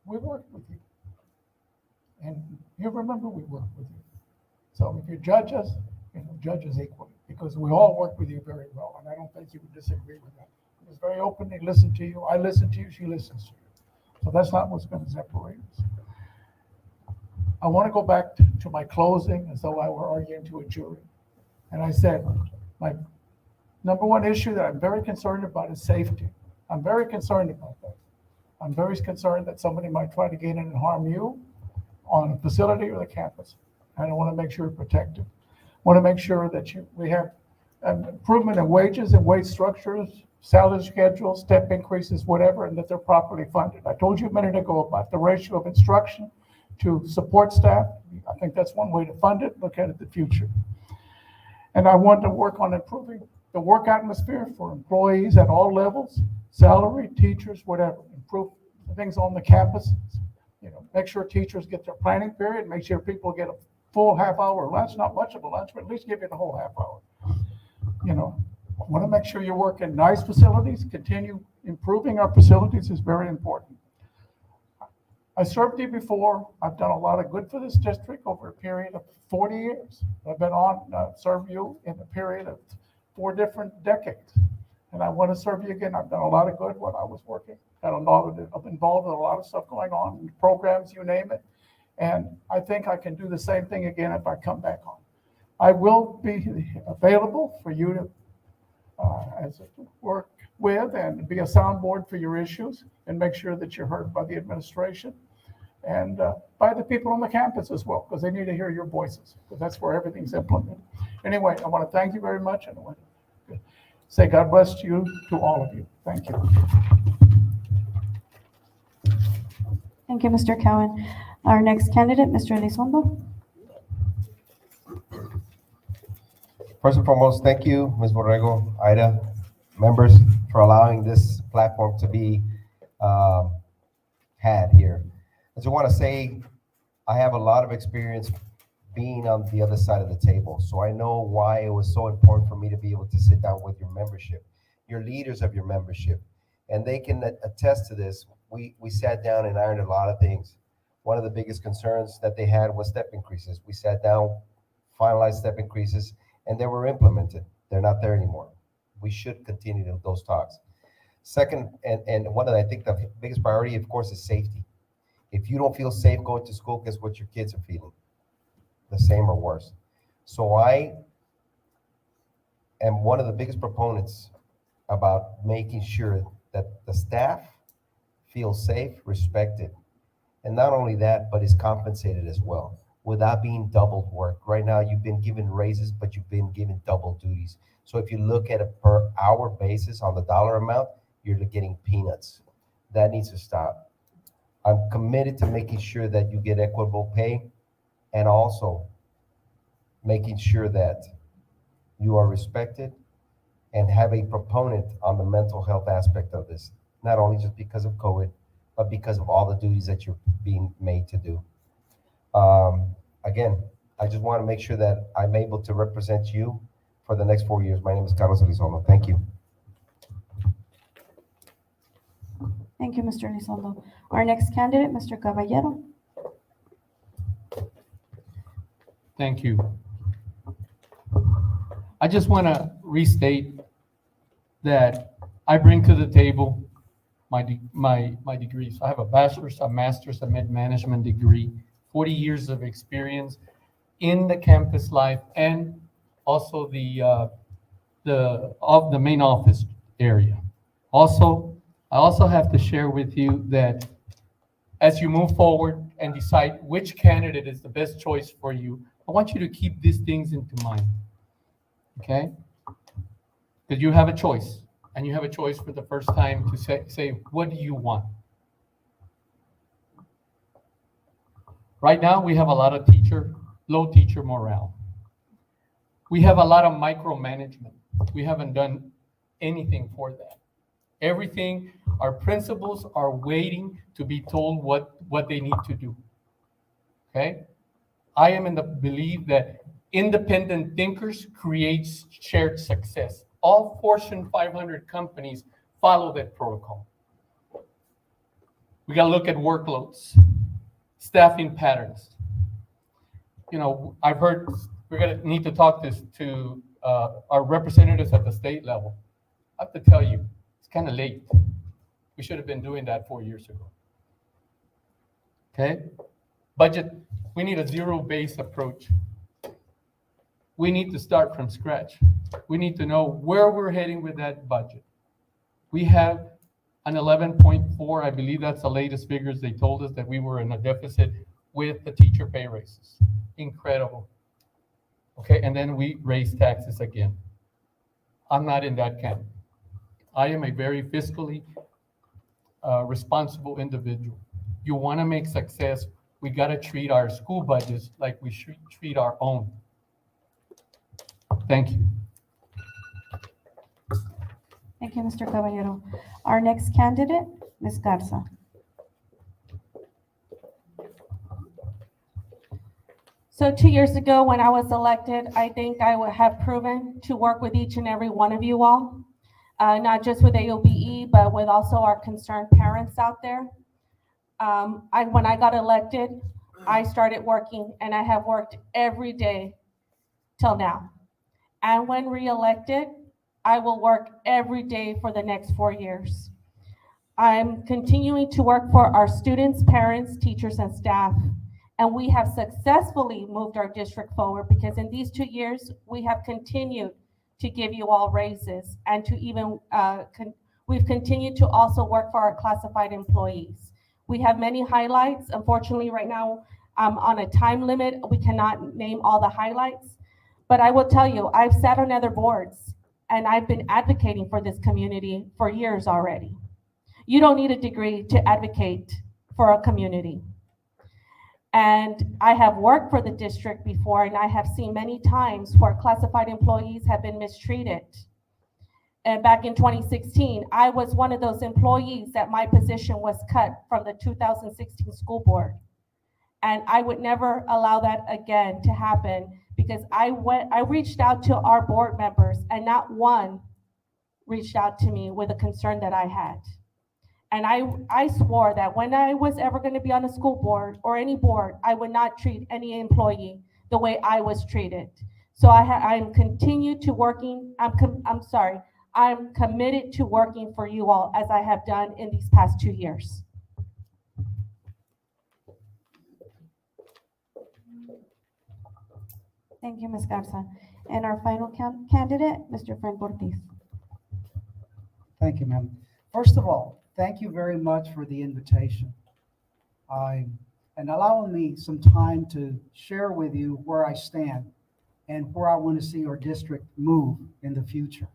We worked with you. And you remember we worked with you. So if you judge us, judge us equally, because we all work with you very well, and I don't think you would disagree with that. It was very open, they listened to you, I listened to you, she listens to you. So that's not what's going to separate us. I want to go back to my closing as though I were arguing to a jury. And I said, my number one issue that I'm very concerned about is safety. I'm very concerned about that. I'm very concerned that somebody might try to get in and harm you on a facility or the campus. And I want to make sure you're protected. I want to make sure that we have an improvement in wages and wage structures, salary schedules, step increases, whatever, and that they're properly funded. I told you a minute ago about the ratio of instruction to support staff. I think that's one way to fund it. Look at it in the future. And I want to work on improving the work atmosphere for employees at all levels, salary, teachers, whatever. Improve things on the campus. Make sure teachers get their planning period, make sure people get a full half-hour lunch, not much of a lunch, but at least give you the whole half hour. I want to make sure you work in nice facilities. Continue improving our facilities is very important. I served you before. I've done a lot of good for this district over a period of 40 years. I've been on serve you in a period of 4 different decades. And I want to serve you again. I've done a lot of good when I was working. I've involved in a lot of stuff going on, programs, you name it. And I think I can do the same thing again if I come back on. I will be available for you to work with and be a soundboard for your issues and make sure that you're heard by the administration and by the people on the campus as well, because they need to hear your voices, because that's where everything's implemented. Anyway, I want to thank you very much, and I want to say God bless you to all of you. Thank you. Thank you, Mr. Cowan. Our next candidate, Mr. Elizondo. First and foremost, thank you, Ms. Borrego, Ida, members, for allowing this platform to be had here. I just want to say I have a lot of experience being on the other side of the table, so I know why it was so important for me to be able to sit down with your membership, your leaders of your membership, and they can attest to this. We sat down and ironed a lot of things. One of the biggest concerns that they had was step increases. We sat down, finalized step increases, and they were implemented. They're not there anymore. We should continue those talks. Second, and one of the, I think the biggest priority, of course, is safety. If you don't feel safe going to school, guess what your kids are feeling? The same or worse. So I am one of the biggest proponents about making sure that the staff feels safe, respected, and not only that, but is compensated as well, without being doubled work. Right now, you've been given raises, but you've been given double duties. So if you look at a per hour basis on the dollar amount, you're getting peanuts. That needs to stop. I'm committed to making sure that you get equitable pay and also making sure that you are respected and have a proponent on the mental health aspect of this, not only just because of COVID, but because of all the duties that you're being made to do. Again, I just want to make sure that I'm able to represent you for the next 4 years. My name is Carlos Elizondo. Thank you. Thank you, Mr. Elizondo. Our next candidate, Mr. Caballero. Thank you. I just want to restate that I bring to the table my degrees. I have a bachelor's, a master's, a mid-management degree, 40 years of experience in the campus life and also the main office area. Also, I also have to share with you that as you move forward and decide which candidate is the best choice for you, I want you to keep these things into mind, okay? That you have a choice, and you have a choice for the first time to say, what do you want? Right now, we have a lot of low teacher morale. We have a lot of micromanagement. We haven't done anything for that. Everything, our principals are waiting to be told what they need to do. Okay? I am in the belief that independent thinkers creates shared success. All Fortune 500 companies follow that protocol. We got to look at workloads, staffing patterns. You know, I've heard we're going to need to talk to our representatives at the state level. I have to tell you, it's kind of late. We should have been doing that 4 years ago. Okay? Budget, we need a zero-based approach. We need to start from scratch. We need to know where we're heading with that budget. We have an 11.4, I believe that's the latest figures they told us, that we were in a deficit with the teacher pay raises. Incredible. Okay, and then we raise taxes again. I'm not in that camp. I am a very fiscally responsible individual. You want to make success, we got to treat our school budgets like we should treat our own. Thank you. Thank you, Mr. Caballero. Our next candidate, Ms. Garza. So 2 years ago, when I was elected, I think I would have proven to work with each and every one of you all, not just with AOBE, but with also our concerned parents out there. When I got elected, I started working, and I have worked every day till now. And when reelected, I will work every day for the next 4 years. I'm continuing to work for our students, parents, teachers, and staff. And we have successfully moved our district forward because in these 2 years, we have continued to give you all raises and to even, we've continued to also work for our classified employees. We have many highlights. Unfortunately, right now, on a time limit, we cannot name all the highlights. But I will tell you, I've sat on other boards and I've been advocating for this community for years already. You don't need a degree to advocate for a community. And I have worked for the district before, and I have seen many times where classified employees have been mistreated. And back in 2016, I was one of those employees that my position was cut from the 2016 school board. And I would never allow that again to happen because I reached out to our board members and not one reached out to me with a concern that I had. And I swore that when I was ever going to be on a school board or any board, I would not treat any employee the way I was treated. So I'm continued to working, I'm committed to working for you all as I have done in these past 2 years. Thank you, Ms. Garza. And our final candidate, Mr. Frank Ortiz. Thank you, ma'am. First of all, thank you very much for the invitation. And allowing me some time to share with you where I stand and where I want to see our district move in the future.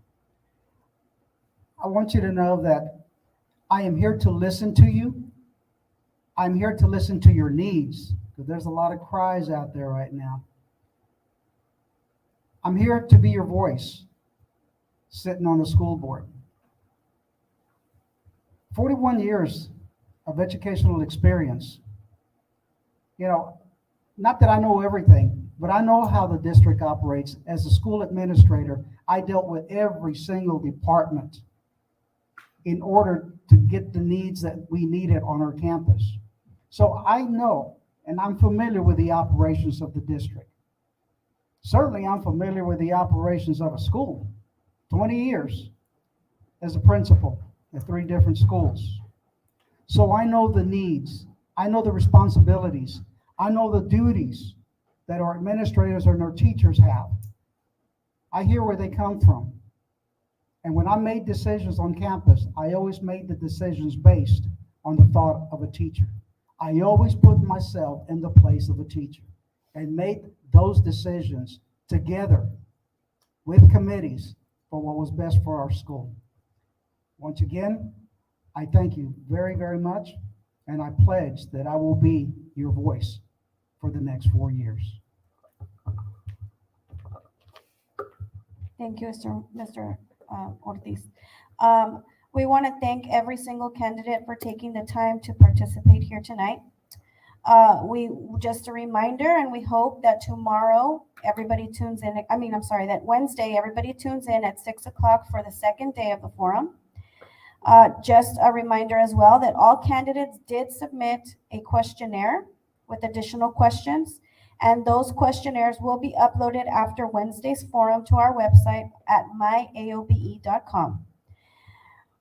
I want you to know that I am here to listen to you. I'm here to listen to your needs, because there's a lot of cries out there right now. I'm here to be your voice, sitting on the school board. 41 years of educational experience. You know, not that I know everything, but I know how the district operates. As a school administrator, I dealt with every single department in order to get the needs that we needed on our campus. So I know, and I'm familiar with the operations of the district. Certainly, I'm familiar with the operations of a school. 20 years as a principal at 3 different schools. So I know the needs. I know the responsibilities. I know the duties that our administrators and our teachers have. I hear where they come from. And when I made decisions on campus, I always made the decisions based on the thought of a teacher. I always put myself in the place of a teacher and made those decisions together with committees for what was best for our school. Once again, I thank you very, very much, and I pledge that I will be your voice for the next 4 years. Thank you, Mr. Ortiz. We want to thank every single candidate for taking the time to participate here tonight. Just a reminder, and we hope that tomorrow everybody tunes in. That Wednesday everybody tunes in at 6 o'clock for the second day of the forum. Just a reminder as well that all candidates did submit a questionnaire with additional questions, and those questionnaires will be uploaded after Wednesday's forum to our website at myaobe.com.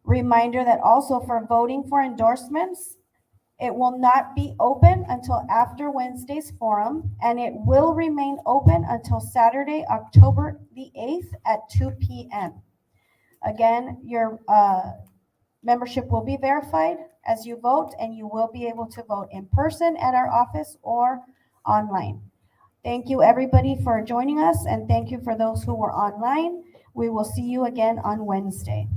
Reminder that also for voting for endorsements, it will not be open until after Wednesday's forum, and it will remain open until Saturday, October the 8th at 2 p.m. Again, your membership will be verified as you vote, and you will be able to vote in person at our office or online. Thank you, everybody, for joining us, and thank you for those who were online. We will see you again on Wednesday.